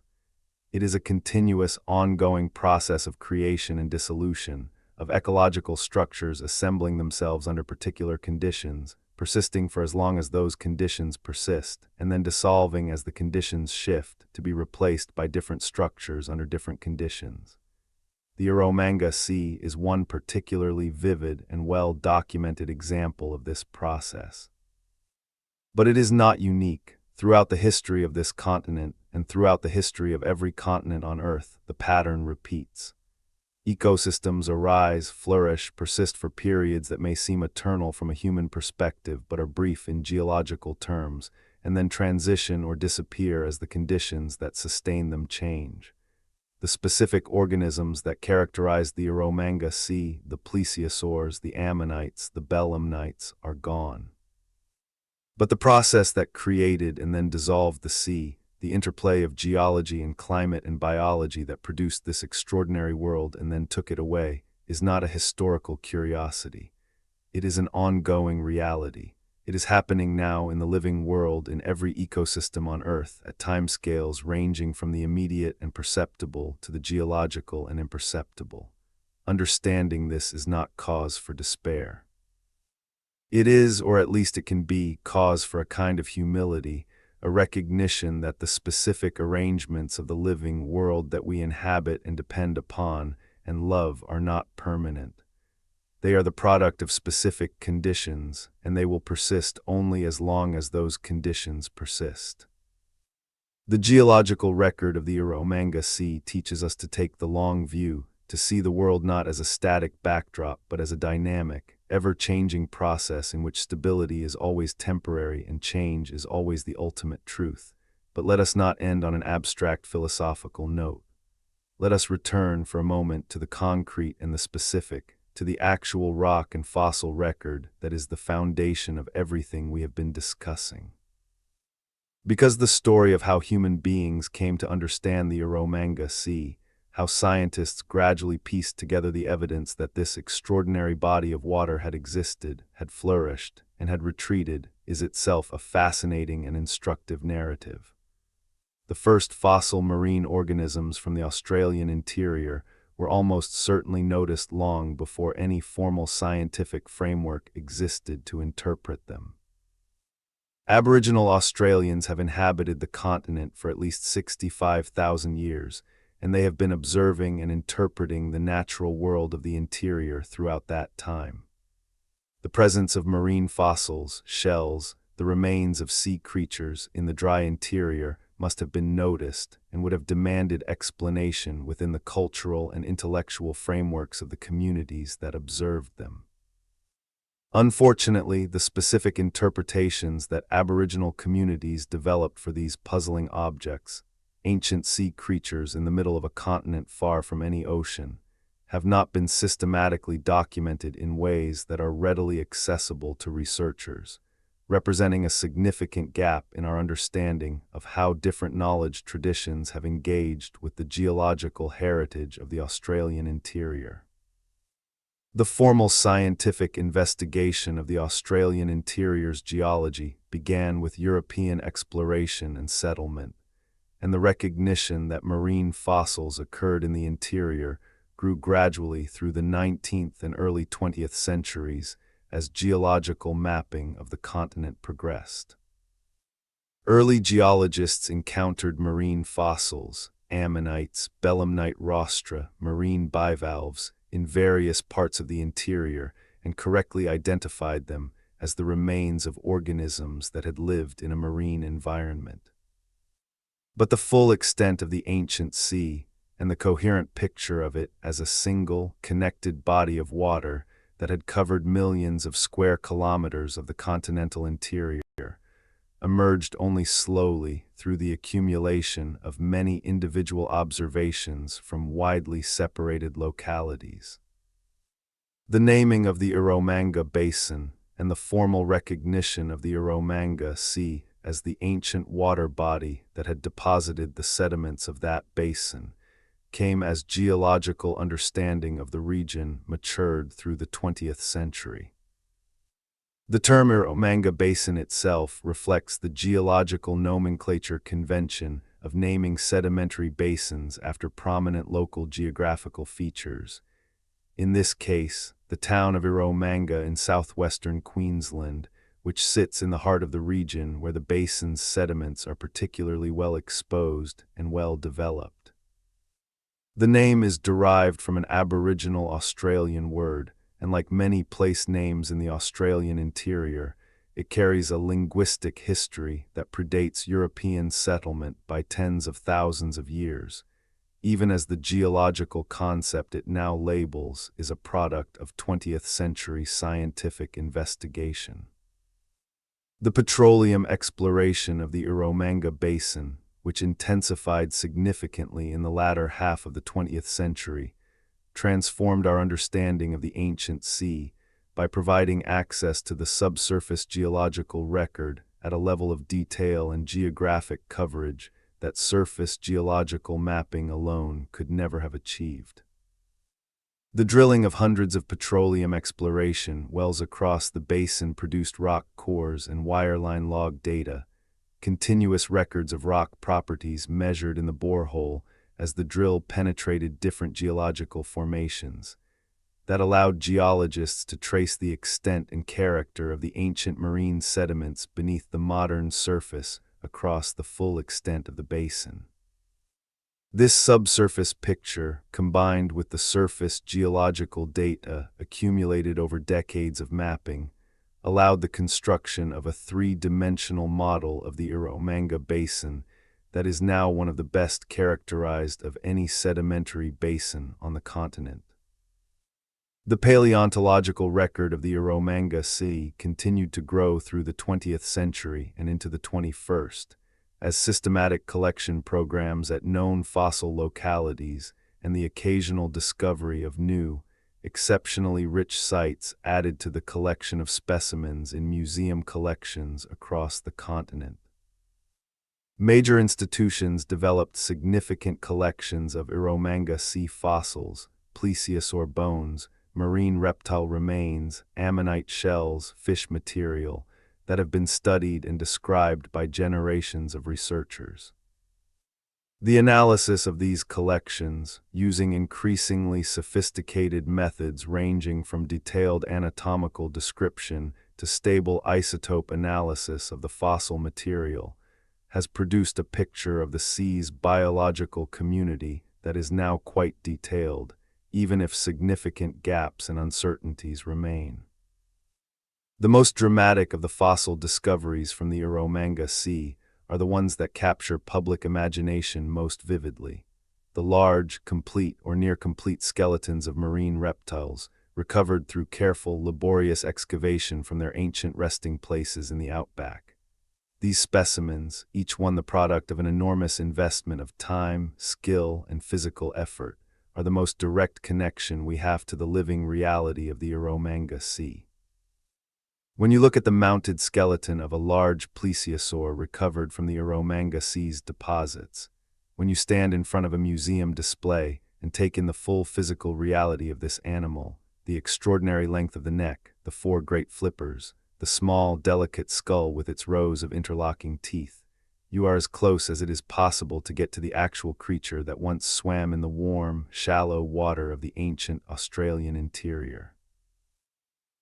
It is a continuous, ongoing process of creation and dissolution, of ecological structures assembling themselves under particular conditions, persisting for as long as those conditions persist, and then dissolving as the conditions shift to be replaced by different structures under different conditions. The Eromanga Sea is one particularly vivid and well-documented example of this process. But it is not unique. Throughout the history of this continent, and throughout the history of every continent on Earth, the pattern repeats. Ecosystems arise, flourish, persist for periods that may seem eternal from a human perspective but are brief in geological terms, and then transition or disappear as the conditions that sustain them change. The specific organisms that characterize the Eromanga Sea, the plesiosaurs, the ammonites, the belemnites, are gone. But the process that created and then dissolved the sea, the interplay of geology and climate and biology that produced this extraordinary world and then took it away, is not a historical curiosity. It is an ongoing reality. It is happening now in the living world in every ecosystem on Earth at timescales ranging from the immediate and perceptible to the geological and imperceptible. Understanding this is not cause for despair. It is, or at least it can be, cause for a kind of humility, a recognition that the specific arrangements of the living world that we inhabit and depend upon and love are not permanent. They are the product of specific conditions, and they will persist only as long as those conditions persist. The geological record of the Eromanga Sea teaches us to take the long view, to see the world not as a static backdrop but as a dynamic, ever-changing process in which stability is always temporary and change is always the ultimate truth. But let us not end on an abstract philosophical note. Let us return for a moment to the concrete and the specific, to the actual rock and fossil record that is the foundation of everything we have been discussing. Because the story of how human beings came to understand the Eromanga Sea, how scientists gradually pieced together the evidence that this extraordinary body of water had existed, had flourished, and had retreated, is itself a fascinating and instructive narrative. The first fossil marine organisms from the Australian interior were almost certainly noticed long before any formal scientific framework existed to interpret them. Aboriginal Australians have inhabited the continent for at least 65,000 years, and they have been observing and interpreting the natural world of the interior throughout that time. The presence of marine fossils, shells, the remains of sea creatures in the dry interior must have been noticed and would have demanded explanation within the cultural and intellectual frameworks of the communities that observed them. Unfortunately, the specific interpretations that Aboriginal communities developed for these puzzling objects, ancient sea creatures in the middle of a continent far from any ocean, have not been systematically documented in ways that are readily accessible to researchers, representing a significant gap in our understanding of how different knowledge traditions have engaged with the geological heritage of the Australian interior. The formal scientific investigation of the Australian interior's geology began with European exploration and settlement, and the recognition that marine fossils occurred in the interior grew gradually through the 19th and early 20th centuries as geological mapping of the continent progressed. Early geologists encountered marine fossils, ammonites, belemnite rostra, marine bivalves, in various parts of the interior and correctly identified them as the remains of organisms that had lived in a marine environment. But the full extent of the ancient sea and the coherent picture of it as a single, connected body of water that had covered millions of square kilometers of the continental interior emerged only slowly through the accumulation of many individual observations from widely separated localities. The naming of the Eromanga Basin and the formal recognition of the Eromanga Sea as the ancient water body that had deposited the sediments of that basin came as geological understanding of the region matured through the 20th century. The term Eromanga Basin itself reflects the geological nomenclature convention of naming sedimentary basins after prominent local geographical features. In this case, the town of Eromanga in southwestern Queensland, which sits in the heart of the region where the basin's sediments are particularly well exposed and well developed. The name is derived from an Aboriginal Australian word, and like many place names in the Australian interior, it carries a linguistic history that predates European settlement by tens of thousands of years, even as the geological concept it now labels is a product of 20th century scientific investigation. The petroleum exploration of the Eromanga Basin, which intensified significantly in the latter half of the 20th century, transformed our understanding of the ancient sea by providing access to the subsurface geological record at a level of detail and geographic coverage that surface geological mapping alone could never have achieved. The drilling of hundreds of petroleum exploration wells across the basin produced rock cores and wireline log data, continuous records of rock properties measured in the borehole as the drill penetrated different geological formations, that allowed geologists to trace the extent and character of the ancient marine sediments beneath the modern surface across the full extent of the basin. This subsurface picture, combined with the surface geological data accumulated over decades of mapping, allowed the construction of a three-dimensional model of the Eromanga Basin that is now one of the best characterized of any sedimentary basin on the continent. The paleontological record of the Eromanga Sea continued to grow through the 20th century and into the 21st, as systematic collection programs at known fossil localities and the occasional discovery of new, exceptionally rich sites added to the collection of specimens in museum collections across the continent. Major institutions developed significant collections of Eromanga Sea fossils, plesiosaur bones, marine reptile remains, ammonite shells, fish material, that have been studied and described by generations of researchers. The analysis of these collections, using increasingly sophisticated methods ranging from detailed anatomical description to stable isotope analysis of the fossil material, has produced a picture of the sea's biological community that is now quite detailed, even if significant gaps and uncertainties remain. The most dramatic of the fossil discoveries from the Eromanga Sea are the ones that capture public imagination most vividly. The large, complete or near-complete skeletons of marine reptiles, recovered through careful, laborious excavation from their ancient resting places in the outback. These specimens, each one the product of an enormous investment of time, skill, and physical effort, are the most direct connection we have to the living reality of the Eromanga Sea. When you look at the mounted skeleton of a large plesiosaur recovered from the Eromanga Sea's deposits, when you stand in front of a museum display and take in the full physical reality of this animal, the extraordinary length of the neck, the four great flippers, the small, delicate skull with its rows of interlocking teeth, you are as close as it is possible to get to the actual creature that once swam in the warm, shallow water of the ancient Australian interior.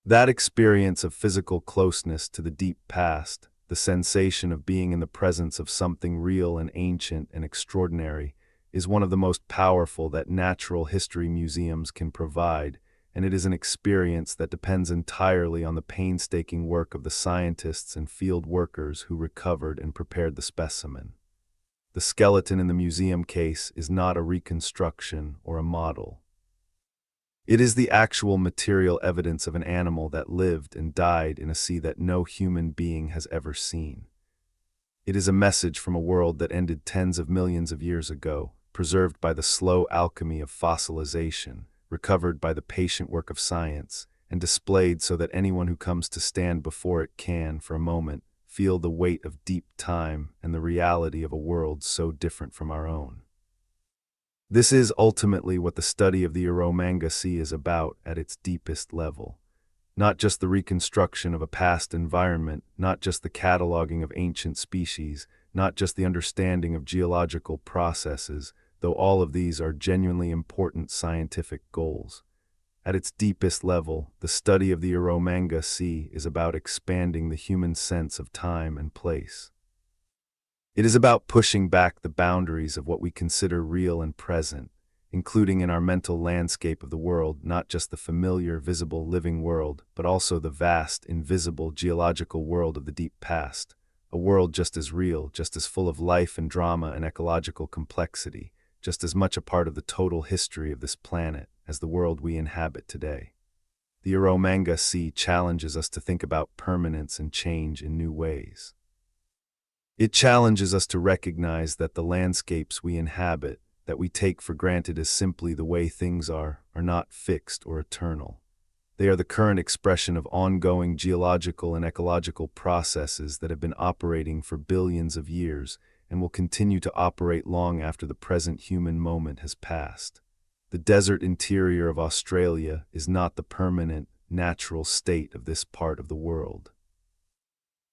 That experience of physical closeness to the deep past, the sensation of being in the presence of something real and ancient and extraordinary, is one of the most powerful that natural history museums can provide, and it is an experience that depends entirely on the painstaking work of the scientists and field workers who recovered and prepared the specimen. The skeleton in the museum case is not a reconstruction or a model. It is the actual material evidence of an animal that lived and died in a sea that no human being has ever seen. It is a message from a world that ended tens of millions of years ago, preserved by the slow alchemy of fossilization, recovered by the patient work of science, and displayed so that anyone who comes to stand before it can, for a moment, feel the weight of deep time and the reality of a world so different from our own. This is ultimately what the study of the Eromanga Sea is about at its deepest level. Not just the reconstruction of a past environment, not just the cataloging of ancient species, not just the understanding of geological processes, though all of these are genuinely important scientific goals. At its deepest level, the study of the Eromanga Sea is about expanding the human sense of time and place. It is about pushing back the boundaries of what we consider real and present, including in our mental landscape of the world, not just the familiar, visible, living world, but also the vast, invisible, geological world of the deep past, a world just as real, just as full of life and drama and ecological complexity, just as much a part of the total history of this planet as the world we inhabit today. The Eromanga Sea challenges us to think about permanence and change in new ways. It challenges us to recognize that the landscapes we inhabit, that we take for granted as simply the way things are not fixed or eternal. They are the current expression of ongoing geological and ecological processes that have been operating for billions of years and will continue to operate long after the present human moment has passed. The desert interior of Australia is not the permanent, natural state of this part of the world.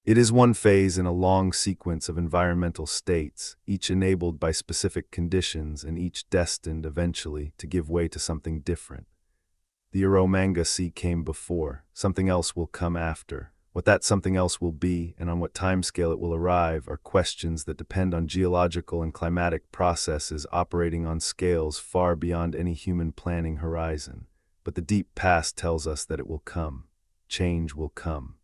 It is one phase in a long sequence of environmental states, each enabled by specific conditions and each destined eventually to give way to something different. The Eromanga Sea came before, something else will come after. What that something else will be and on what timescale it will arrive are questions that depend on geological and climatic processes operating on scales far beyond any human planning horizon. But the deep past tells us that it will come. Change will come.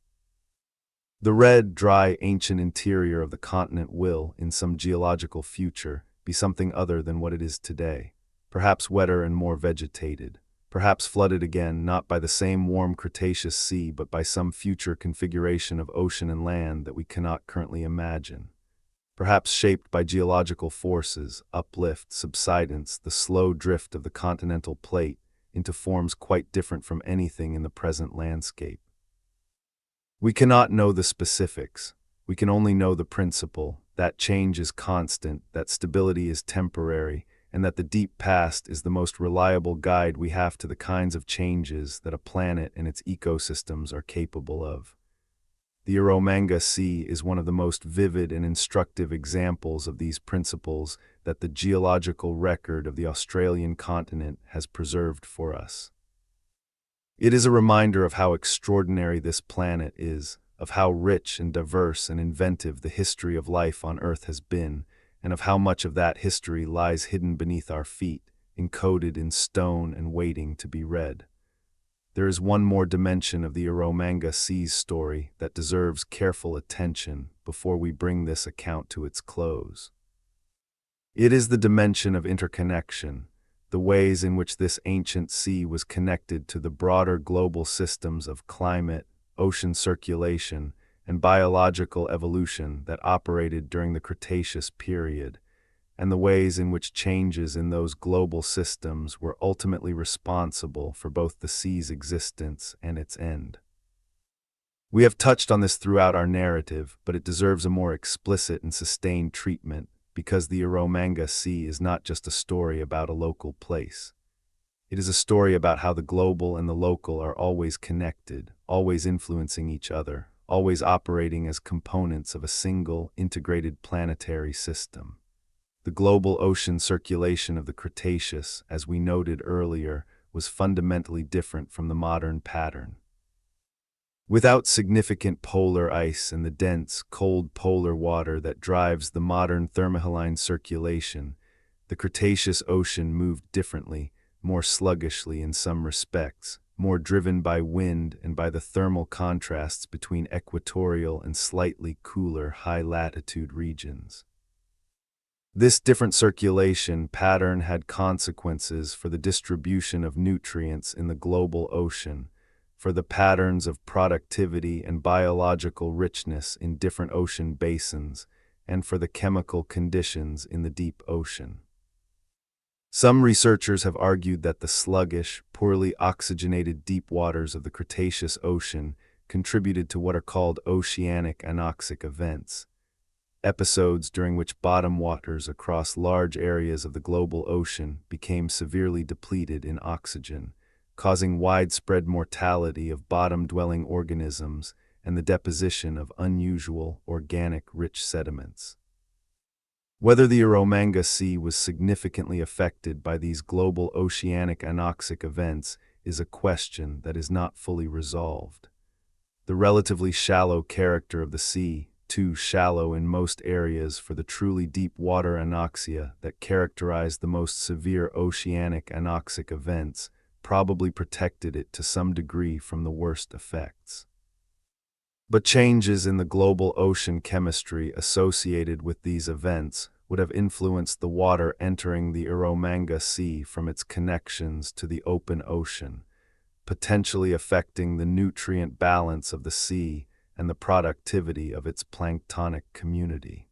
The red, dry, ancient interior of the continent will, in some geological future, be something other than what it is today. Perhaps wetter and more vegetated. Perhaps flooded again, not by the same warm Cretaceous sea, but by some future configuration of ocean and land that we cannot currently imagine. Perhaps shaped by geological forces, uplift, subsidence, the slow drift of the continental plate into forms quite different from anything in the present landscape. We cannot know the specifics. We can only know the principle, that change is constant, that stability is temporary, and that the deep past is the most reliable guide we have to the kinds of changes that a planet and its ecosystems are capable of. The Eromanga Sea is one of the most vivid and instructive examples of these principles that the geological record of the Australian continent has preserved for us. It is a reminder of how extraordinary this planet is, of how rich and diverse and inventive the history of life on Earth has been, and of how much of that history lies hidden beneath our feet, encoded in stone and waiting to be read. There is one more dimension of the Eromanga Sea's story that deserves careful attention before we bring this account to its close. It is the dimension of interconnection, the ways in which this ancient sea was connected to the broader global systems of climate, ocean circulation, and biological evolution that operated during the Cretaceous period, and the ways in which changes in those global systems were ultimately responsible for both the sea's existence and its end. We have touched on this throughout our narrative, but it deserves a more explicit and sustained treatment because the Eromanga Sea is not just a story about a local place. It is a story about how the global and the local are always connected, always influencing each other, always operating as components of a single, integrated planetary system. The global ocean circulation of the Cretaceous, as we noted earlier, was fundamentally different from the modern pattern. Without significant polar ice and the dense, cold polar water that drives the modern thermohaline circulation, the Cretaceous ocean moved differently, more sluggishly in some respects, more driven by wind and by the thermal contrasts between equatorial and slightly cooler high-latitude regions. This different circulation pattern had consequences for the distribution of nutrients in the global ocean, for the patterns of productivity and biological richness in different ocean basins, and for the chemical conditions in the deep ocean. Some researchers have argued that the sluggish, poorly oxygenated deep waters of the Cretaceous ocean contributed to what are called oceanic anoxic events, episodes during which bottom waters across large areas of the global ocean became severely depleted in oxygen, causing widespread mortality of bottom-dwelling organisms and the deposition of unusual, organic-rich sediments. Whether the Eromanga Sea was significantly affected by these global oceanic anoxic events is a question that is not fully resolved. The relatively shallow character of the sea, too shallow in most areas for the truly deep water anoxia that characterized the most severe oceanic anoxic events, probably protected it to some degree from the worst effects. But changes in the global ocean chemistry associated with these events would have influenced the water entering the Eromanga Sea from its connections to the open ocean, potentially affecting the nutrient balance of the sea and the productivity of its planktonic community.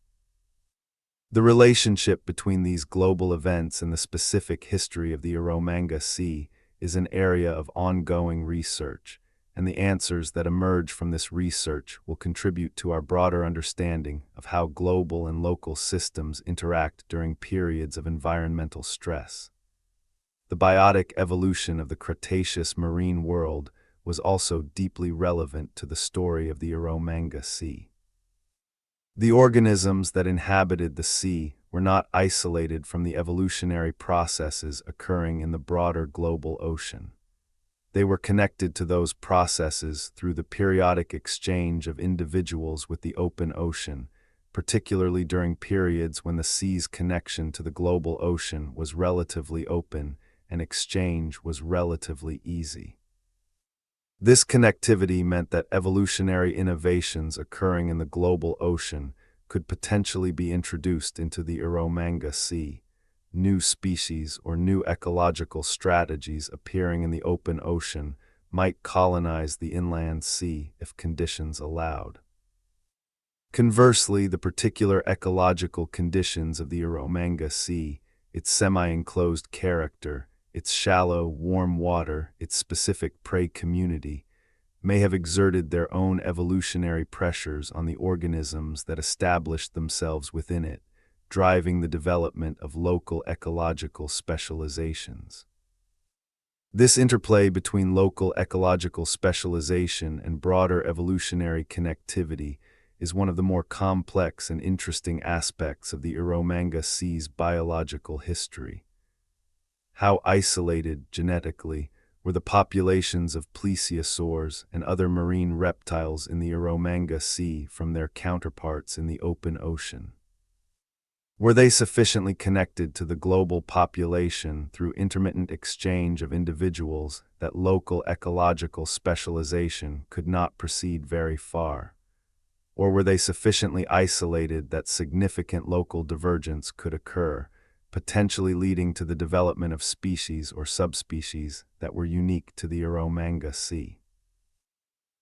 The relationship between these global events and the specific history of the Eromanga Sea is an area of ongoing research, and the answers that emerge from this research will contribute to our broader understanding of how global and local systems interact during periods of environmental stress. The biotic evolution of the Cretaceous marine world was also deeply relevant to the story of the Eromanga Sea. The organisms that inhabited the sea were not isolated from the evolutionary processes occurring in the broader global ocean. They were connected to those processes through the periodic exchange of individuals with the open ocean, particularly during periods when the sea's connection to the global ocean was relatively open and exchange was relatively easy. This connectivity meant that evolutionary innovations occurring in the global ocean could potentially be introduced into the Eromanga Sea, new species or new ecological strategies appearing in the open ocean might colonize the inland sea if conditions allowed. Conversely, the particular ecological conditions of the Eromanga Sea, its semi-enclosed character, its shallow, warm water, its specific prey community, may have exerted their own evolutionary pressures on the organisms that established themselves within it, driving the development of local ecological specializations. This interplay between local ecological specialization and broader evolutionary connectivity is one of the more complex and interesting aspects of the Eromanga Sea's biological history. How isolated, genetically, were the populations of plesiosaurs and other marine reptiles in the Eromanga Sea from their counterparts in the open ocean? Were they sufficiently connected to the global population through intermittent exchange of individuals that local ecological specialization could not proceed very far? Or were they sufficiently isolated that significant local divergence could occur, potentially leading to the development of species or subspecies that were unique to the Eromanga Sea?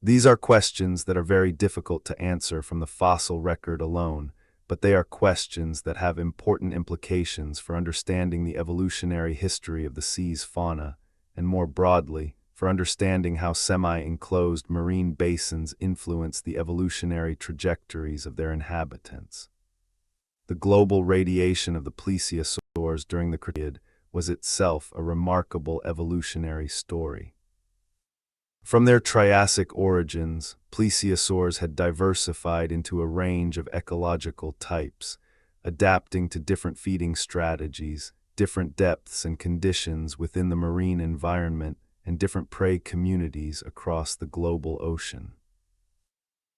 These are questions that are very difficult to answer from the fossil record alone, but they are questions that have important implications for understanding the evolutionary history of the sea's fauna, and more broadly, for understanding how semi-enclosed marine basins influence the evolutionary trajectories of their inhabitants. The global radiation of the plesiosaurs during the Cretaceous was itself a remarkable evolutionary story. From their Triassic origins, plesiosaurs had diversified into a range of ecological types, adapting to different feeding strategies, different depths and conditions within the marine environment, and different prey communities across the global ocean.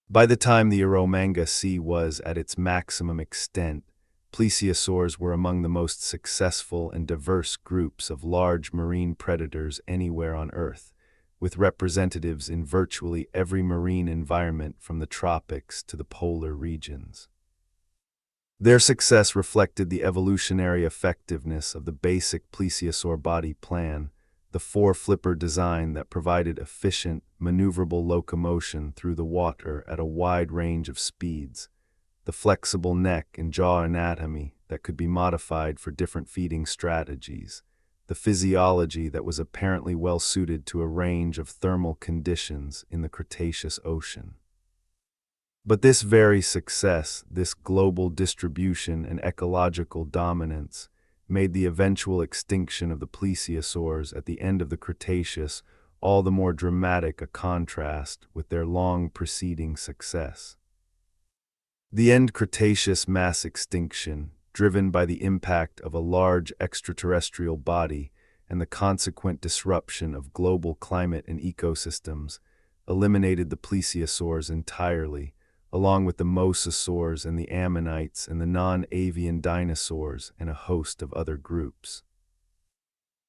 By the time the Eromanga Sea was at its maximum extent, plesiosaurs were among the most successful and diverse groups of large marine predators anywhere on Earth, with representatives in virtually every marine environment from the tropics to the polar regions. Their success reflected the evolutionary effectiveness of the basic plesiosaur body plan, the four-flipper design that provided efficient, maneuverable locomotion through the water at a wide range of speeds, the flexible neck and jaw anatomy that could be modified for different feeding strategies, the physiology that was apparently well suited to a range of thermal conditions in the Cretaceous ocean. But this very success, this global distribution and ecological dominance, made the eventual extinction of the plesiosaurs at the end of the Cretaceous all the more dramatic a contrast with their long preceding success. The end Cretaceous mass extinction, driven by the impact of a large extraterrestrial body and the consequent disruption of global climate and ecosystems, eliminated the plesiosaurs entirely, along with the mosasaurs and the ammonites and the non-avian dinosaurs and a host of other groups.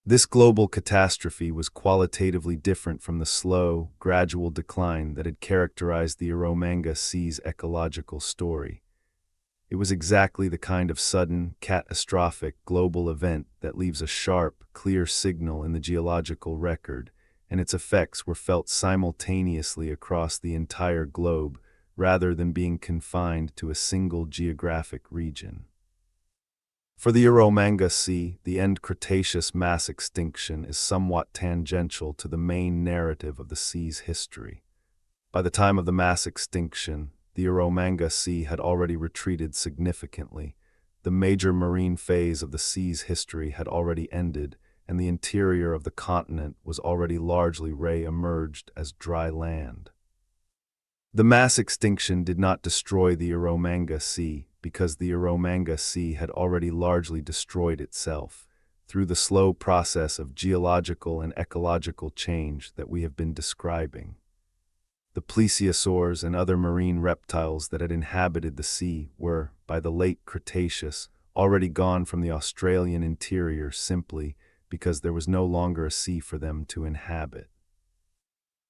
This global catastrophe was qualitatively different from the slow, gradual decline that had characterized the Eromanga Sea's ecological story. It was exactly the kind of sudden, catastrophic global event that leaves a sharp, clear signal in the geological record, and its effects were felt simultaneously across the entire globe rather than being confined to a single geographic region. For the Eromanga Sea, the end Cretaceous mass extinction is somewhat tangential to the main narrative of the sea's history. By the time of the mass extinction, the Eromanga Sea had already retreated significantly, the major marine phase of the sea's history had already ended, and the interior of the continent was already largely re-emerged as dry land. The mass extinction did not destroy the Eromanga Sea because the Eromanga Sea had already largely destroyed itself through the slow process of geological and ecological change that we have been describing. The plesiosaurs and other marine reptiles that had inhabited the sea were, by the late Cretaceous, already gone from the Australian interior simply because there was no longer a sea for them to inhabit.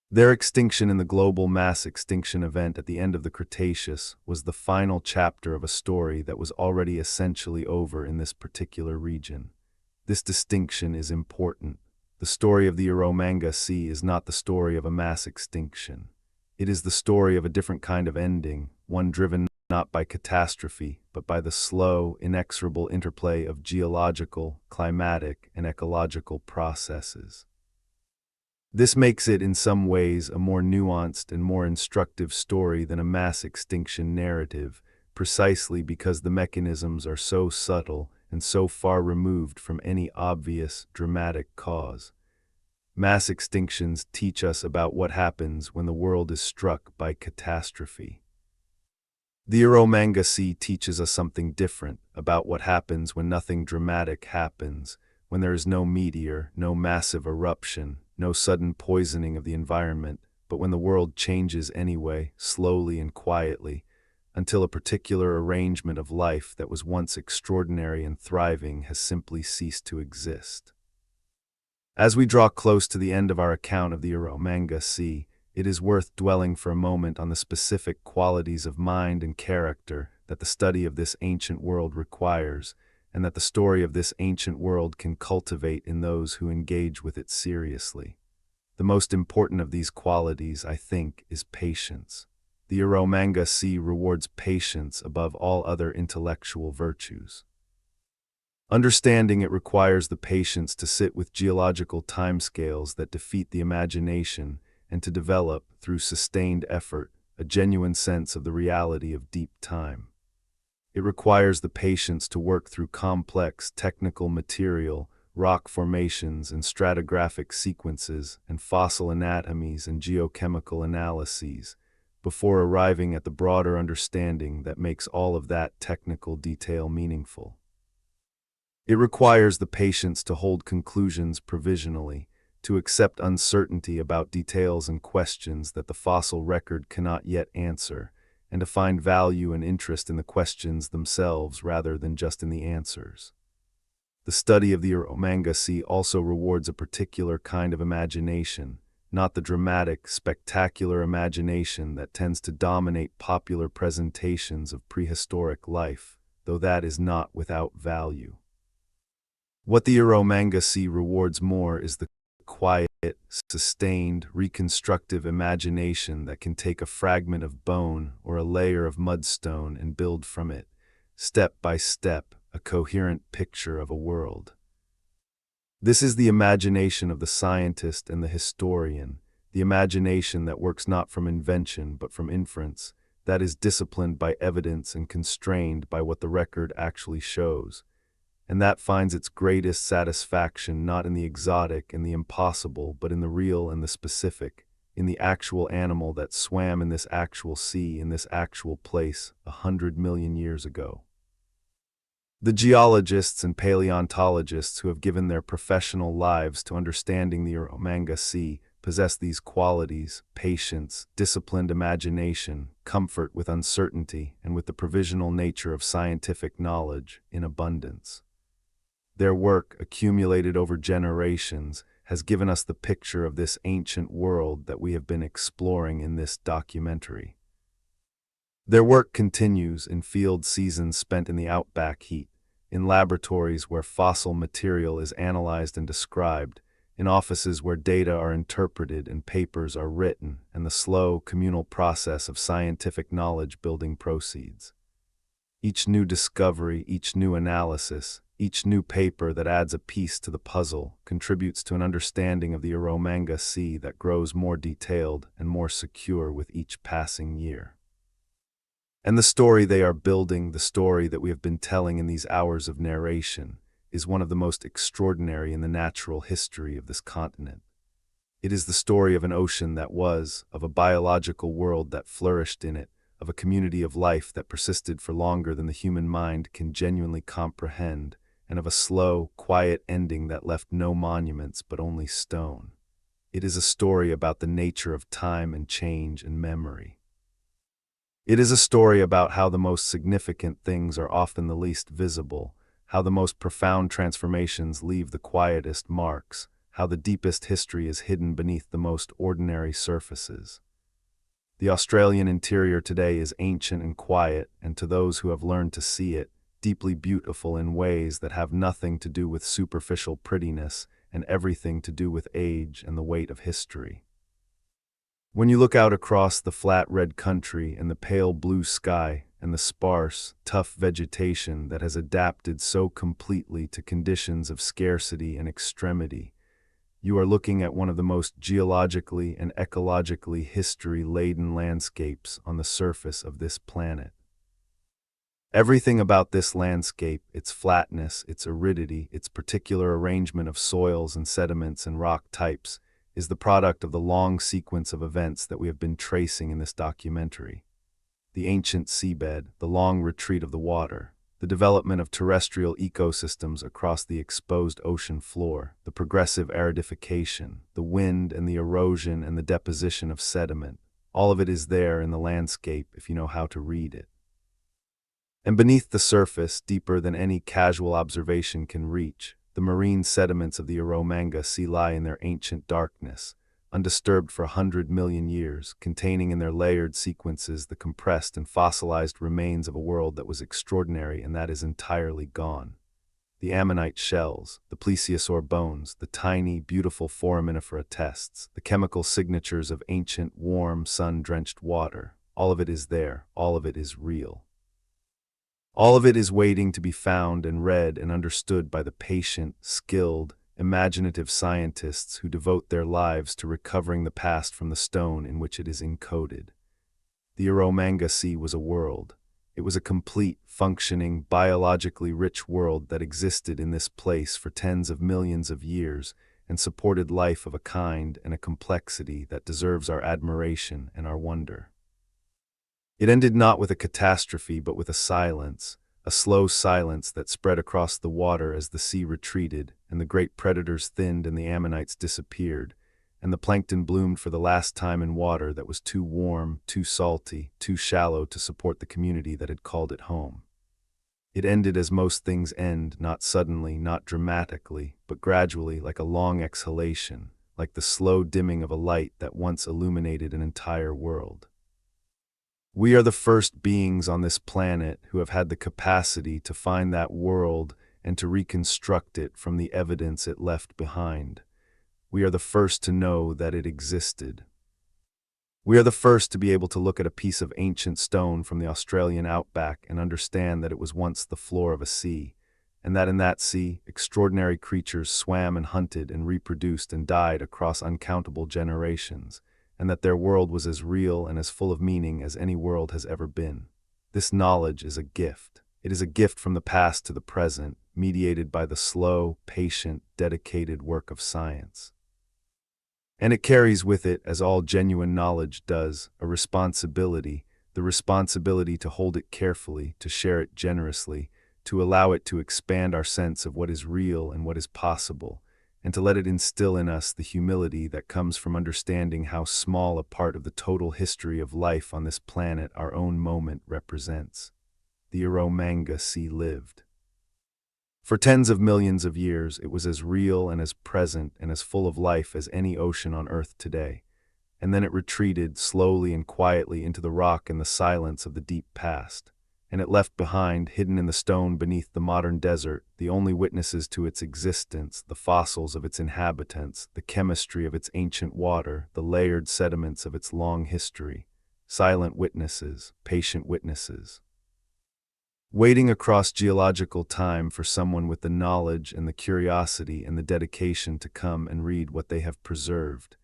Their extinction in the global mass extinction event at the end of the Cretaceous was the final chapter of a story that was already essentially over in this particular region. This distinction is important. The story of the Eromanga Sea is not the story of a mass extinction. It is the story of a different kind of ending, one driven not by catastrophe, but by the slow, inexorable interplay of geological, climatic, and ecological processes. This makes it, in some ways, a more nuanced and more instructive story than a mass extinction narrative, precisely because the mechanisms are so subtle and so far removed from any obvious, dramatic cause. Mass extinctions teach us about what happens when the world is struck by catastrophe. The Eromanga Sea teaches us something different about what happens when nothing dramatic happens, when there is no meteor, no massive eruption, no sudden poisoning of the environment, but when the world changes anyway, slowly and quietly, until a particular arrangement of life that was once extraordinary and thriving has simply ceased to exist. As we draw close to the end of our account of the Eromanga Sea, it is worth dwelling for a moment on the specific qualities of mind and character that the study of this ancient world requires, and that the story of this ancient world can cultivate in those who engage with it seriously. The most important of these qualities, I think, is patience. The Eromanga Sea rewards patience above all other intellectual virtues. Understanding it requires the patience to sit with geological timescales that defeat the imagination and to develop, through sustained effort, a genuine sense of the reality of deep time. It requires the patience to work through complex technical material, rock formations and stratigraphic sequences and fossil anatomies and geochemical analyses, before arriving at the broader understanding that makes all of that technical detail meaningful. It requires the patience to hold conclusions provisionally, to accept uncertainty about details and questions that the fossil record cannot yet answer, and to find value and interest in the questions themselves rather than just in the answers. The study of the Eromanga Sea also rewards a particular kind of imagination, not the dramatic, spectacular imagination that tends to dominate popular presentations of prehistoric life, though that is not without value. What the Eromanga Sea rewards more is the quiet, sustained, reconstructive imagination that can take a fragment of bone or a layer of mudstone and build from it, step by step, a coherent picture of a world. This is the imagination of the scientist and the historian, the imagination that works not from invention but from inference, that is disciplined by evidence and constrained by what the record actually shows, and that finds its greatest satisfaction not in the exotic and the impossible, but in the real and the specific, in the actual animal that swam in this actual sea in this actual place 100 million years ago. The geologists and paleontologists who have given their professional lives to understanding the Eromanga Sea possess these qualities: patience, disciplined imagination, comfort with uncertainty, and with the provisional nature of scientific knowledge in abundance. Their work, accumulated over generations, has given us the picture of this ancient world that we have been exploring in this documentary. Their work continues in field seasons spent in the outback heat, in laboratories where fossil material is analyzed and described, in offices where data are interpreted and papers are written, and the slow, communal process of scientific knowledge building proceeds. Each new discovery, each new analysis, each new paper that adds a piece to the puzzle contributes to an understanding of the Eromanga Sea that grows more detailed and more secure with each passing year. And the story they are building, the story that we have been telling in these hours of narration, is one of the most extraordinary in the natural history of this continent. It is the story of an ocean that was, of a biological world that flourished in it, of a community of life that persisted for longer than the human mind can genuinely comprehend, and of a slow, quiet ending that left no monuments but only stone. It is a story about the nature of time and change and memory. It is a story about how the most significant things are often the least visible, how the most profound transformations leave the quietest marks, how the deepest history is hidden beneath the most ordinary surfaces. The Australian interior today is ancient and quiet, and to those who have learned to see it, deeply beautiful in ways that have nothing to do with superficial prettiness and everything to do with age and the weight of history. When you look out across the flat red country and the pale blue sky and the sparse, tough vegetation that has adapted so completely to conditions of scarcity and extremity, You are looking at one of the most geologically and ecologically history-laden landscapes on the surface of this planet. Everything about this landscape, its flatness, its aridity, its particular arrangement of soils and sediments and rock types, is the product of the long sequence of events that we have been tracing in this documentary. The ancient seabed, the long retreat of the water, the development of terrestrial ecosystems across the exposed ocean floor, the progressive aridification, the wind and the erosion and the deposition of sediment, all of it is there in the landscape if you know how to read it. And beneath the surface, deeper than any casual observation can reach, the marine sediments of the Eromanga Sea lie in their ancient darkness, undisturbed for 100 million years, containing in their layered sequences the compressed and fossilized remains of a world that was extraordinary and that is entirely gone. The ammonite shells, the plesiosaur bones, the tiny, beautiful foraminifera tests, the chemical signatures of ancient, warm, sun-drenched water, all of it is there, all of it is real. All of it is waiting to be found and read and understood by the patient, skilled, imaginative scientists who devote their lives to recovering the past from the stone in which it is encoded. The Eromanga Sea was a world. It was a complete, functioning, biologically rich world that existed in this place for tens of millions of years and supported life of a kind and a complexity that deserves our admiration and our wonder. It ended not with a catastrophe but with a silence, a slow silence that spread across the water as the sea retreated and the great predators thinned and the ammonites disappeared, and the plankton bloomed for the last time in water that was too warm, too salty, too shallow to support the community that had called it home. It ended as most things end, not suddenly, not dramatically, but gradually, like a long exhalation, like the slow dimming of a light that once illuminated an entire world. We are the first beings on this planet who have had the capacity to find that world and to reconstruct it from the evidence it left behind. We are the first to know that it existed. We are the first to be able to look at a piece of ancient stone from the Australian outback and understand that it was once the floor of a sea, and that in that sea, extraordinary creatures swam and hunted and reproduced and died across uncountable generations, and that their world was as real and as full of meaning as any world has ever been. This knowledge is a gift. It is a gift from the past to the present, mediated by the slow, patient, dedicated work of science. And it carries with it, as all genuine knowledge does, a responsibility, the responsibility to hold it carefully, to share it generously, to allow it to expand our sense of what is real and what is possible, and to let it instill in us the humility that comes from understanding how small a part of the total history of life on this planet our own moment represents. The Eromanga Sea lived. For tens of millions of years, it was as real and as present and as full of life as any ocean on Earth today, and then it retreated slowly and quietly into the rock and the silence of the deep past. And it left behind, hidden in the stone beneath the modern desert, the only witnesses to its existence, the fossils of its inhabitants, the chemistry of its ancient water, the layered sediments of its long history. Silent witnesses, patient witnesses. Waiting across geological time for someone with the knowledge and the curiosity and the dedication to come and read what they have preserved.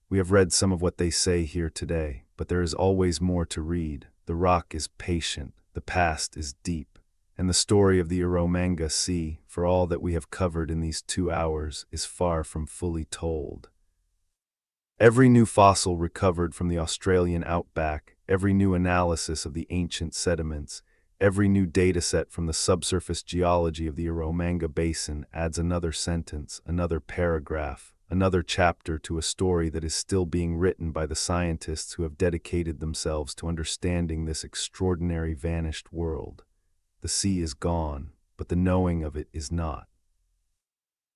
We have read some of what they say here today, but there is always more to read. The rock is patient. The past is deep, and the story of the Eromanga Sea, for all that we have covered in these 2 hours, is far from fully told. Every new fossil recovered from the Australian outback, every new analysis of the ancient sediments, every new dataset from the subsurface geology of the Eromanga Basin adds another sentence, another paragraph, another chapter to a story that is still being written by the scientists who have dedicated themselves to understanding this extraordinary vanished world. The sea is gone, but the knowing of it is not.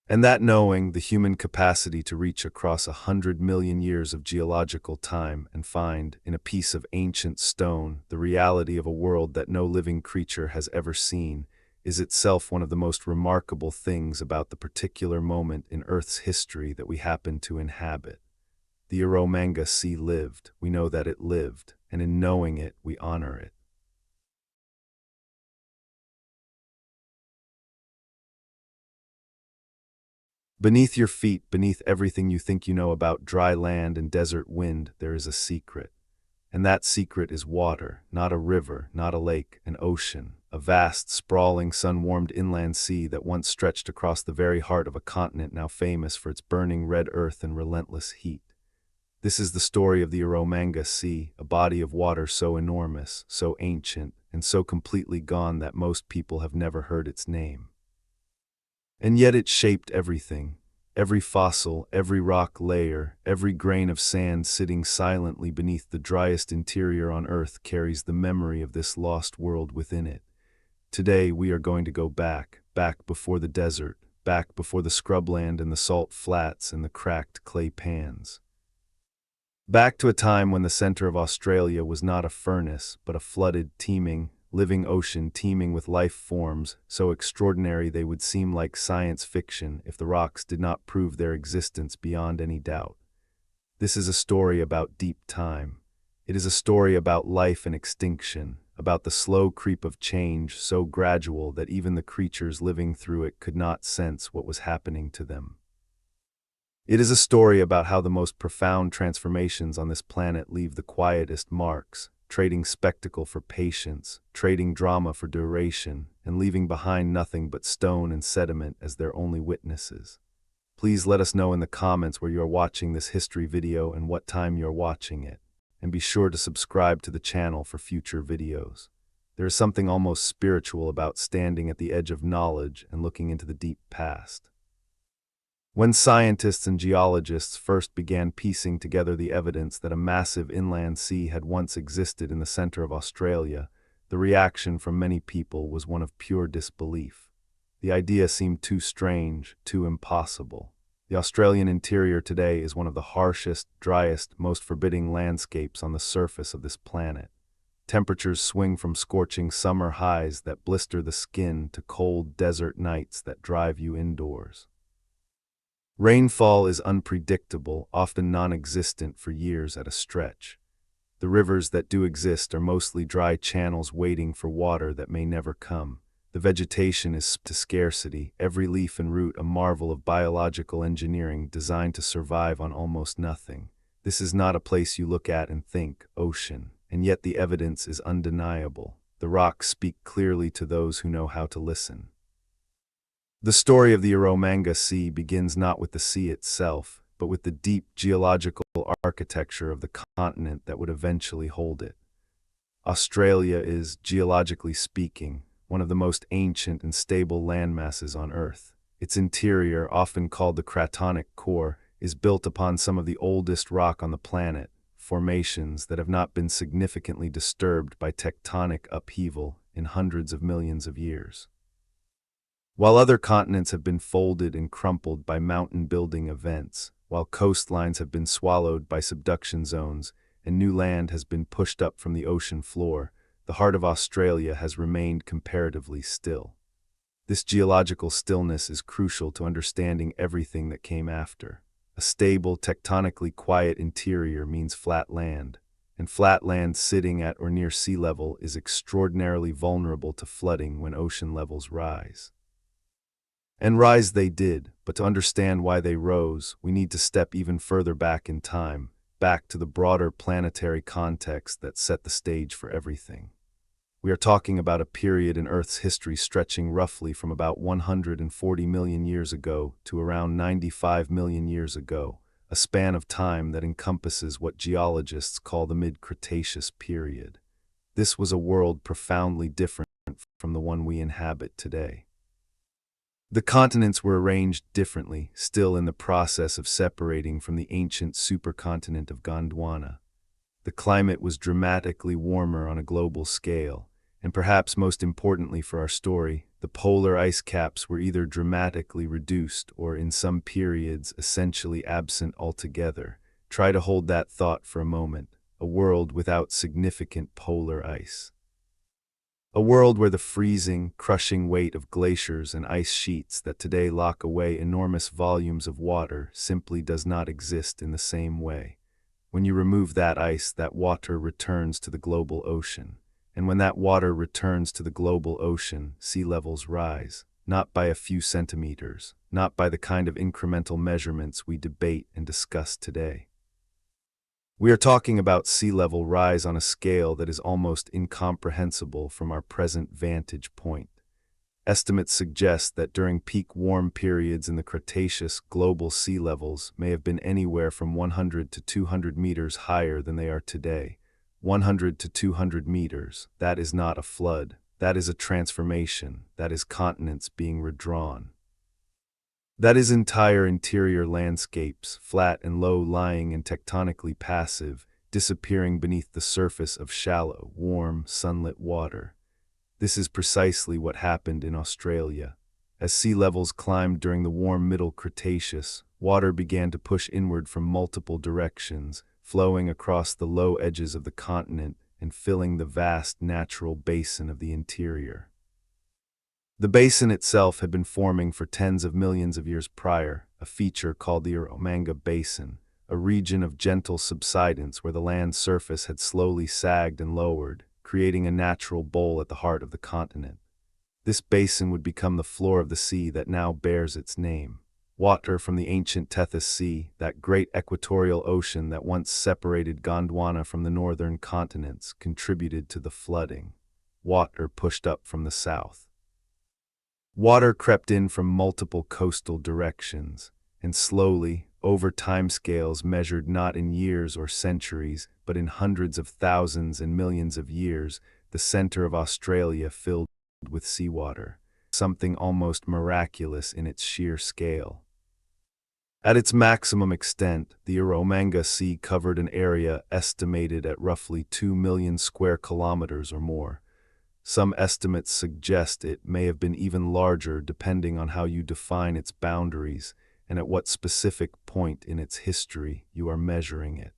And that knowing, the human capacity to reach across 100 million years of geological time and find, in a piece of ancient stone, the reality of a world that no living creature has ever seen, is itself one of the most remarkable things about the particular moment in Earth's history that we happen to inhabit. The Eromanga Sea lived, we know that it lived, and in knowing it, we honor it. Beneath your feet, beneath everything you think you know about dry land and desert wind, there is a secret. And that secret is water, not a river, not a lake, an ocean, a vast, sprawling, sun-warmed inland sea that once stretched across the very heart of a continent now famous for its burning red earth and relentless heat. This is the story of the Eromanga Sea, a body of water so enormous, so ancient, and so completely gone that most people have never heard its name. And yet it shaped everything. Every fossil, every rock layer, every grain of sand sitting silently beneath the driest interior on Earth carries the memory of this lost world within it. Today we are going to go back before the desert, back before the scrubland and the salt flats and the cracked clay pans. Back to a time when the center of Australia was not a furnace, but a flooded, teeming, living ocean teeming with life forms so extraordinary they would seem like science fiction if the rocks did not prove their existence beyond any doubt. This is a story about deep time. It is a story about life and extinction, about the slow creep of change so gradual that even the creatures living through it could not sense what was happening to them. It is a story about how the most profound transformations on this planet leave the quietest marks, trading spectacle for patience, trading drama for duration, and leaving behind nothing but stone and sediment as their only witnesses. Please let us know in the comments where you are watching this history video and what time you are watching it, and be sure to subscribe to the channel for future videos. There is something almost spiritual about standing at the edge of knowledge and looking into the deep past. When scientists and geologists first began piecing together the evidence that a massive inland sea had once existed in the center of Australia, the reaction from many people was one of pure disbelief. The idea seemed too strange, too impossible. The Australian interior today is one of the harshest, driest, most forbidding landscapes on the surface of this planet. Temperatures swing from scorching summer highs that blister the skin to cold desert nights that drive you indoors. Rainfall is unpredictable, often non-existent for years at a stretch. The rivers that do exist are mostly dry channels waiting for water that may never come. The vegetation is to scarcity, every leaf and root a marvel of biological engineering designed to survive on almost nothing. This is not a place you look at and think, ocean, and yet the evidence is undeniable. The rocks speak clearly to those who know how to listen. The story of the Eromanga Sea begins not with the sea itself, but with the deep geological architecture of the continent that would eventually hold it. Australia is, geologically speaking, one of the most ancient and stable landmasses on Earth. Its interior, often called the Cratonic core, is built upon some of the oldest rock on the planet, formations that have not been significantly disturbed by tectonic upheaval in hundreds of millions of years. While other continents have been folded and crumpled by mountain-building events, while coastlines have been swallowed by subduction zones, and new land has been pushed up from the ocean floor, the heart of Australia has remained comparatively still. This geological stillness is crucial to understanding everything that came after. A stable, tectonically quiet interior means flat land, and flat land sitting at or near sea level is extraordinarily vulnerable to flooding when ocean levels rise. And rise they did, but to understand why they rose, we need to step even further back in time, back to the broader planetary context that set the stage for everything. We are talking about a period in Earth's history stretching roughly from about 140 million years ago to around 95 million years ago, a span of time that encompasses what geologists call the mid-Cretaceous period. This was a world profoundly different from the one we inhabit today. The continents were arranged differently, still in the process of separating from the ancient supercontinent of Gondwana. The climate was dramatically warmer on a global scale, and perhaps most importantly for our story, the polar ice caps were either dramatically reduced or, in some periods, essentially absent altogether. Try to hold that thought for a moment, a world without significant polar ice. A world where the freezing, crushing weight of glaciers and ice sheets that today lock away enormous volumes of water simply does not exist in the same way. When you remove that ice, that water returns to the global ocean. And when that water returns to the global ocean, sea levels rise. not by a few centimeters, not by the kind of incremental measurements we debate and discuss today. We are talking about sea level rise on a scale that is almost incomprehensible from our present vantage point. Estimates suggest that during peak warm periods in the Cretaceous, global sea levels may have been anywhere from 100 to 200 meters higher than they are today. 100 to 200 meters, that is not a flood, that is a transformation, that is continents being redrawn. That is entire interior landscapes, flat and low-lying and tectonically passive, disappearing beneath the surface of shallow, warm, sunlit water. This is precisely what happened in Australia. As sea levels climbed during the warm Middle Cretaceous, water began to push inward from multiple directions, flowing across the low edges of the continent and filling the vast natural basin of the interior. The basin itself had been forming for tens of millions of years prior, a feature called the Eromanga Basin, a region of gentle subsidence where the land surface had slowly sagged and lowered, creating a natural bowl at the heart of the continent. This basin would become the floor of the sea that now bears its name. Water from the ancient Tethys Sea, that great equatorial ocean that once separated Gondwana from the northern continents, contributed to the flooding. Water pushed up from the south. Water crept in from multiple coastal directions, and slowly, over timescales measured not in years or centuries, but in hundreds of thousands and millions of years, the center of Australia filled with seawater, something almost miraculous in its sheer scale. At its maximum extent, the Eromanga Sea covered an area estimated at roughly 2 million square kilometers or more. Some estimates suggest it may have been even larger depending on how you define its boundaries and at what specific point in its history you are measuring it.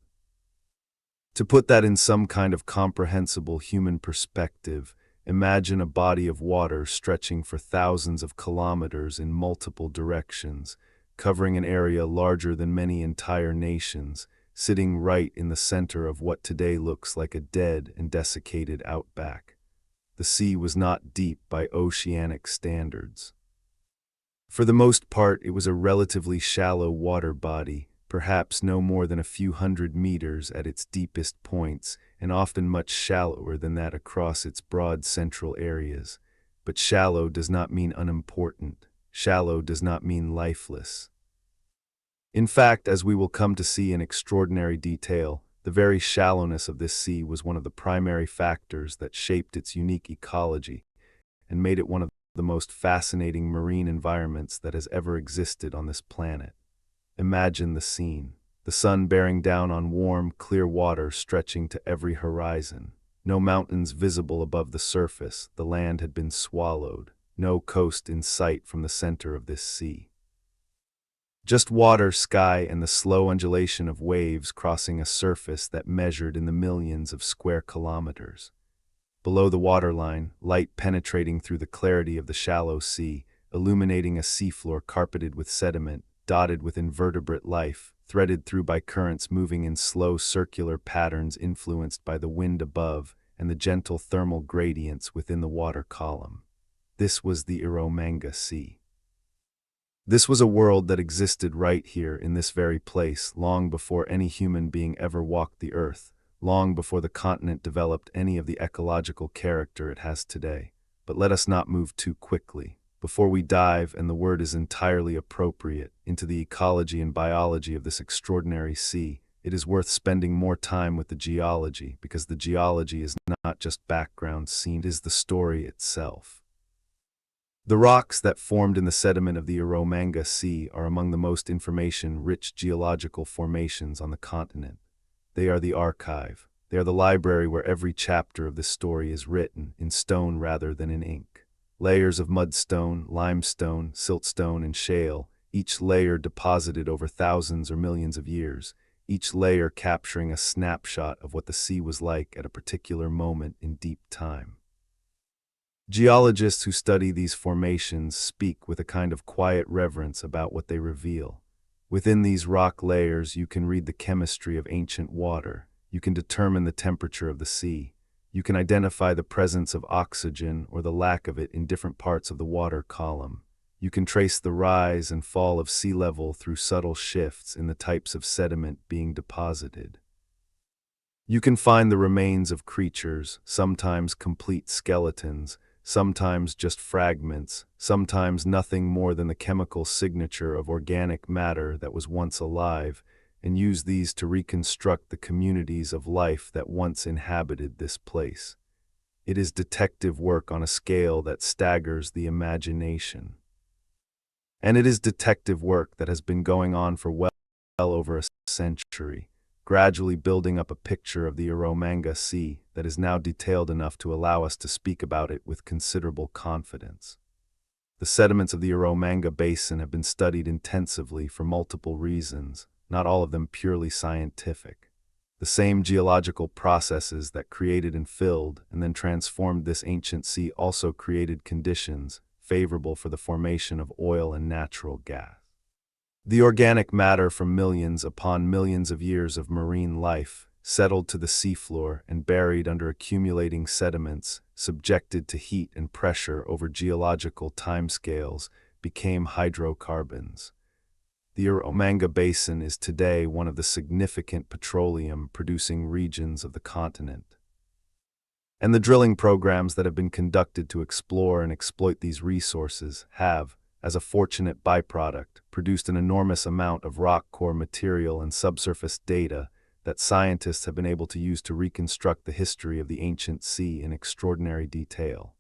To put that in some kind of comprehensible human perspective, imagine a body of water stretching for thousands of kilometers in multiple directions, covering an area larger than many entire nations, sitting right in the center of what today looks like a dead and desiccated outback. The sea was not deep by oceanic standards. For the most part, it was a relatively shallow water body, perhaps no more than a few hundred meters at its deepest points, and often much shallower than that across its broad central areas. But shallow does not mean unimportant. Shallow does not mean lifeless. In fact, as we will come to see in extraordinary detail, the very shallowness of this sea was one of the primary factors that shaped its unique ecology and made it one of the most fascinating marine environments that has ever existed on this planet. Imagine the scene. The sun bearing down on warm, clear water stretching to every horizon. No mountains visible above the surface, the land had been swallowed. No coast in sight from the center of this sea. Just water, sky, and the slow undulation of waves crossing a surface that measured in the millions of square kilometers. Below the waterline, light penetrating through the clarity of the shallow sea, illuminating a seafloor carpeted with sediment, dotted with invertebrate life, threaded through by currents moving in slow circular patterns influenced by the wind above and the gentle thermal gradients within the water column. This was the Eromanga Sea. This was a world that existed right here in this very place long before any human being ever walked the earth, long before the continent developed any of the ecological character it has today. But let us not move too quickly. Before we dive, and the word is entirely appropriate, into the ecology and biology of this extraordinary sea, it is worth spending more time with the geology, because the geology is not just background scene, it is the story itself. The rocks that formed in the sediment of the Eromanga Sea are among the most information-rich geological formations on the continent. They are the archive. They are the library where every chapter of this story is written, in stone rather than in ink. Layers of mudstone, limestone, siltstone, and shale, each layer deposited over thousands or millions of years, each layer capturing a snapshot of what the sea was like at a particular moment in deep time. Geologists who study these formations speak with a kind of quiet reverence about what they reveal. Within these rock layers, you can read the chemistry of ancient water. You can determine the temperature of the sea. You can identify the presence of oxygen or the lack of it in different parts of the water column. You can trace the rise and fall of sea level through subtle shifts in the types of sediment being deposited. You can find the remains of creatures, sometimes complete skeletons, sometimes just fragments, sometimes nothing more than the chemical signature of organic matter that was once alive, and use these to reconstruct the communities of life that once inhabited this place. It is detective work on a scale that staggers the imagination. And it is detective work that has been going on for well over a century, gradually building up a picture of the Eromanga Sea that is now detailed enough to allow us to speak about it with considerable confidence. The sediments of the Eromanga Basin have been studied intensively for multiple reasons, not all of them purely scientific. The same geological processes that created and filled and then transformed this ancient sea also created conditions favorable for the formation of oil and natural gas. The organic matter from millions upon millions of years of marine life settled to the seafloor and buried under accumulating sediments, subjected to heat and pressure over geological timescales, became hydrocarbons. The Eromanga Basin is today one of the significant petroleum-producing regions of the continent. And the drilling programs that have been conducted to explore and exploit these resources have, as a fortunate byproduct, produced an enormous amount of rock core material and subsurface data that scientists have been able to use to reconstruct the history of the ancient sea in extraordinary detail.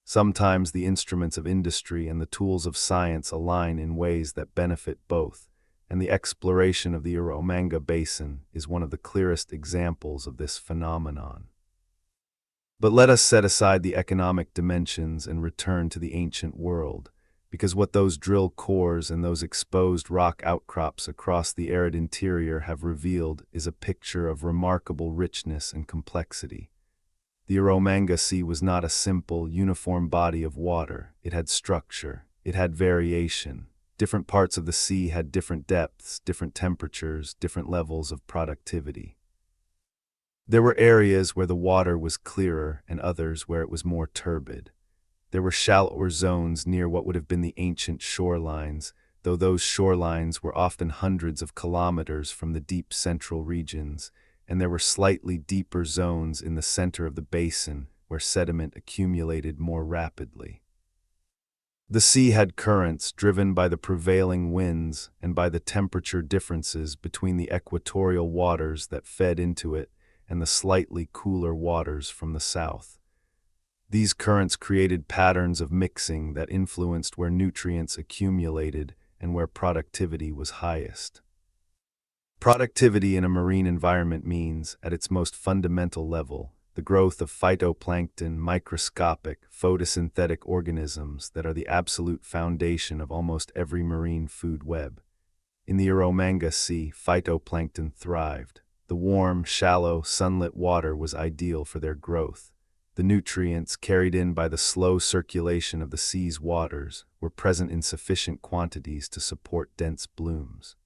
Sometimes the instruments of industry and the tools of science align in ways that benefit both, and the exploration of the Eromanga Basin is one of the clearest examples of this phenomenon. But let us set aside the economic dimensions and return to the ancient world, because what those drill cores and those exposed rock outcrops across the arid interior have revealed is a picture of remarkable richness and complexity. The Eromanga Sea was not a simple, uniform body of water. It had structure. It had variation. Different parts of the sea had different depths, different temperatures, different levels of productivity. There were areas where the water was clearer and others where it was more turbid. There were shallower zones near what would have been the ancient shorelines, though those shorelines were often hundreds of kilometers from the deep central regions, and there were slightly deeper zones in the center of the basin where sediment accumulated more rapidly. The sea had currents driven by the prevailing winds and by the temperature differences between the equatorial waters that fed into it and the slightly cooler waters from the south. These currents created patterns of mixing that influenced where nutrients accumulated and where productivity was highest. Productivity in a marine environment means, at its most fundamental level, the growth of phytoplankton, microscopic, photosynthetic organisms that are the absolute foundation of almost every marine food web. In the Eromanga Sea, phytoplankton thrived. The warm, shallow, sunlit water was ideal for their growth. The nutrients carried in by the slow circulation of the sea's waters were present in sufficient quantities to support dense blooms.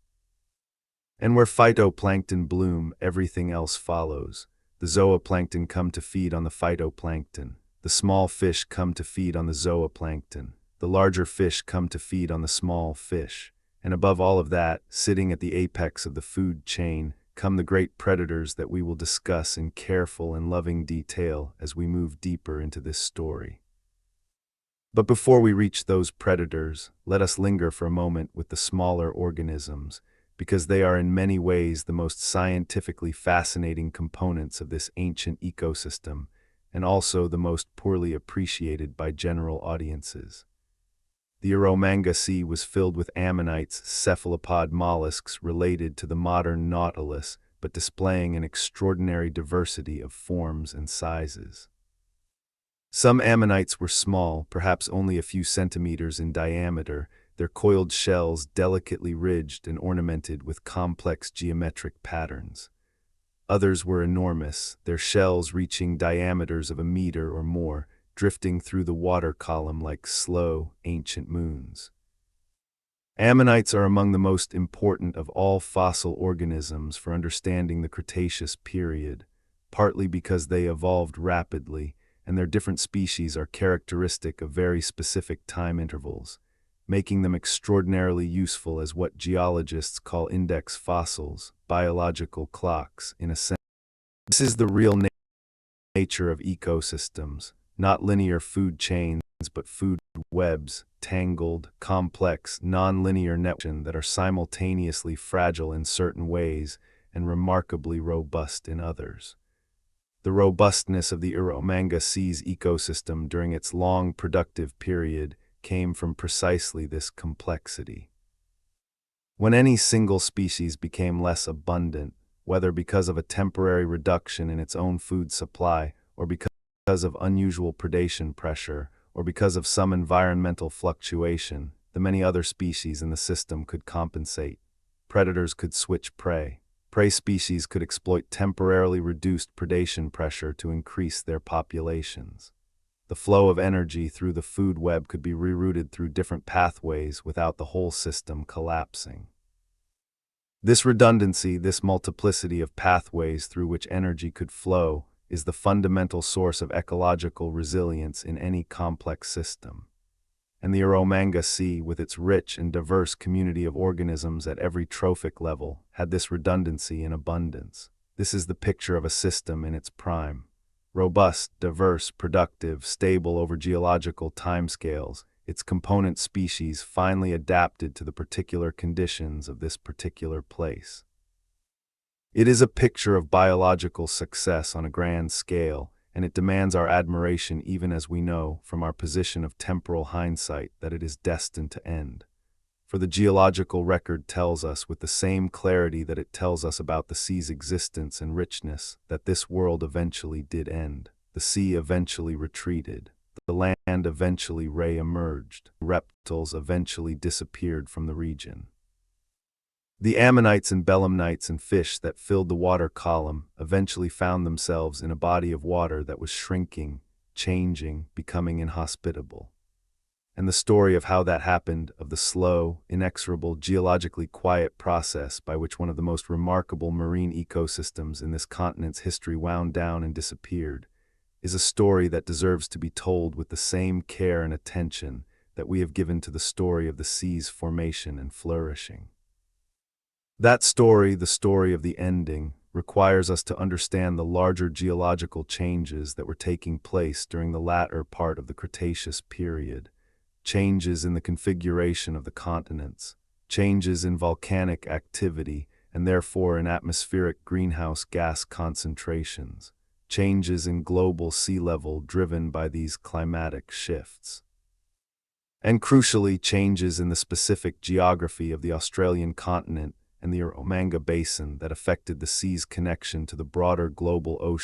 And where phytoplankton bloom, everything else follows. The zooplankton come to feed on the phytoplankton. The small fish come to feed on the zooplankton. The larger fish come to feed on the small fish. And above all of that, sitting at the apex of the food chain, come the great predators that we will discuss in careful and loving detail as we move deeper into this story. But before we reach those predators, let us linger for a moment with the smaller organisms, because they are in many ways the most scientifically fascinating components of this ancient ecosystem, and also the most poorly appreciated by general audiences. The Eromanga Sea was filled with ammonites, cephalopod mollusks related to the modern nautilus, but displaying an extraordinary diversity of forms and sizes. Some ammonites were small, perhaps only a few centimeters in diameter, their coiled shells delicately ridged and ornamented with complex geometric patterns. Others were enormous, their shells reaching diameters of a meter or more, drifting through the water column like slow, ancient moons. Ammonites are among the most important of all fossil organisms for understanding the Cretaceous period. partly because they evolved rapidly, and their different species are characteristic of very specific time intervals, making them extraordinarily useful as what geologists call index fossils, biological clocks, in a sense. This is the real nature of ecosystems, not linear food chains, but food webs, tangled, complex, non-linear networks that are simultaneously fragile in certain ways and remarkably robust in others. The robustness of the Eromanga Sea's ecosystem during its long productive period came from precisely this complexity. When any single species became less abundant, whether because of a temporary reduction in its own food supply, or because of unusual predation pressure, or because of some environmental fluctuation, the many other species in the system could compensate. Predators could switch prey. Prey species could exploit temporarily reduced predation pressure to increase their populations. The flow of energy through the food web could be rerouted through different pathways without the whole system collapsing. This redundancy, this multiplicity of pathways through which energy could flow, is the fundamental source of ecological resilience in any complex system. And the Eromanga Sea, with its rich and diverse community of organisms at every trophic level, had this redundancy in abundance. This is the picture of a system in its prime. Robust, diverse, productive, stable over geological timescales, its component species finely adapted to the particular conditions of this particular place. It is a picture of biological success on a grand scale, and it demands our admiration even as we know, from our position of temporal hindsight, that it is destined to end. For the geological record tells us with the same clarity that it tells us about the sea's existence and richness, that this world eventually did end. The sea eventually retreated. The land eventually re-emerged. Reptiles eventually disappeared from the region. The ammonites and belemnites and fish that filled the water column eventually found themselves in a body of water that was shrinking, changing, becoming inhospitable. And the story of how that happened, of the slow, inexorable, geologically quiet process by which one of the most remarkable marine ecosystems in this continent's history wound down and disappeared, is a story that deserves to be told with the same care and attention that we have given to the story of the sea's formation and flourishing. That story, the story of the ending, requires us to understand the larger geological changes that were taking place during the latter part of the Cretaceous period, changes in the configuration of the continents, changes in volcanic activity and therefore in atmospheric greenhouse gas concentrations, changes in global sea level driven by these climatic shifts. And crucially, changes in the specific geography of the Australian continent and the Eromanga Basin that affected the sea's connection to the broader global ocean.